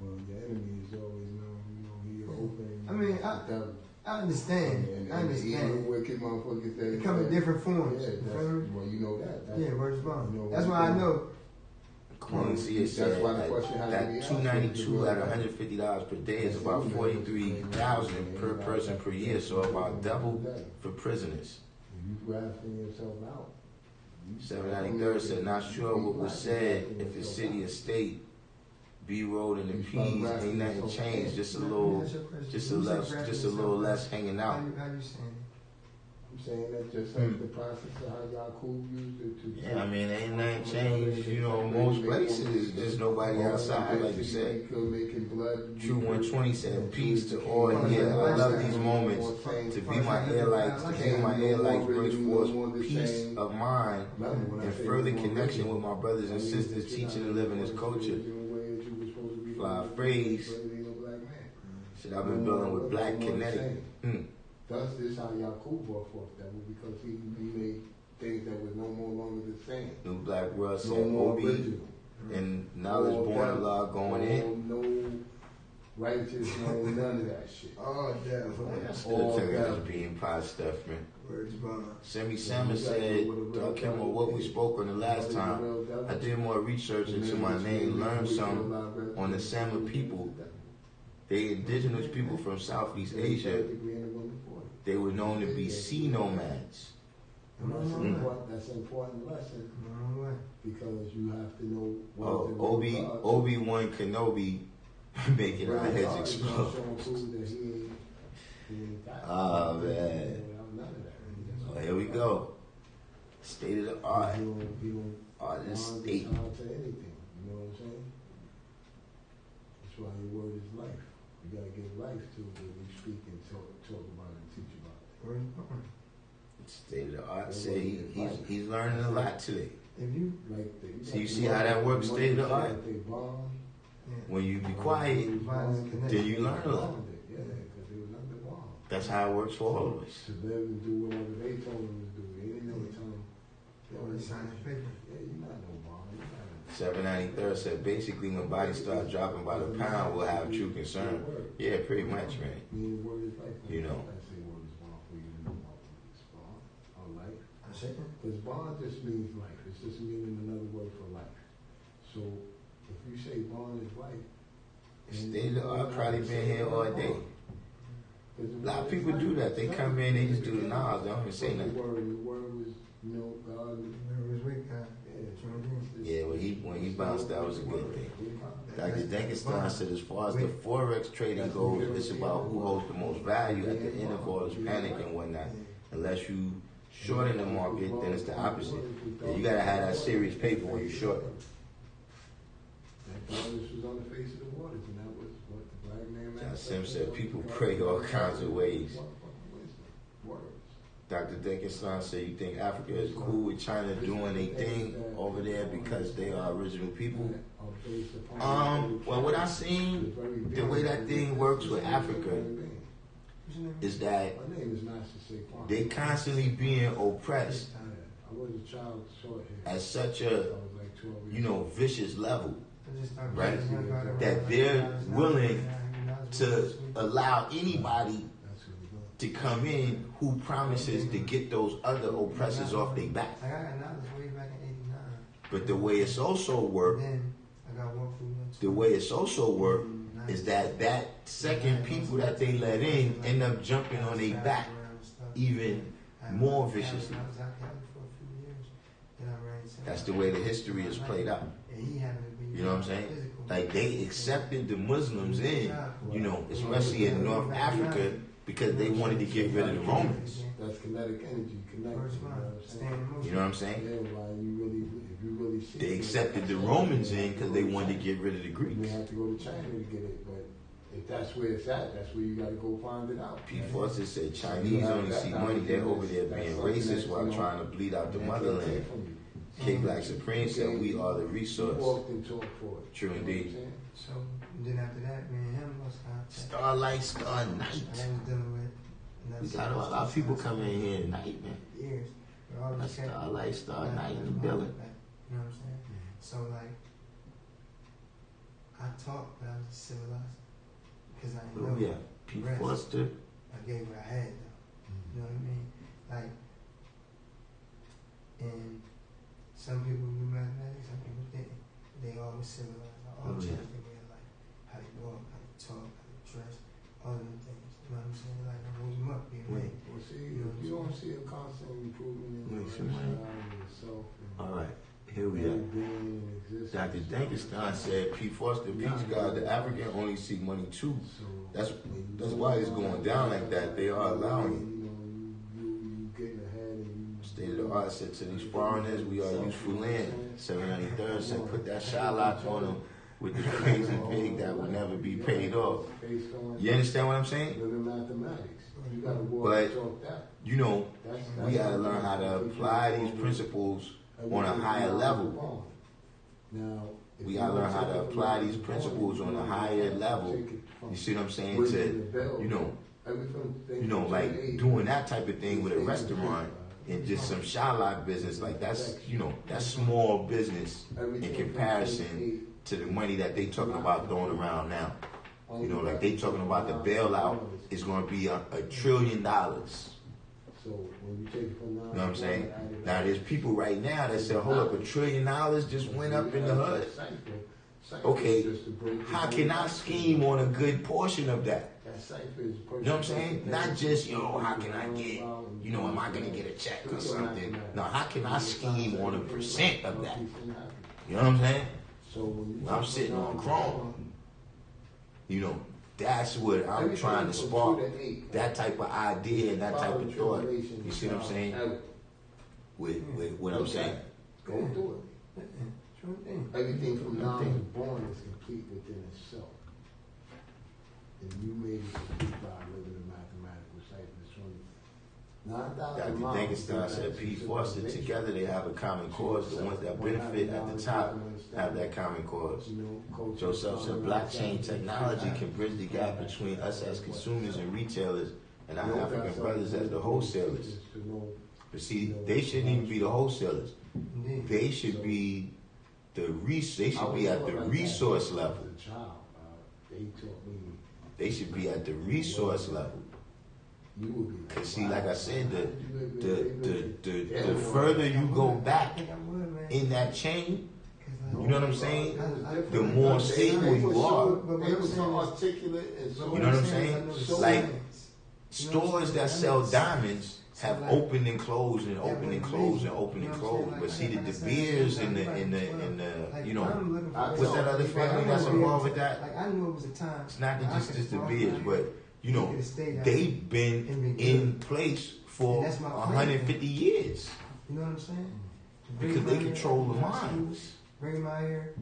Well, the enemy is always known, he open. I mean, I understand. I understand. Wicked motherfuckers that They come in different forms. Yeah, you feel me? well, you know that. Yeah, word is bond. You know That's why I know. Quincy said that 292 at $150 per day is about 43,000 per person per year, so about double for prisoners. You grafting yourself out. 793rd said, not sure what was said if the city or state B-roll and the P's ain't nothing changed, just a little less hanging out. How you saying it? I'm saying that just like the process of how Yaqub used it to. Yeah, I mean, ain't nothing changed. You know, most places is just nobody outside, like you said. True 120 said, peace to all here. I love these moments. To be my air lights, to be my air lights brings forth peace of mind and further connection with my brothers and sisters teaching and living this culture. Fly phrase. Shit, I've been building with Black Kinetic. Thus, this how Yaqub brought forth that was because he made things that was no more longer the same. New Black World said, Obi and knowledge born of law going in. No righteous, no none of that shit. Oh, yeah. I still think that's being pot stuff, man. Semi Salmon said, Darkim, what we spoke on the last time. I did more research into my name, learned some on the Sama people. They indigenous people from Southeast Asia. They were known to be sea nomads. That's an important lesson because you have to know. Obi-Wan Kenobi making our heads explode. Oh man. Oh, here we go. State of the art. Artist state. You know what I'm saying? That's why your word is life. You gotta give life to it when you speak and talk about it and teach about it. State of the art. Say he's learning a lot today. So you see how that works, state of the art? When you be quiet, then you learn a lot. That's how it works for all of us. To live and do whatever they told them to do. They didn't know what time. They already signed the paper. Yeah, you're not no bomb. 793rd said basically when bodies start dropping by the pound, we'll have true concern. Yeah, pretty much, man. You know. Because bond just means life. It's just meaning another word for life. So if you say bond is life, State of the art probably been here all day. A lot of people do that. They come in, they just do the knowledge. They don't even say nothing. The word was, God. The word was with God. Yeah, when he bounced, that was a good thing. Dr. Denkenstein said as far as the Forex trading goes, it's about who holds the most value at the end of all this panic and whatnot. Unless you short in the market, then it's the opposite. Yeah, you gotta have that serious paper when you short. This was on the face of the waters, and that was what the black man. John Sim said people pray all kinds of ways. Dr. Dickinson said, you think Africa is cool with China doing their thing over there because they are original people? Well, what I seen, the way that thing works with Africa is that they constantly being oppressed at such a, vicious level, right? That they're willing to allow anybody to come in who promises to get those other oppressors off their back. But the way it's also worked, is that second people that they let in end up jumping on their back even more viciously. That's the way the history is played out. You know what I'm saying? Like they accepted the Muslims in, especially in North Africa, because they wanted to get rid of the Romans. That's kinetic energy, You know what I'm saying? Yeah, well, if you really see They accepted the Romans in because they wanted to get rid of the You Greeks. may have to go to China to get it, but if that's where it's at, that's where you got to go find it out. P. Foster said Chinese only see money. They're over there being racist while trying to bleed out the motherland. K. Black Supreme said we are the You resource. walked and talked for it. True You know what indeed. I'm saying? So then after that, me and him lost contact. Starlight, Star And I Night. was dealing with. We got a lot of people coming in here at night, man. Years. But all That's this Starlight, Star Night in the building. You know what I'm saying? So like, I talked, but I was civilized because I didn't Oh know. yeah, P. Rest. Foster. I gave what I had though. You know what I mean? Like, and some people knew mathematics, some people didn't. They all were civilized. All Oh, changed yeah. their way of life. How they walk, how they talk, how they dress, all of them things. You know what I'm saying? Like, I woke them up being Wait. made. Well, see, if you don't see a constant improvement in Wait, your somebody- lifestyle and yourself, and All right, here we are. being in existence, Dr. Dankenstein said, P. Foster, peace God, the African only see money too. So That's when that's you why it's know going down like that. They are allowing it. You getting ahead and you. State of the art said to these foreigners, we are useful land. 793rd said, put that Shylock on them with the crazy pig that will never be paid off. You understand what I'm saying? Living mathematics. You gotta walk But, and talk that. We gotta learn how to apply these principles on a higher level. Now, We gotta learn how to apply these principles on a higher level. You see what I'm saying? To, like doing that type of thing with a restaurant and just some Shylock business, like that's small business in comparison to the money that they talking about throwing around now. Like they talking about the bailout is going to be $1 trillion. So when you take it from You know what I'm saying? Now there's people right now that say, hold up, $1 trillion just went up in the hood. Okay, how can I scheme on a good portion of that? You know what I'm saying? Not just, how can I get, am I going to get a check or something? No, how can I scheme on 1% of that? You know what I'm saying? I'm sitting on chrome. That's what I'm trying to spark. That type of idea and that type of thought. You see what I'm saying? With what I'm saying. Go do it. Everything from now to born is complete within itself. And you made it complete by living a mathematical cycle. From 9,000 Dr. Dankenstein said, P. Foster, together they have a common cause. The ones that benefit at the top have that common cause. Joseph said, blockchain technology can bridge the gap between us as consumers and retailers and our African brothers as the wholesalers. But see, they shouldn't even be the wholesalers. They should be they should be at the resource level. They should be at the resource level. Cause see, like I said, the further you go back in that chain, you know what I'm saying? The more stable you are. It was so articulate and so. You know what I'm saying? Like stores that sell diamonds have opened and closed and opened and closed and opened and closed. But see, the De Beers and the what's that other family that's involved with that? Like I knew it was a time. It's not just De Beers, but they've been in place for 150 years. You know what I'm saying? Because they control the minds. Bring my ear,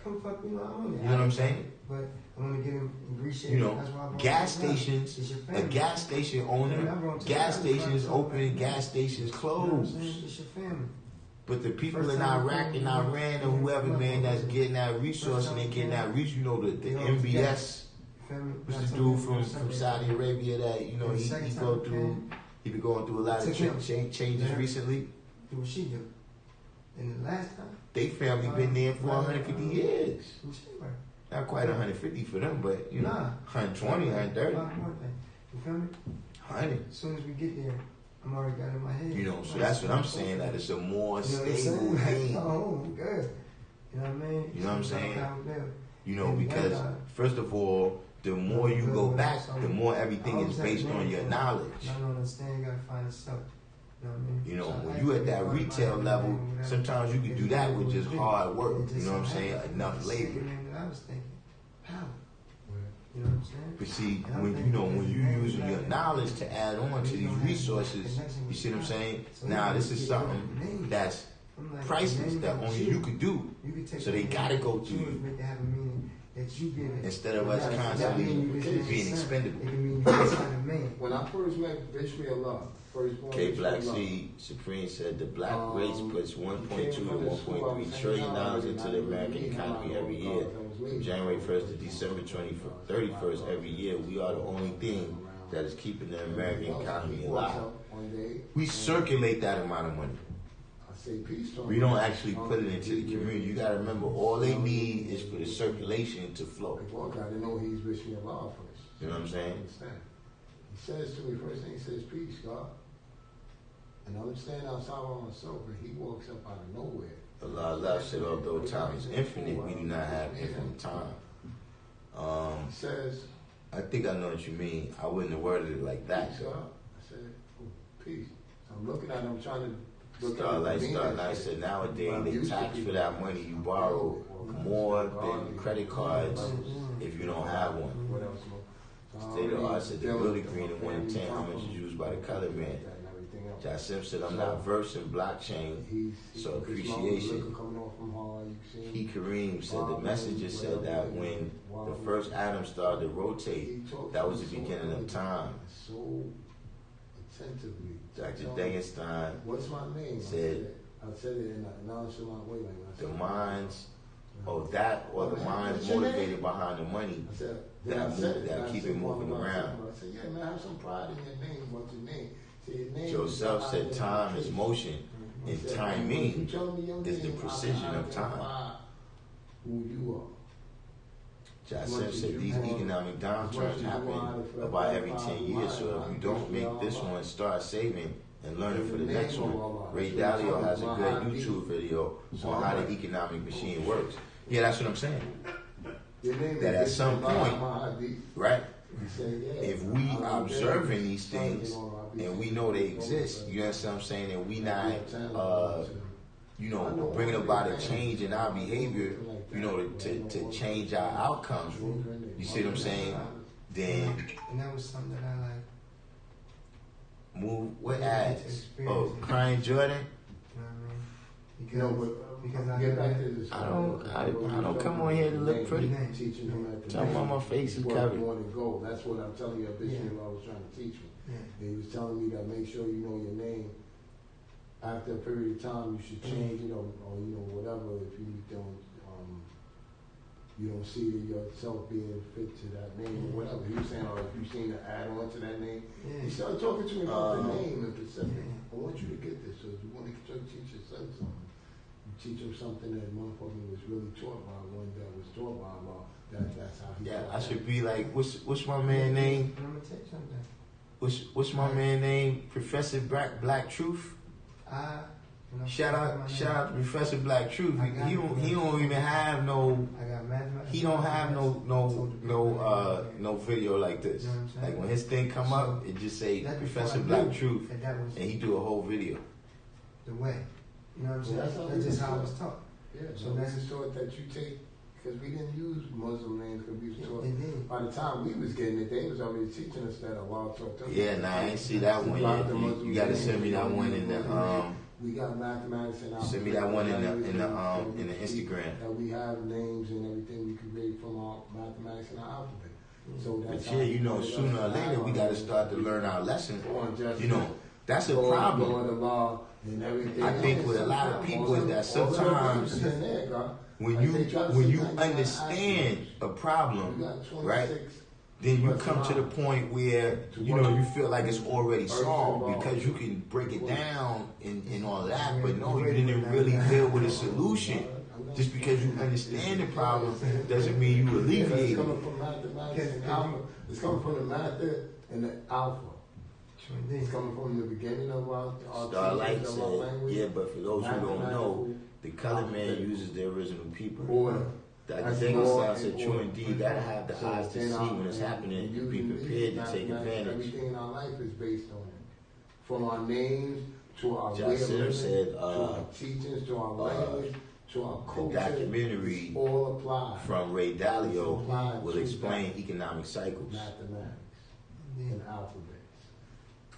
come fuck me, I want it. You know what I'm saying? But I want to get him in grease shape. You know, That's why I bought gas this gun. stations, It's your a family. gas station owner, gas stations open, gas stations You know what I'm closed. saying? It's your family. But the people First in time Iraq and Iran or whoever, man, that's getting that resource and they getting that reach, you know, the MBS, what's the dude from Saudi Arabia that, you know, he been going through a lot of changes recently. Do what she do. And the last time, They family been there for 150 years. who she were? Not quite 150 for them, but, you know, Nah. 120, 130, You feel me? 100. As soon as we get there, I'm already got it in my head. You know, so that's what I'm saying, that it's a more stable thing. Oh, good. You know what I mean? You know what I'm saying? Accountability. You know, because first of all, the more you go back, the more everything is based on your knowledge. I don't understand. You gotta find yourself. You know what I mean? You know, So when I you at actually that want retail my level, name, whatever. sometimes you can do that with just hard work. It just You know what I'm so saying? happened Enough the labor. second name that I was thinking, power. You know what I'm saying? But see, And I'm when thinking when you this using name, your knowledge to add on to these resources, you see what I'm saying? Now this is something that's I'm like, priceless the name that that only you could do. You could take So they the gotta name go that through you you. make it have a meaning that you give it. Instead of us That constantly mean you just being son. expendable. It can mean you just kind of man. When I first met Bishmi Allah, first born K Bishmi Black Allah, Seed Supreme said the black race puts 1.2 came to from the school, I was 1.3 saying, trillion no, dollars I into the didn't American really economy know every that year. was me. From January 1st to December 31st every year, we are the only thing that is keeping the American economy alive. We circulate that amount of money. I say peace to him. We don't actually put it into the community. You gotta remember, all they need is for the circulation to flow. Like, well, I didn't know he's Bishmi Allah first. You know what I'm saying? Understand? He says to me, first thing he says, peace, God. And I'm standing outside by myself, and he walks up out of nowhere. Allah said, although time is infinite, we do not have infinite time. He says, I think I know what you mean. I wouldn't have worded it like that. peace, God. I said, oh, peace. So I'm looking at him, trying to look Starlight said nowadays they tax for that money you borrow more than credit cards if you don't have one. What else? State of art said the building green in 1 in 10, how much is used by the colored man? Jasim said I'm not versed in blockchain, so appreciation. He Kareem said the messenger said that when the first atom started to rotate, that was the beginning of time. So attentively. Dr. Degenstein What's my name? said I said it in a nonchalant way, like I the said. minds of that or the minds motivated behind the money I said, that keep it moving around. I said, yeah, man, have some pride in your name. What's your name? Say your name. Joseph said time is motion I and said, timing when you tell me your is the name, precision I of time. identify who you are. Jasim said these economic downturns happen about every 10 years, so if you don't make this one, start saving and learning for the next one. Ray Dalio has a good YouTube video on how the economic machine works. Yeah, that's what I'm saying. Your name That is at some point, Mahadi. right? He said, yeah. If we observing these things and we know they exist, you understand what I'm saying, and we not, bringing about a change in our behavior, to change our outcomes, you see what I'm saying, then And that was something that I like. move, what ads? Oh, Crying Jordan? You know what I mean? Because I Get back never- to this. I don't come on here to look pretty. Teaching him at the Tell him my face is where covered. you want to go. That's what I'm telling you. Bishop was trying to teach me. Yeah. He was telling me that make sure you know your name. After a period of time, you should change it or whatever. If you don't see yourself being fit to that name or whatever. He was saying, or if you seen an add on to that name. Yeah. He started talking to me about the name in Pacific. Yeah. I want you to get this. So if you want to teach your son something, you teach him something that motherfucker was really taught by one that was taught by Allah. That's how he Yeah, taught I should that. be like, what's my man name? And I'm gonna tell you something. What's my man name? Professor Black Truth. Shout out to Professor Black Truth. He don't even have no. I got mathematics. He don't have no video like this. You know what I'm saying? Like when his thing come up, it just say That's Professor before I Black knew Truth, that was and he do a whole video. the way. You know what I'm saying? Well, that's how That's we just was how I taught. was taught. Yeah, So so that's- this is taught that you take, because we didn't use Muslim names because we was taught. It did. By the time we was getting it, they was already teaching us that Allah taught them. Yeah, nah, I ain't see that one yet. You gotta send me that one in the We got mathematics in our. Send me that one in the Instagram. That we have names and everything we create from our mathematics and our alphabet. So that's But yeah, you know, sooner or later we got to start to learn our lesson. You know, that's a problem. The law and everything. I think with a lot of people is that sometimes when you understand a problem, right, then you come to the point where you know you feel like it's already solved because you can break it down and all that. But no, you didn't really deal with a solution. Just because you understand the problem doesn't mean you alleviate it. It's coming from mathematics and alpha. It's coming from the math and the alpha. It's coming from the beginning of our Starlight teachings of said, our language. yeah, but for those who don't know, the colored man uses the original people. Order. The thing is, said you indeed gotta have the eyes to see when it's happening and be prepared to take advantage. Everything in our life is based on it. From our names to our way of Jassim living, said, to our teachings, to our language, to our culture. The documentary all apply. from Ray Dalio will explain economic cycles. Mathematics and alphabets.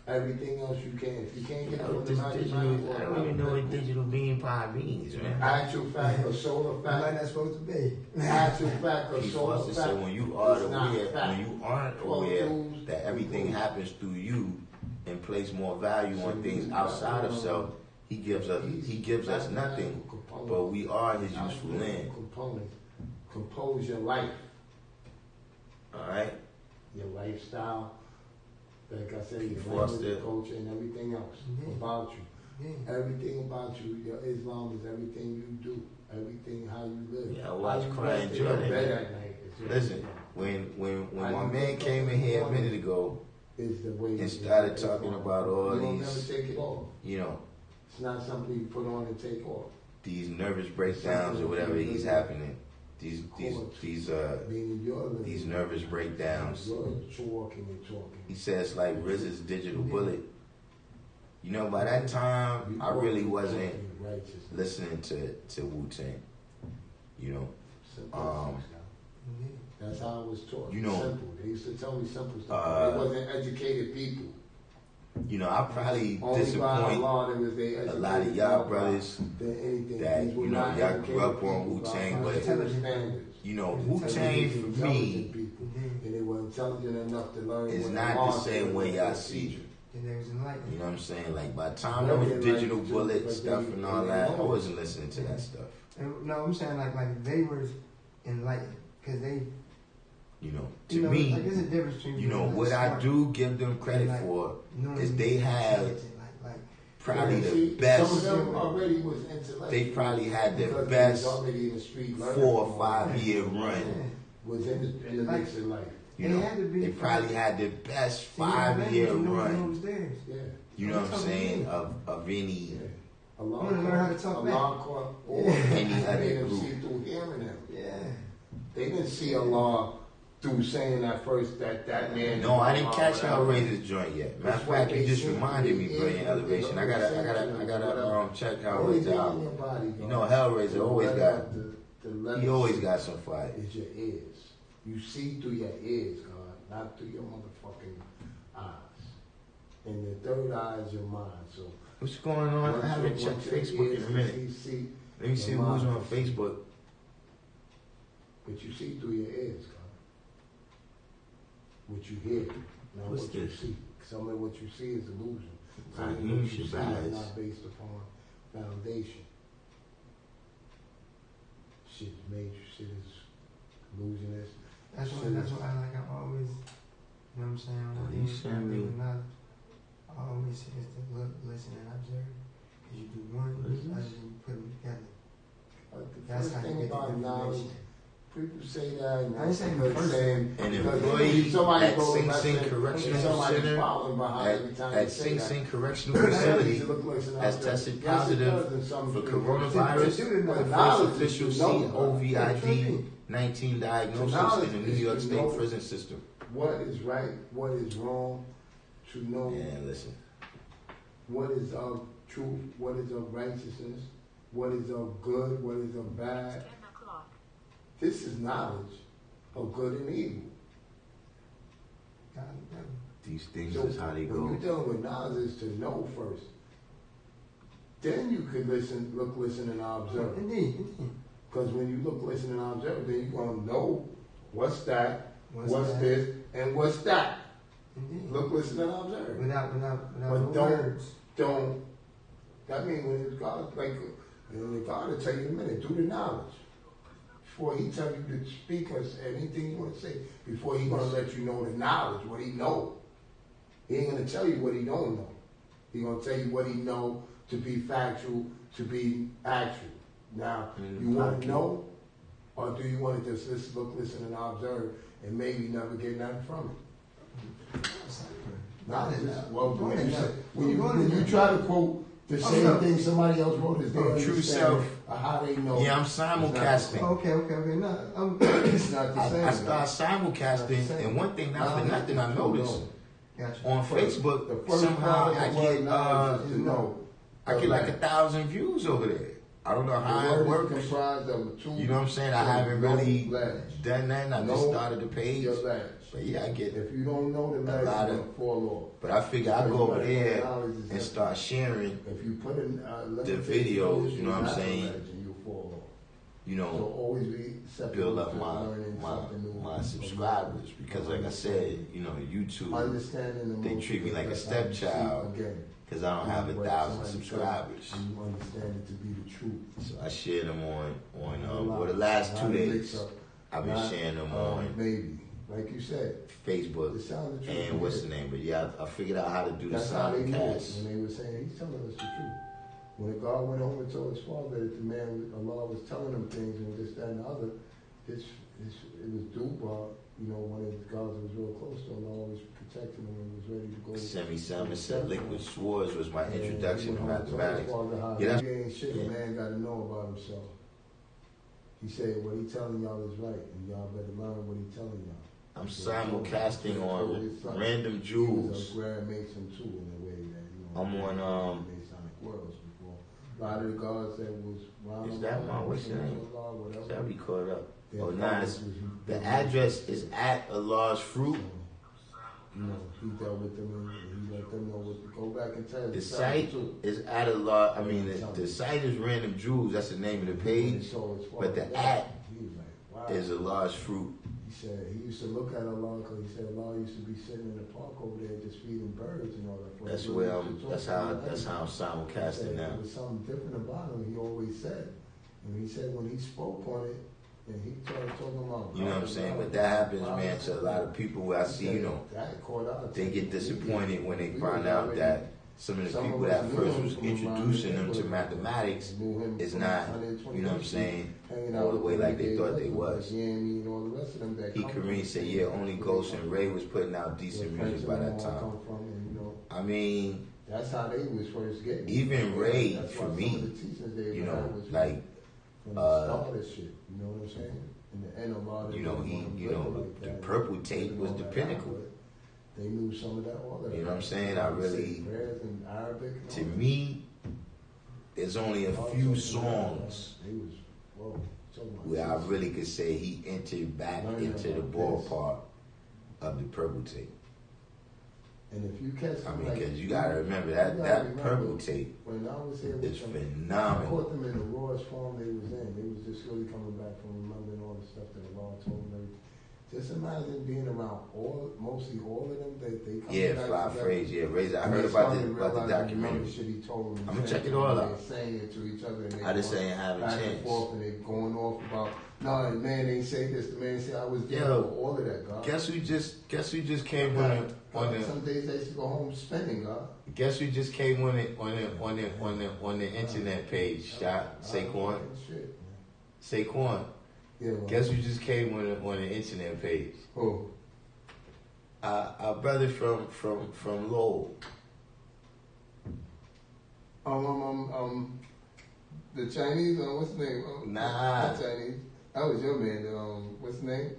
Everything else you can. If you can't get it from the I don't even know what digital bean pie means, man. Actual fact or solar Am I fact. not supposed to be? Actual fact or He's solar supposed to say fact. when you are it's not aware, fact. when you aren't aware that everything happens through you and place more value on things outside of self, he gives us nothing, but we are his useful land. Components compose your life, All right. your lifestyle. Like I said, your Foster. language, your culture, and everything else about you. Yeah. Everything about you, your Islam is everything you do, everything how you live. Yeah, I watch How you Crying rest in your Jordan. bed at night is your Listen, Islam. when my man came in here a minute ago Is the way and you started live. talking about all you don't these, never take it off. you know, It's not something you put on and take off. these nervous breakdowns or whatever he's happening, these Meaning you're living. these nervous breakdowns. You're talking and talking. He says like RZA's digital bullet. You know, by that time I really wasn't listening to Wu-Tang. You know, That's how I was taught. You know, simple. They used to tell me simple stuff. They wasn't educated people. you know, I probably Only by disappoint law there was they a lot of y'all brothers anything. that, These were you know, not y'all grew up educated on people, Wu-Tang, by but, standards. you know, Wu-Tang for me People, and they were intelligent enough to learn. is what not law the same said, way what y'all they see teach. it. And there was enlightenment. You know what I'm saying? Like by the time there was digital bullet stuff and all that, I wasn't listening to that stuff. And, no, I'm saying like they were enlightened because they. You know, to You know, me, like, there's a difference between you know, being, what like, I smart do give them credit and, like, for knowing is they had intelligent, like probably Yeah, the see, best. Some of them already was intellectual. They probably had the Because best they was already in the street 4 learning or from 5 all year that. run. Was in the mix of life. You They know, had to be they probably had the best See, you know, 5 year you know run. was theirs. Yeah. You know what I'm saying? Of any Yeah. I wanna learn how to talk back. Allah or Any they other didn't group. see through hearing them. Yeah. They didn't see Allah through saying that first that man. No, I didn't catch Allah, Hellraiser's joint yet. Matter of fact, you just reminded me, Brilliant Elevation. I gotta check Hellraiser out. You know, Hellraiser always got some fire. Is your ears. You see through your ears, God, not through your motherfucking eyes. And the third eye is your mind. So What's going on? I haven't checked Facebook in a minute. Let me see who's on Facebook. But you see through your ears, God. What you hear, not What's what you this? see. Some of what you see is illusion. Some of Raheem what you see Shabazz. is not based upon foundation. Shit is major. Shit is illusionist. That's why I always, you know what I'm saying? Oh, you sent me. I always say is to look, listen, and observe. Because you do one, What is this? other than you put them together. The That's first how you thing get the about knowledge, information. people say that, and I ain't saying because the first saying, An because employee somebody at goes Sing back Sing and- Correctional somebody's Center following behind every time at they say Sing that. Sing Correctional Facility has tested positive for coronavirus first official COVID-19 diagnosis in the New York State prison system. What is right, what is wrong, to know And listen, what is of truth, what is of righteousness, what is of good, what is of bad. 10 o'clock. This is knowledge of good and evil. God, never. these things So is how they when go. you're dealing with knowledge, is to know first. then you could look, listen, and observe. Indeed. Because when you look, listen, and observe, then you're going to know what's that, what's that? this, and what's that. Indeed. Look, listen, and observe. Without But no words. Don't. That means when it's God, like, God will tell you in a minute, do the knowledge. Before he tell you to speak or say anything you want to say, before he going to let you know the knowledge, what he know. He ain't going to tell you what he don't know. He going to tell you what he know to be factual, to be actual. Now, you want to know, or do you want to just look, listen, and observe, and maybe never get nothing from it? When you try to quote the same thing somebody else wrote, is their True self. How they know? Yeah, I'm simulcasting. Okay. No, It's not the same. I start simulcasting, and one thing, not for nothing, I noticed gotcha. on Facebook, The first somehow part I of the word knowledge get is to know. I get like 1,000 views over there. I don't know how it The word works. is comprised of two. You know what I'm saying? I haven't really done that. I just Know started the page. your language. But yeah, I get If you don't know the a language, lot you're of. gonna fall But I figure I Because go over knowledge there is and start sharing, off. If you put in the videos, you know what I'm not saying? knowledge, and you'll fall off. you So know, always be accepting build up to learning my something new. subscribers. Because like I said, you know, YouTube, Understanding the they treat me like a stepchild again. because I don't have 1,000 subscribers. And you understand it to be the truth. So I share them on well, the last 2 days I've been sharing them on Maybe, like you said, Facebook it sounds the truth. and what's the name? But yeah, I figured out how to do the That's how they knew it. simulcast. When they were saying, he's telling us the truth. When God went home and told his father that the man, Allah was telling him things and this, that, and the other, it was Duba, you know, one of the gods that was real close to Allah, was protecting him and was ready to go. Semi said Liquid Swords was my And introduction to he went home and told his mathematics. father how Yeah, he ain't shit, yeah. a man got to know about himself. He said, what he telling y'all is right, and y'all better learn what he telling y'all. I'm simulcasting on It's like- Random He was Jewels. a Grand Mason too, in a way that, you know. I'm on, Masonic worlds before. A lot of the gods that was around. Is that my- what's your name? Whatever. Shall be caught up? Their Oh, nah, fathers it's, was- the address is at Allah's Fruit. You know, he dealt with them and he let them know what to go back and tell. The site is at Allah. I mean, the site is Random Jewels. That's the name of the page. But the at he was like, wow. is Allah's Fruit. He said he used to look at Allah because he said Allah used to be sitting in the park over there just feeding birds and all that. That's where I'm. That's how I'm simulcasting now. There was something different about him. He always said, and he said when he spoke on it, and he started talking about. You know what I'm saying? But that happens, man, to a lot of people where I see, you know, they get disappointed when they find out that some of the people that first was introducing them to mathematics is not, you know what I'm saying, all the way like they thought they was. He Kareem said, yeah, only Ghost and Ray was putting out decent music by that time. I mean, that's how they was first getting. Even Ray, for me, you know, like, you know what I'm saying? In the end, a lot of you know, the purple tape was the pinnacle. They knew some of that order. You know what I'm saying? I really, to me, there's only a few songs where I really could say he entered back into the ballpark of the purple tape. And if you catch, I mean, because you gotta remember that purple tape when I was here is with them, I phenomenal. caught them in the rawest form they was in. They was just really coming back from remembering all the stuff that Allah told them. Just imagine being around mostly all of them. They come back Fly together. Phrase, Razor. I And heard they about started the realizing documentary. the shit he told them. I'ma check it all out. They're saying it to each other. And they I just going ain't having a back and chance. forth, and they going off about, no, the man ain't say this. The man say I was there Yo, for all of that, God. Guess who just came on the Some days they used to go home spending, God. Guess who just came on the internet page? Shot Saquon. Shit, Saquon. yeah, well, Guess who just came on the internet page? who? Our brother from Lowell. The Chinese, what's his name? Nah. Not Chinese. That was your man. What's his name?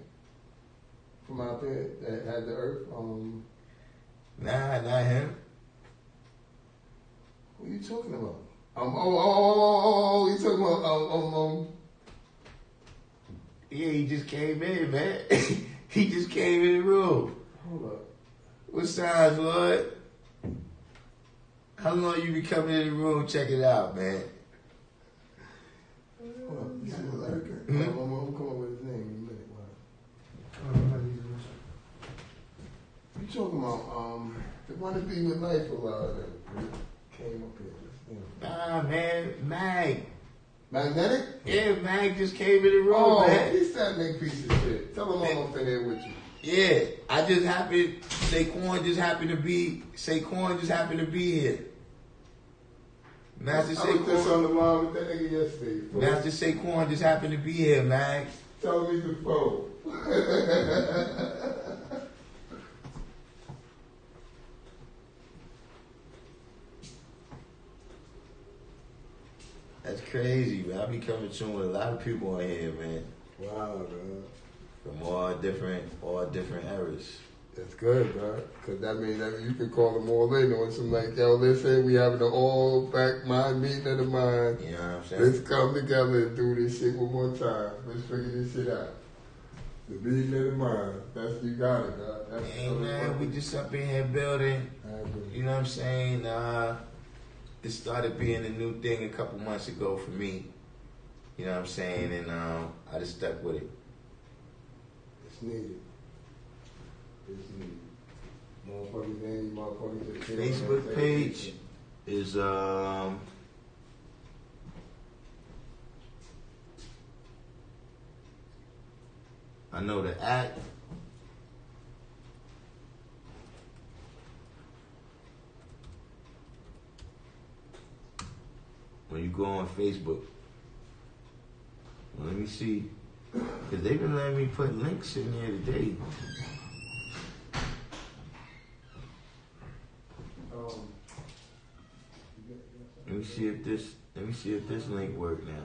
From out there that had the earth. Nah, not him. What are you talking about? You talking about Yeah, he just came in, man. He just came in the room. Hold up. What size, Lord? How long you be coming in the room? Check it out, man. This is America. I'm gonna come up with his name in a minute. Wow. You talking about the one that be with life a lot of them came up here. Nah, man, Mag. Magnetic? Yeah, Mag just came in the room, Oh, man. he's that big piece of shit. Tell him I'm up in there with you. Yeah, I just happened. Saquon just happened to be here. Master I was just on Saquon. the line with that nigga yesterday. Master Saquon just happened to be here, Mag. Tell him he's the phone. That's crazy, man. I be coming to with a lot of people on here, man. Wow, man. From all different eras. That's good, bro. Because that means that you can call them all in on some like, yo, listen, we having an all back mind meeting of the mind. You know what I'm saying? Let's come together and do this shit one more time. Let's figure this shit out. The meeting of the mind. That's, you got it, God. That's Hey, man, we just up in here building. You know what I'm saying? It started being a new thing a couple months ago for me. You know what I'm saying? And I just stuck with it. It's needed. It's needed. Motherfuckers, man, motherfuckers. Facebook page is I know the act. When you go on Facebook, well, let me see, because they've been letting me put links in there today. Let me see if this link work now.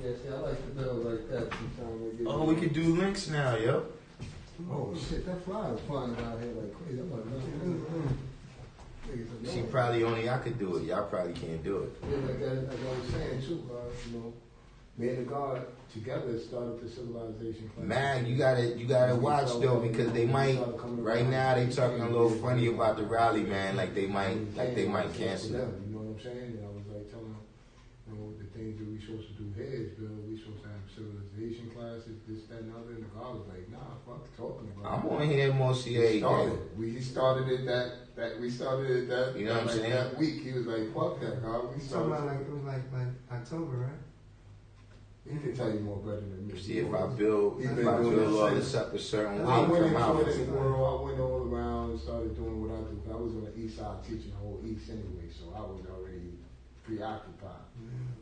Yeah, see, I like to build like that sometimes. Oh, we can do links now, yo. Oh shit, that fly is flying out here like crazy. I'm like, She probably only I could do it. Y'all probably can't do it. Yeah, like I was saying too, you know, me and the God together started the civilization class. Man, you gotta watch though, because they might right now they talking a little funny about the rally, man. Like they might cancel it. You know what I'm saying? And I was like telling them, you know, the things that we supposed to do here is build. We supposed to have civilization classes, this, that, and other. And the God was like, nah, fuck talking about. I'm on here mostly every day. We started it that we started it that. You know what I'm saying? That week, he was like, fuck that, God. We Talking started. about like it was like October, right? He can tell you more better than me. See if I build all this up a certain way, I went come out. into the world. I went all around and started doing what I do. I was on the east side teaching the whole east anyway, so I was already preoccupied.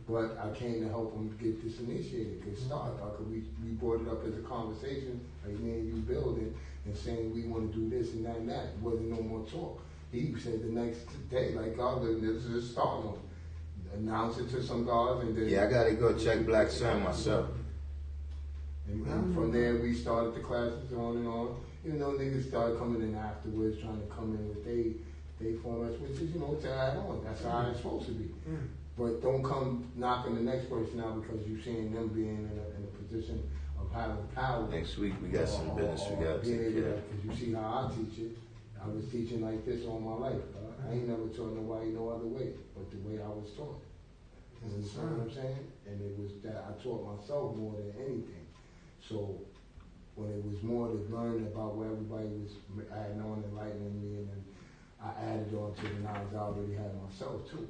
But I came to help him get this initiated, get started. Because we brought it up as a conversation, like me and you building and saying we want to do this and that and that. It wasn't no more talk. He said the next day, like, God, let's just start on it. Announce it to some guys, and then Yeah, I gotta go check Black Sun myself. And from there, we started the classes on and on. Even though niggas started coming in afterwards, trying to come in with they formats, which is, you know, to add on. That's how it's supposed to be. But don't come knocking the next person out because you're seeing them being in a position of having power. Next week we got some business we gotta take care of. Because you see how I teach it. I was teaching like this all my life. I ain't never taught nobody no other way but the way I was taught. You understand what I'm saying? And it was that I taught myself more than anything. So when it was more to learn about what everybody was adding on, enlightening me, and then I added on to the knowledge I already had myself too.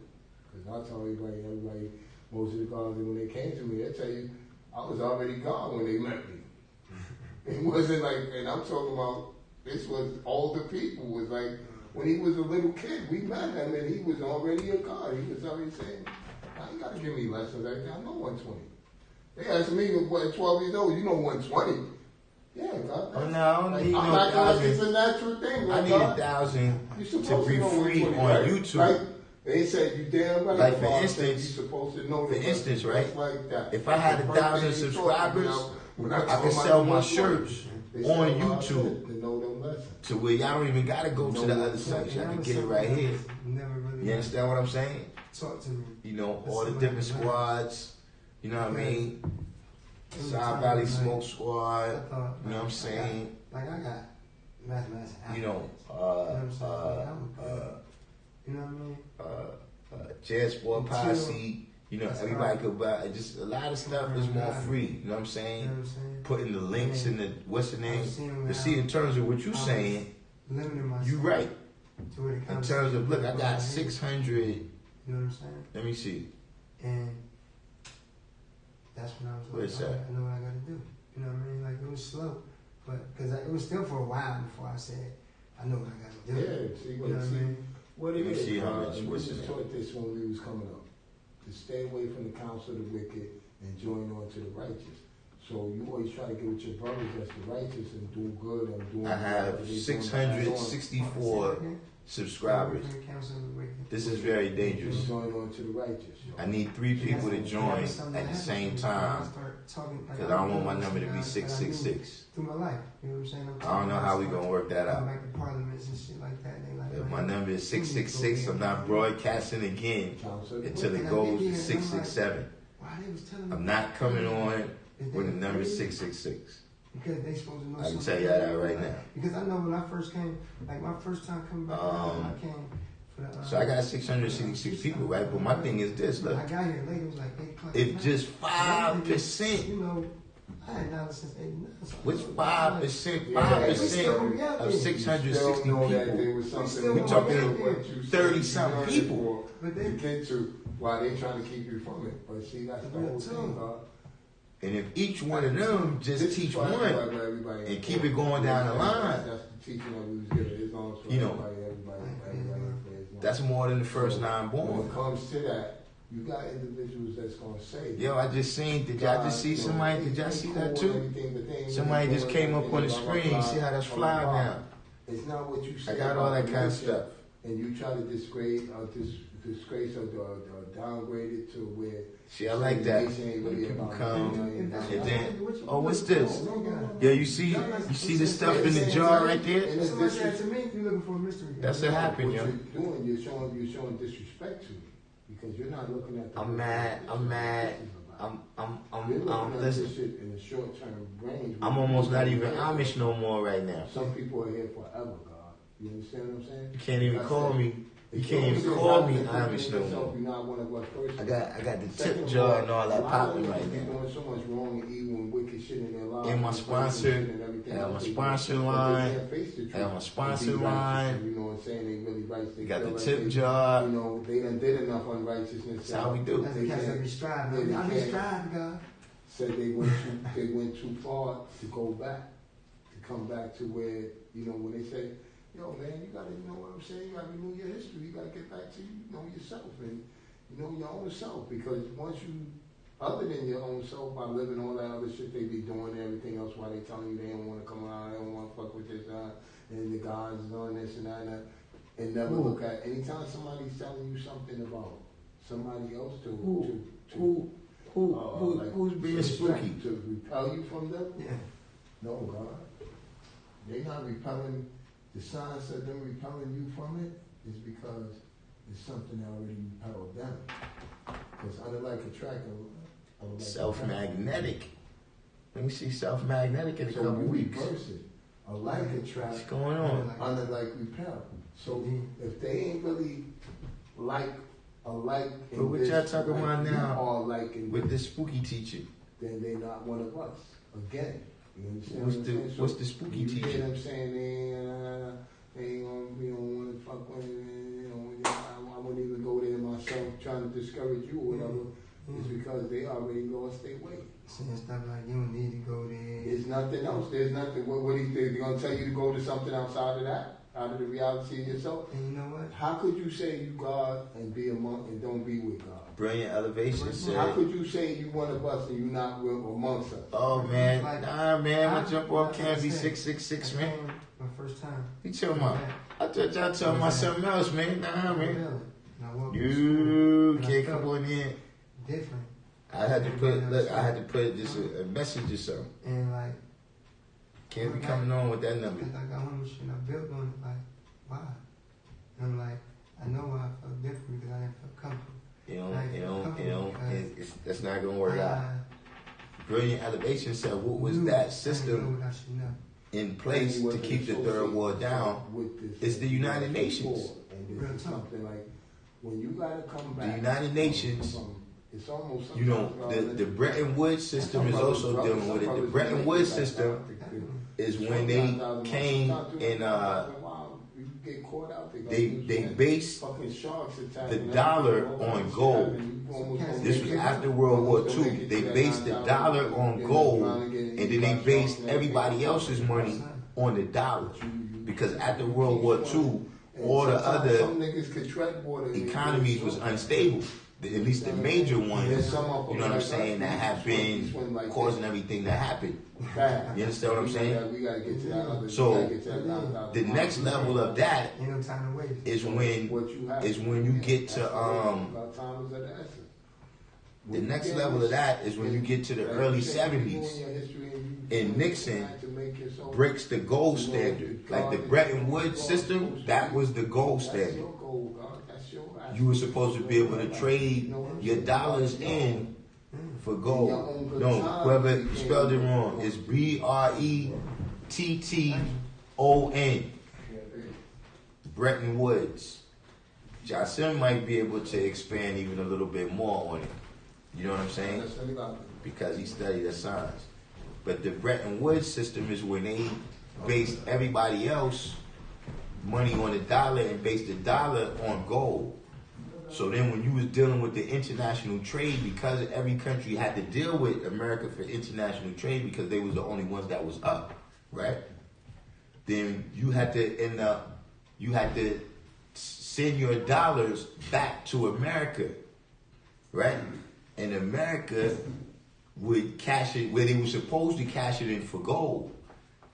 Because I tell everybody, most of the guys, when they came to me, they tell you, I was already gone when they met me. It wasn't like, and I'm talking about, this was older people. Was like, when he was a little kid, we met him and he was already a God. He was already saying, now you gotta give me lessons. I know 120. They asked me, what, 12 years old, you know 120? Yeah, God. Oh no, I don't need no I'm not like it's 1,000. a natural thing. I Like, need God, 1,000 you to supposed be know free 120, on right? YouTube. Like, they said you damn right. Like, for God instance- said you supposed to know for the instance, lessons right? like that. If I had The first 1,000 thing you taught me subscribers, when I told could my sell my 120, shirts they on said, God YouTube said to know them lessons. to where y'all don't even gotta go to the other sites. Y'all can get it right here. Never really You understand what I'm saying? talk to me. You know, all the different squads. You know what I mean? Side Valley Smoke I Squad. thought, You know what I'm saying? I got mathematics. You know, you know what I mean? Jazz Sport Posse. You know, everybody could buy. Just a lot of stuff is more free. You know what I'm saying? You know what I'm saying? Putting the links in the what's the name? seeing But see, in terms of what you're saying, Limiting myself. you right. To where the In terms of look, I got conversation- 600. You know what I'm saying? Let me see. And that's when I was Where's like, that? I know what I got to do. You know what I mean? Like, it was slow. But, because it was still for a while before I said, I know what I got to do. Yeah, see, You know what I mean? what it Let me is. see how much- we what's was it? taught this when we was coming up. To stay away from the counsel of the wicked and join on to the righteous. So you always try to get with your brothers that's the righteous and do good and doing. I have what they doing. 664 subscribers. This is very dangerous. Join on to the righteous. I need 3 people to join at the same time because I don't want my number to be 666. Through my life, you know what I'm saying? I don't know how we gonna work that out. Back to parliaments and shit like that. They like, If my number is 666, I'm not broadcasting again until it goes to 667. Why they was telling me? I'm not coming on when the number is 666. Because they supposed to know I can something. tell y'all that right now. Because I know when I first came, like my first time coming back, I came for the. So I got 666 people, right? But my thing is this, look. I got here late. It was like 8 o'clock. If just 5%, You know, I had not since 89. what's 5%? 5% of 660 people. We talking 30-something people. But they get to why they trying to keep you from it. But see, that's the whole thing, God. And if each one of them just teach one and keep it going down the line, that's the teaching that we was given. It's on for you know, everybody. that's more than the first 9 When born. it comes to that, you got individuals that's gonna say, Yo, I just seen, did y'all just see somebody, did y'all see that too? Somebody just came up on the screen, see how that's fly now? It's not what you say. I got all that kind of stuff. And you try to disgrace or downgrade it to where. See, I like that. When people come and then, oh, what's this? Yeah, you see the stuff in the jar right there? Somebody said to me, you're looking for a mystery. That's what happened, yo. What you're doing, you're showing disrespect to me because you're not looking at. I'm mad. Listen. This shit in the short term range. I'm almost not even Amish no more right now. Some people are here forever, God. You understand what I'm saying? You can't even call me. You can't even call me Amish no more. You're not one of us first. I got the tip jar and all that popping right now. Doing so much wrong and evil and wicked shit in their lives. In my sponsor, I have my sponsor line. I have my sponsor line. You know what I'm saying? They really righteous. You got the tip jar. You know, they done did enough unrighteousness. That's how we do. That's because they be striving. I be striving, God. Said they went too far to go back, to come back to where, you know, when they say, yo, man, you gotta, you know what I'm saying? You gotta renew your history. You gotta get back to, you know, yourself and, you know, your own self. Because once you, other than your own self, by living all that other shit they be doing and everything else, while they telling you they don't want to come around, they don't want to fuck with this, and the God's doing this and that, and never look at, anytime somebody's telling you something about somebody else Who's being spooky? To repel you from them? Yeah. No, God. They're not repelling. The signs of them repelling you from it is because it's something that already repelled them. Because unlike attract, Self-magnetic. Let me see self-magnetic in a couple weeks. A like attract. What's going on? Unlike repel. So if they ain't really like alike, But what y'all talking about now all like with this spooky teaching? Then they not one of us. Again. You understand What's the spooky you teaching? You know what I'm saying? They ain't gonna, you don't want to fuck with it. You know, I wouldn't even go there myself trying to discourage you or whatever. It's because they already lost their way. Saying stuff like you don't need to go there. There's nothing else. There's nothing. What do you think? They're gonna tell you to go to something outside of that? Out of the reality of yourself? And you know what? How could you say you God and be a monk and don't be with God? Brilliant elevation said. How could you say you one of us and you not amongst us? Oh man, nah man, my jump off can't be 666, man. My first time. You talking about? I thought y'all talking about something else, man. Nah, man. You can't come on in. Different. I had to put just a message or something. And like, can't be coming on with that number. Because I got home and shit, and I built on it. Like, why? And I'm like, I know why I felt different because I didn't feel comfortable. That's not gonna work out. Brilliant Elevation said, what was that system I should know. in place to keep the third world down? It's the United Nations. And this is something like when you gotta come back. The United Nations, it's almost you know, the Bretton Woods system is also dealing with it. The Bretton Woods system is when they came and they based the dollar on gold. This was after World War II. They based the dollar on gold, and then they based everybody else's money on the dollar. Because after World War II, all the other economies was unstable. At least the major ones, you know what I'm saying, that have been causing everything to happen. You understand what I'm saying? So the next level of that is when you get to the next level of that is when you get to the early 70s, and Nixon breaks the gold standard. Like the Bretton Woods system, that was the gold standard. You were supposed to be able to trade your dollars in for gold. No, whoever spelled it wrong, it's Bretton. Bretton Woods. Jasim might be able to expand even a little bit more on it. You know what I'm saying? Because he studied the science. But the Bretton Woods system is when they based everybody else money on the dollar and based the dollar on gold. So then when you was dealing with the international trade, because every country had to deal with America for international trade because they was the only ones that was up, right? Then you had to send your dollars back to America, right? And America would cash it where they were supposed to cash it in for gold.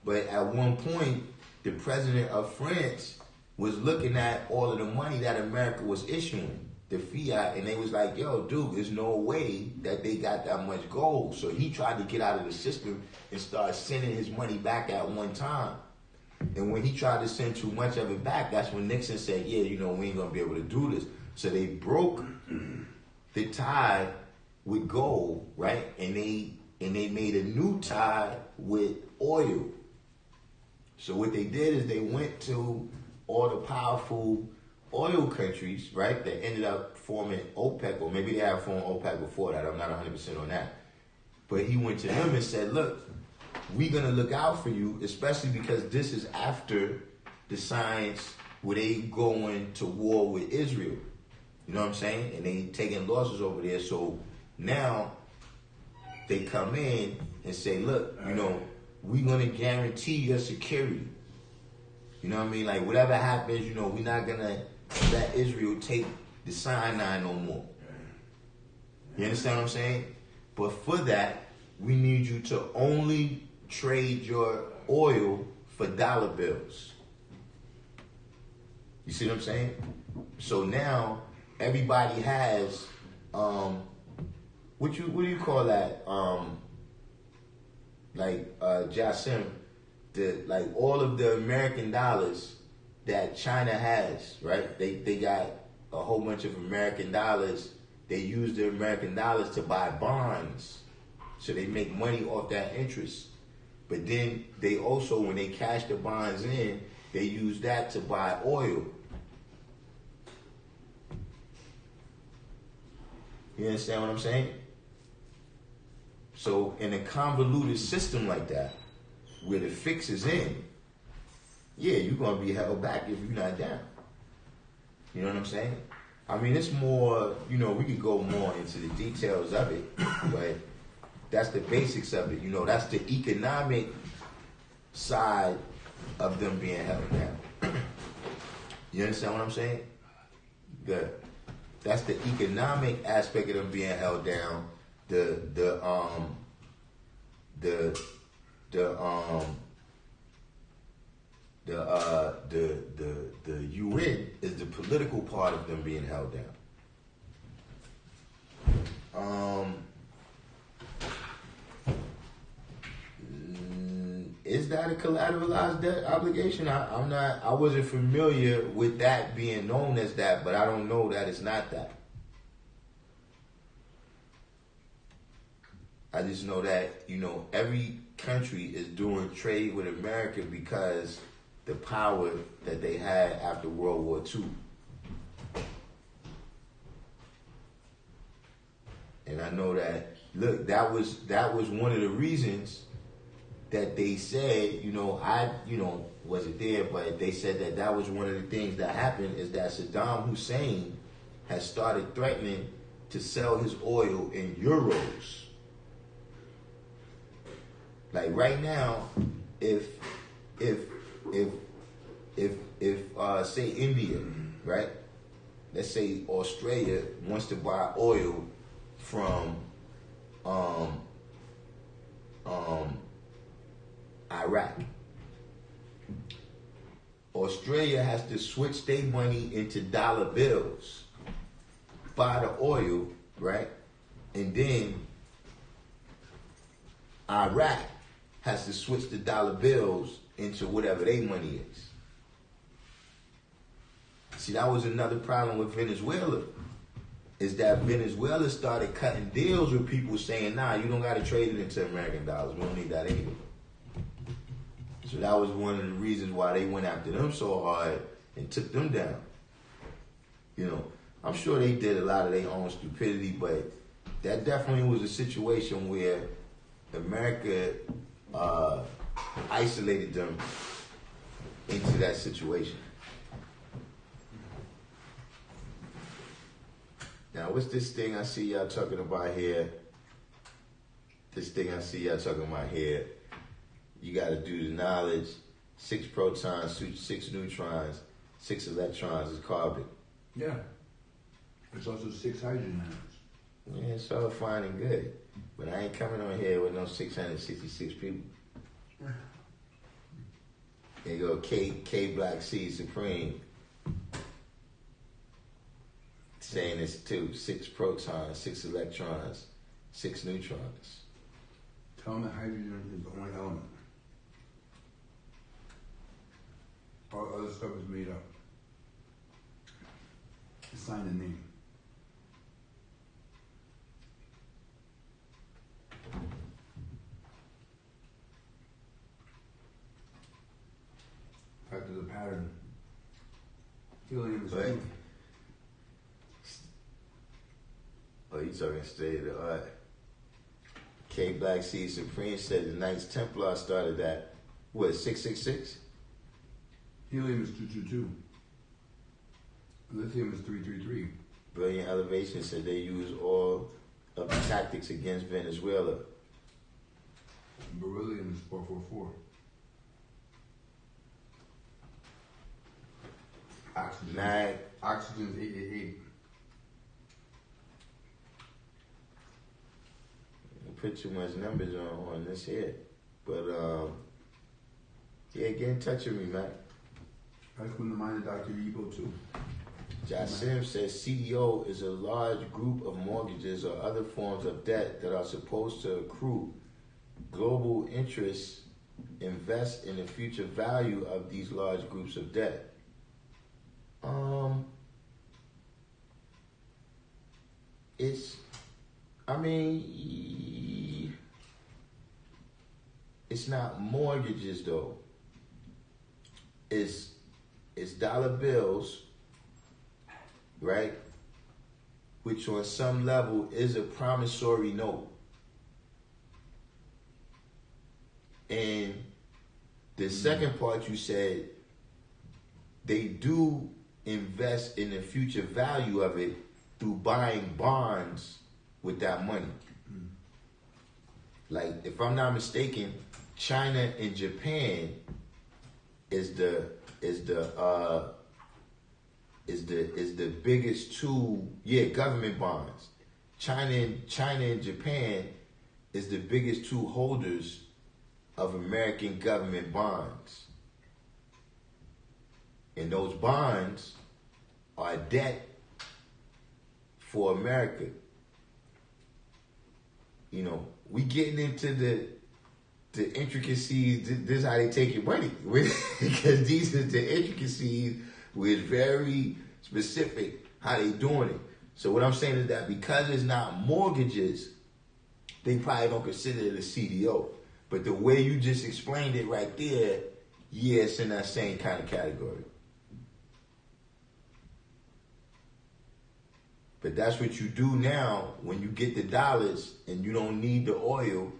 But at one point, the president of France was looking at all of the money that America was issuing, the fiat, and they was like, yo, dude, there's no way that they got that much gold. So he tried to get out of the system and start sending his money back at one time. And when he tried to send too much of it back, that's when Nixon said, yeah, you know, we ain't going to be able to do this. So they broke the tie with gold, right? And they made a new tie with oil. So what they did is they went to all the powerful oil countries, right, that ended up forming OPEC, or maybe they had formed OPEC before that. I'm not 100% on that. But he went to them and said, look, we're going to look out for you, especially because this is after the science where they going to war with Israel. You know what I'm saying? And they taking losses over there. So now they come in and say, look, you know, we're going to guarantee your security. You know what I mean? Like, whatever happens, you know, we're not going to let Israel take the Sinai no more. You understand what I'm saying? But for that, we need you to only trade your oil for dollar bills. You see what I'm saying? So now everybody has what do you call that? Jasim, like all of the American dollars that China has, right? They got a whole bunch of American dollars. They use the American dollars to buy bonds. So they make money off that interest. But then they also, when they cash the bonds in, they use that to buy oil. You understand what I'm saying? So in a convoluted system like that, where the fix is in, yeah, you're going to be held back if you're not down. You know what I'm saying? I mean, it's more, you know, we could go more into the details of it, but that's the basics of it. You know, that's the economic side of them being held down. You understand what I'm saying? Good. That's the economic aspect of them being held down. The UN is the political part of them being held down. Is that a collateralized debt obligation? I wasn't familiar with that being known as that, but I don't know that it's not that. I just know that, every country is doing trade with America because the power that they had after World War II. And I know that, look, that was one of the reasons that they said, I wasn't there, but they said that was one of the things that happened is that Saddam Hussein has started threatening to sell his oil in euros. Like right now, if say India, right? Let's say Australia wants to buy oil from Iraq. Australia has to switch their money into dollar bills, buy the oil, right? And then Iraq has to switch the dollar bills into whatever their money is. See, that was another problem with Venezuela, is that Venezuela started cutting deals with people saying, nah, you don't got to trade it into American dollars. We don't need that anyway. So that was one of the reasons why they went after them so hard and took them down. I'm sure they did a lot of their own stupidity, but that definitely was a situation where America isolated them into that situation. Now, what's this thing I see y'all talking about here? You got to do the knowledge. 6 protons, 6 neutrons, 6 electrons is carbon. Yeah. There's also 6 hydrogen atoms. Yeah, it's all fine and good. But I ain't coming on here with no 666 people. There you go, K Black C Supreme. Saying it's 6 protons, 6 electrons, 6 neutrons. Tell them that hydrogen is the only element. All other stuff is made up. Sign the name. In fact, there's a pattern. Helium is Right. Oh, you talking state of the art. K Black C Supreme said the Knights Templar started at, 666? Helium is 222. Lithium is 333. Brilliant Elevation said they use all of the tactics against Venezuela. Beryllium is 444. Oxygen is 888. Put too much numbers on this here. But, yeah, get in touch with me, man. That's from the mind of Dr. Ebo, too. Jasim says CEO is a large group of mortgages or other forms of debt that are supposed to accrue global interests, invest in the future value of these large groups of debt. It's not mortgages though. It's dollar bills, right? Which on some level is a promissory note. And the second part you said, they do invest in the future value of it through buying bonds with that money. Like, if I'm not mistaken, China and Japan is the biggest two, government bonds. China and Japan is the biggest two holders of American government bonds. And those bonds are debt for America. We getting into the intricacies. This is how they take your money. Because these are the intricacies where it's very specific how they doing it. So what I'm saying is that because it's not mortgages, they probably don't consider it a CDO. But the way you just explained it right there, yeah, it's in that same kind of category. But that's what you do now when you get the dollars and you don't need the oil.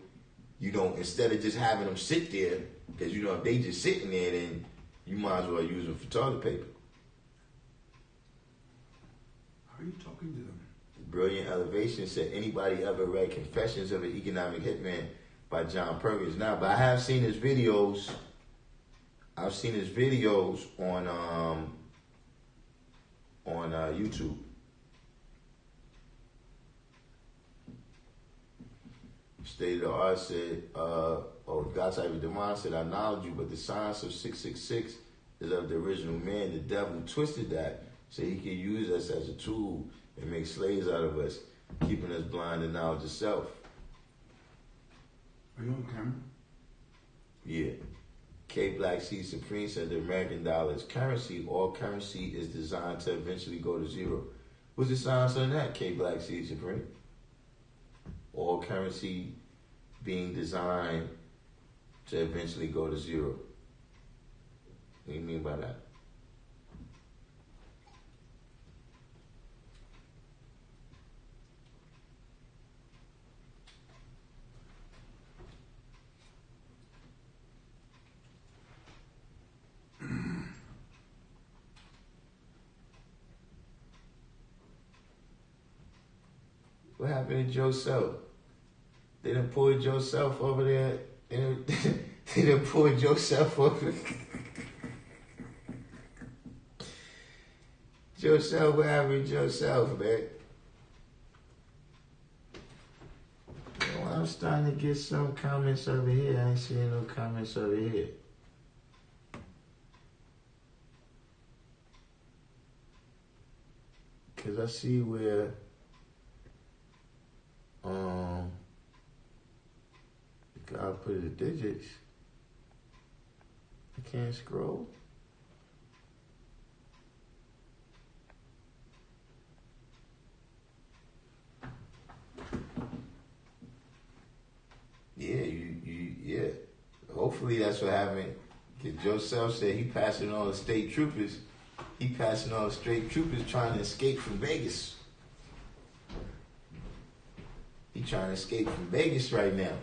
You don't, instead of just having them sit there, because you know if they just sitting there, then you might as well use them for toilet paper. How are you talking to them? Brilliant Elevation said, anybody ever read Confessions of an Economic Hitman by John Perkins? Now, but I have seen his videos. I've seen his videos on YouTube. State of the Art said, God's type of demand said, I acknowledge you, but the science of 666 is of the original man. The devil twisted that so he can use us as a tool and make slaves out of us, keeping us blind to knowledge of self. Are you on camera? Yeah. K Black C Supreme said the American dollar is currency. All currency is designed to eventually go to zero. What's the science on that, K Black C Supreme? All currency being designed to eventually go to zero. What do you mean by that? What happened to Joe Self? They done pulled Joe Self over there. They done pulled Joe Self over. Joe Self, what happened to Joe Self, man? Well, I'm starting to get some comments over here. I ain't seeing no comments over here. Because I see where God put the digits. I can't scroll. Yeah. Hopefully that's what happened. Cause Joseph said he passing all the state troopers. He passing all the state troopers trying to escape from Vegas. He trying to escape from Vegas right now.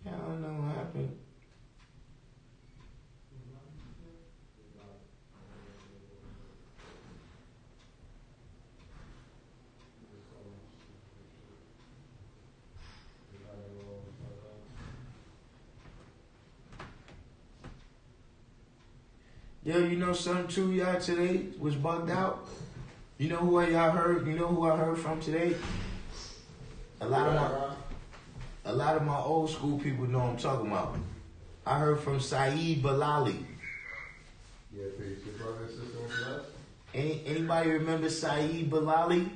I don't know what happened. Yo, you know something too, y'all, today was bugged out? You know who y'all heard? You know who I heard from today? A lot of my old school people know what I'm talking about. I heard from Saeed Bilali. Yeah, peace. Your brother and sister on the left? Anybody remember Saeed Bilali?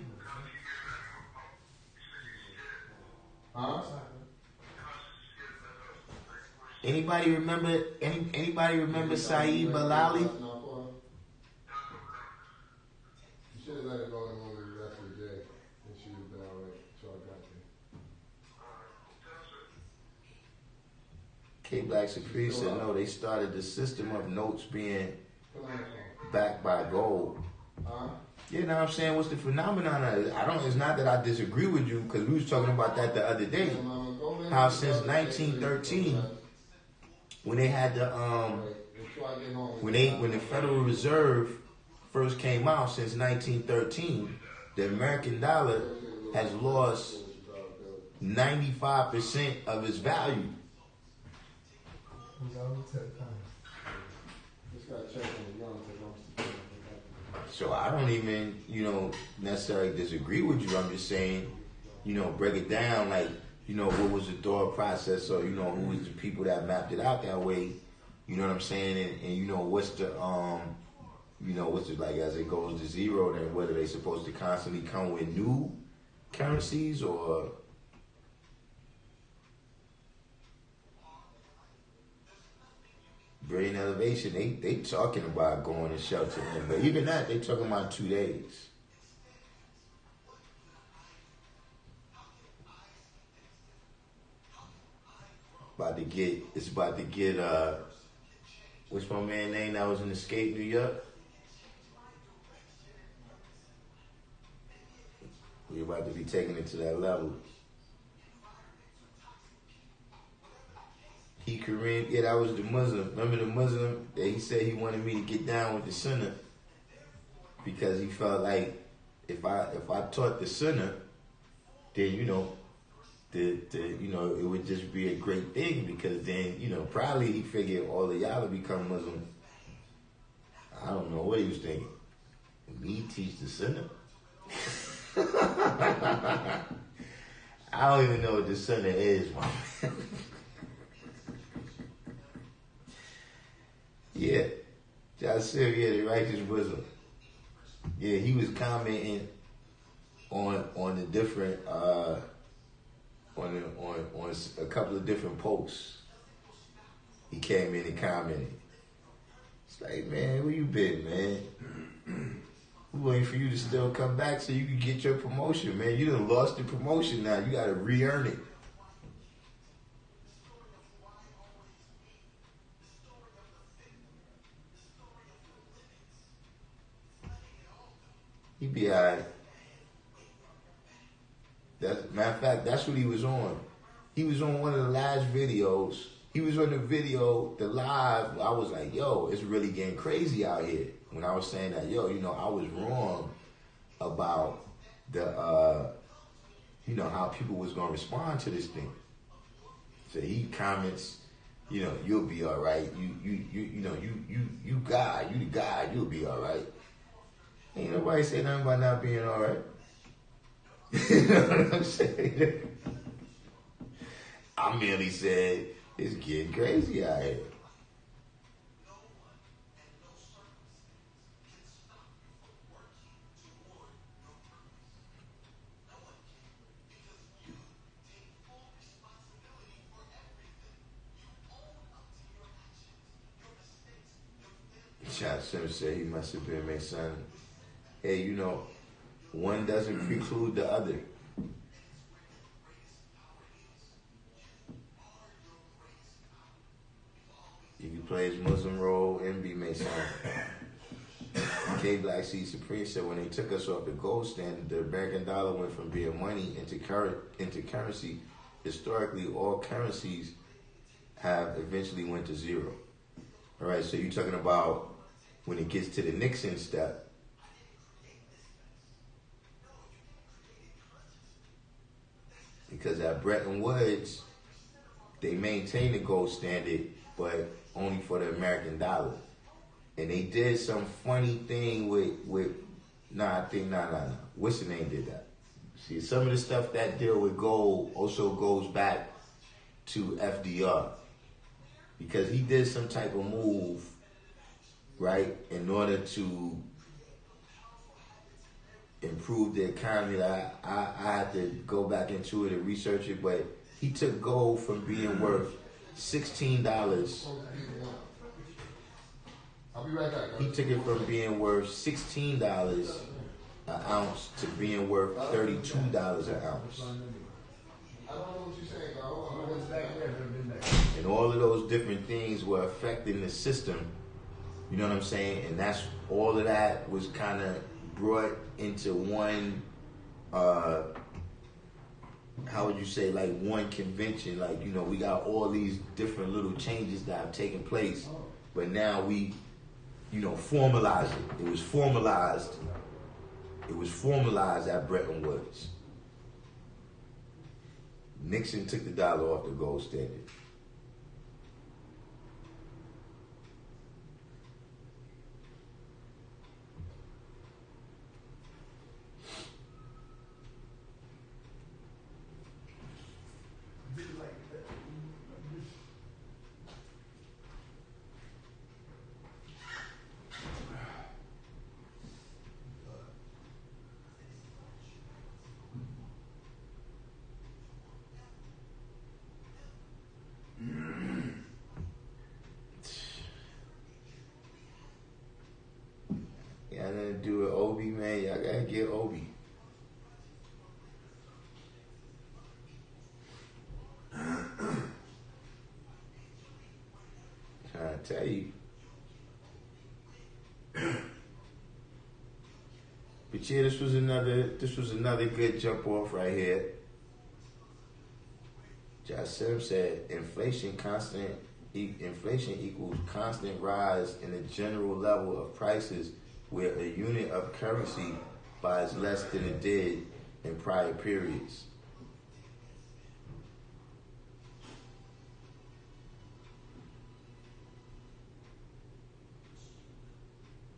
Huh? Anybody remember Saeed Bilali? You should have let it go in the moment the rest of the day. And she would have been alright. So I got you. K Black Supreme said no, they started the system of notes being backed by gold. You know what I'm saying? What's the phenomenon of it? It's not that I disagree with you, because we was talking about that the other day. How since 1913, when they had the when the Federal Reserve first came out since 1913, the American dollar has lost 95% of its value. So I don't even, necessarily disagree with you. I'm just saying, break it down like, what was the thought process, or, who was the people that mapped it out that way. You know what I'm saying? And what's the, like as it goes to zero, then whether they supposed to constantly come with new currencies or Brain Elevation, they talking about going to shelter in, but even that, they talking about 2 days. It's about to get, what's my man name that was in Escape New York? We're about to be taking it to that level. Kareem, yeah, that was the Muslim. Remember the Muslim that he said he wanted me to get down with the Sunnah because he felt like if I taught the Sunnah, then it would just be a great thing because then probably he figured all of y'all would become Muslim. I don't know what he was thinking. Me teach the Sunnah. I don't even know what the Sunnah is, man. Yeah, Jasir, the righteous Muslim. Yeah, he was commenting on the different on a couple of different posts. He came in and commented. It's like, man, where you been, man? We're waiting for you to still come back so you can get your promotion, man. You done lost the promotion now. You gotta re-earn it. He be alright. Matter of fact, that's what he was on. He was on one of the last videos. He was on the live. I was like, yo, it's really getting crazy out here. When I was saying that, yo, I was wrong about the, how people was going to respond to this thing. So he comments, you'll be all right. You God, you the God, you'll be all right. Ain't nobody say nothing about not being all right. You know what I'm saying? I merely said it's getting crazy out here. Shot Sim said he must have been my son. Hey, one doesn't preclude the other. You can play his Muslim role and be Mason. K Black C Supreme said when they took us off the gold standard, the American dollar went from being money into currency. Historically, all currencies have eventually went to zero. All right, so you're talking about when it gets to the Nixon step. Because at Bretton Woods, they maintained the gold standard, but only for the American dollar. And they did some funny thing with what's the name did that? See, some of the stuff that deal with gold also goes back to FDR. Because he did some type of move, right, in order to improve the economy. I had to go back into it and research it, but he took gold from being worth $16. I'll be right back. He took it from being worth $16 an ounce to being worth $32 an ounce. I don't know what you're saying, And all of those different things were affecting the system. You know what I'm saying? And that's all of that was kind of brought into one, how would you say, like one convention. Like, we got all these different little changes that have taken place. But now we, formalized it. It was formalized. It was formalized at Bretton Woods. Nixon took the dollar off the gold standard. Y'all nothing to do with Obi, man. Y'all gotta get Obi. Trying to tell you. But yeah, this was another good jump off right here. Jassim said inflation equals constant rise in the general level of prices where a unit of currency buys less than it did in prior periods.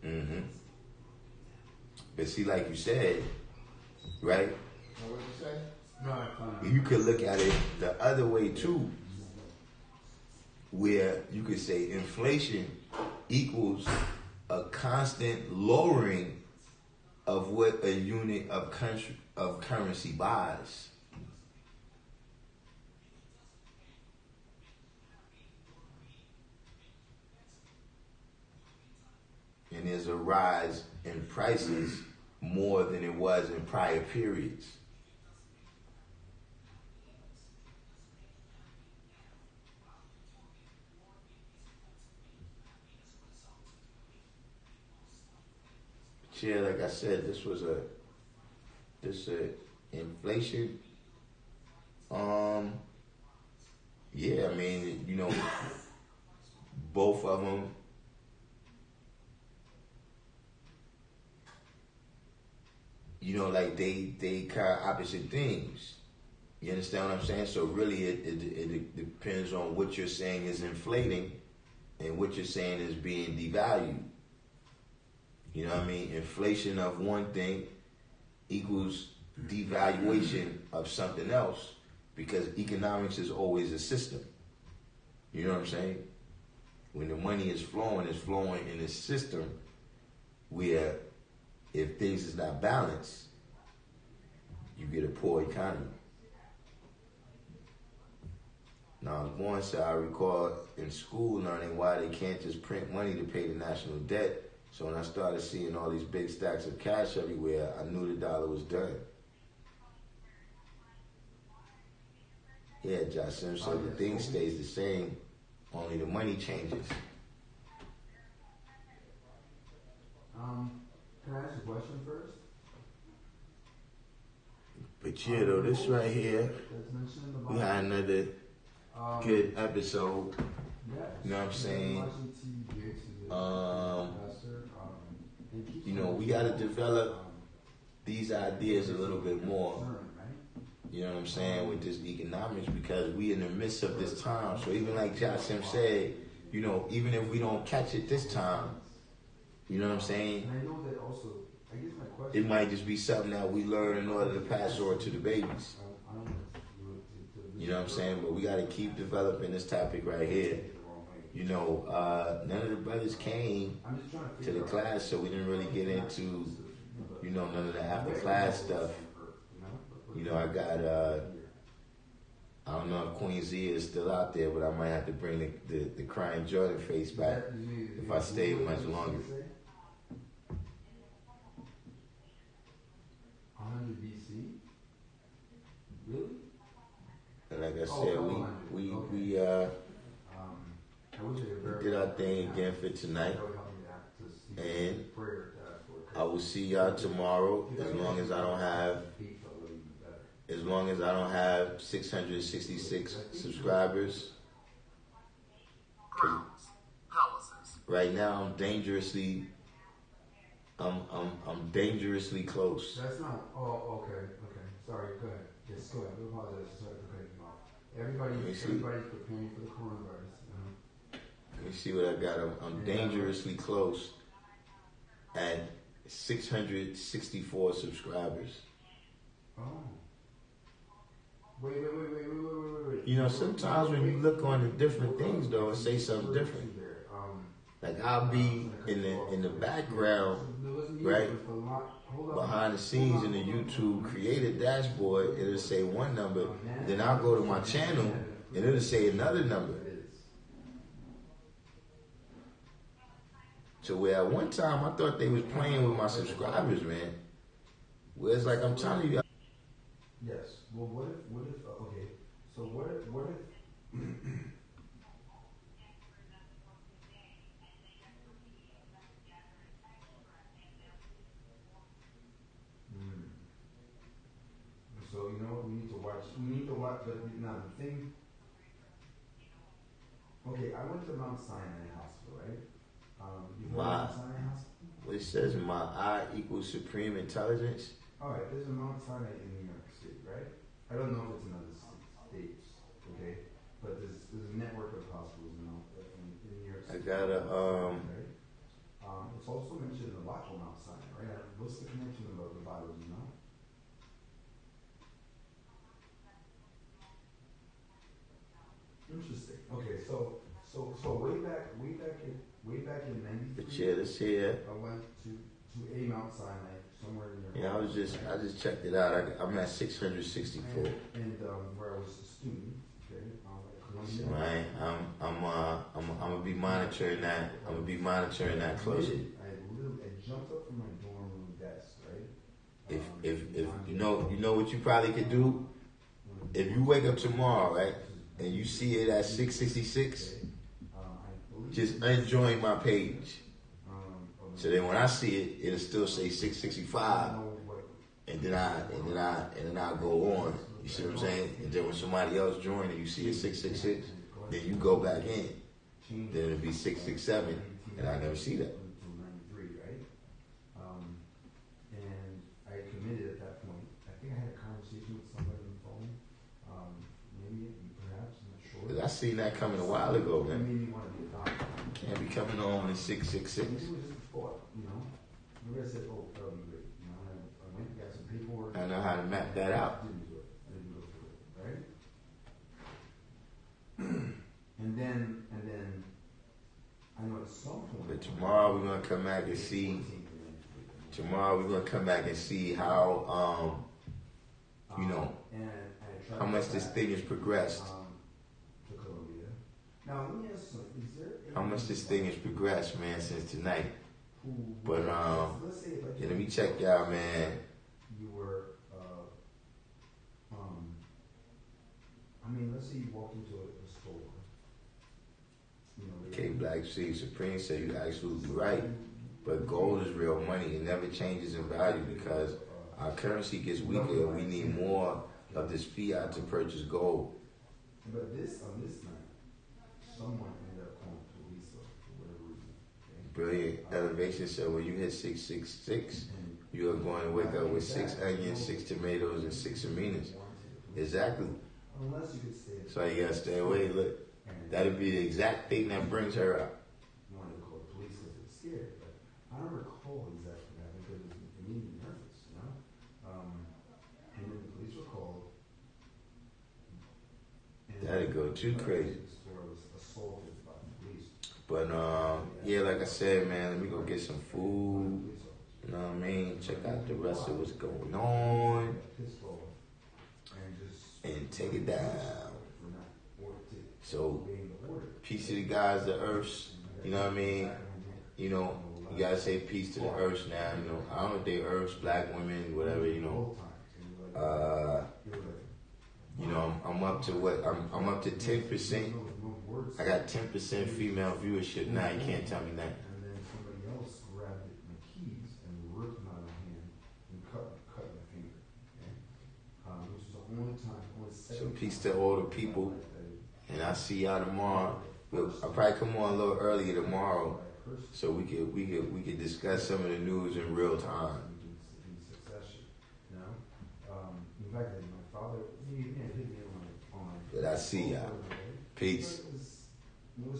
Mm-hmm. But see, like you said, right? What did you say? You could look at it the other way too, where you could say inflation equals a constant lowering of what a unit of currency buys. And there's a rise in prices more than it was in prior periods. Yeah, like I said, this inflation. Yeah, I mean, you know, both of them. You know, like they kind of opposite things. You understand what I'm saying? So really, it depends on what you're saying is inflating, and what you're saying is being devalued. You know what I mean? Inflation of one thing equals devaluation of something else, because economics is always a system. You know what I'm saying? When the money is flowing in a system where if things is not balanced, you get a poor economy. Now, one said, I recall in school learning why they can't just print money to pay the national debt. So when I started seeing all these big stacks of cash everywhere, I knew the dollar was done. Yeah, Josh Sim said the thing stays the same, only the money changes. Can I ask a question first? But yeah, though, this right here, we had another good episode. You know what I'm saying? You know, we got to develop these ideas a little bit more. You know what I'm saying, with this economics, because we in the midst of this time. So even like Jassim said, you know, even if we don't catch it this time, you know what I'm saying? And I know that also, I guess my question, it might just be something that we learn in order to pass on to the babies. You know what I'm saying? But we got to keep developing this topic right here. You know, none of the brothers came to the class, so we didn't really get into, you know, none of the after class stuff. You know, I got, I don't know if Queen Z is still out there, but I might have to bring the crying Jordan face back if I stay much longer. 100 BC? Really? And like I said, we did our thing again for tonight. And I will see y'all tomorrow, as long as I don't have 666 subscribers. Right now I'm dangerously close. That's not, oh, okay. Sorry, go ahead. Yes, go ahead. I apologize. Sorry for cutting you off. Everybody's preparing for the coronavirus. Let me see what I got. I'm dangerously close at 664 subscribers. Oh. Wait. You know, sometimes when you look on the different things, though, it say something different. Like I'll be in the background, right, behind the scenes in the YouTube creator dashboard. It'll say one number. Then I'll go to my channel and it'll say another number. So where at one time I thought they was playing with my subscribers, man. Where it's like I'm telling you. Yes. Well, what if? Okay. So what if? So you know what? We need to watch. But now the thing. Okay, I went to Mount Sinai Hospital, right? You heard of Mount Sinai Hospital? What it says, my I equals supreme intelligence. All right, there's a Mount Sinai in New York State, right? I don't know if it's in other states, okay? But there's a network of hospitals in New York State. I gotta Right? It's also mentioned in the Bible, Mount Sinai, right? What's the connection about the Bible? Do you know? Interesting. Okay, so way back in '93. But yeah, let's see it. I went to a Mount Sinai somewhere in there. Yeah, I just checked it out. I'm at 664. And where I was a student, okay, So I'm gonna be monitoring that. I'm gonna be monitoring that closely. I jumped up from my dorm room desk, right? If you know what you probably could do. If you wake up tomorrow, right, and you see it at 666, just unjoin my page. So then when I see it, it'll still say 665, and then I go on. You see what I'm saying? And then when somebody else joins and you see it 666, then you go back in. Then it'll be 667, and I never see that. And I committed at that point. I think I had a conversation with somebody on the phone. Maybe, perhaps, I'm not sure. 'Cause I seen that coming a while ago, It man. made me want to be a doctor. Can't be coming on in 666. Maybe it was just a thought, you know. Maybe I said, "Oh, that would be great." You know, I went and got some paperwork. I know how to map that out. I didn't do it. I didn't go through it, right? and then I know at some point. But tomorrow we're gonna come back and see. Tomorrow we're gonna come back and see how you know, how much this thing has progressed. To Colombia. Now let me ask you something. Is there How much this thing has progressed, man, since tonight. But let's say if I yeah, let me check y'all, man. you were I mean, let's say you walked into a store. You know, K Black C Supreme said you're absolutely right. But gold is real money. It never changes in value because our currency gets weaker and we need more of this fiat to purchase gold. But on this night, someone ended up calling police for whatever reason. Okay? Brilliant elevation. So when you hit 666, you are going to wake up with 6 onions, 6 tomatoes, and 6 aminos. Exactly. Unless you could stay. So you gotta stay away. Look, that'll be the exact thing that brings her up. You wanted to call the police because they were scared, but I don't recall exactly what happened because it made me nervous, you know. And then the police were called. And That'd go too crazy. The store was assaulted by the police. But yeah, like I said, man, let me go get some food. You know what I mean? Check out the rest of what's going on and take it down. So, peace to the guys, the earths. You know what I mean? You know, you gotta say peace to the earths now. You know, I don't know if they earths, black women, whatever. You know, I'm up to what? I'm up to 10%. I got 10% female viewership now. You can't tell me that. And then somebody else grabbed the keys and ripped them out of my hand and cut my finger. Okay? Which was the only time. So peace to all the people. And I'll see y'all tomorrow. I'll probably come on a little earlier tomorrow so we could discuss some of the news in real time. In succession, you know. back then, my father, he hit me on my. But I see y'all. Peace. It was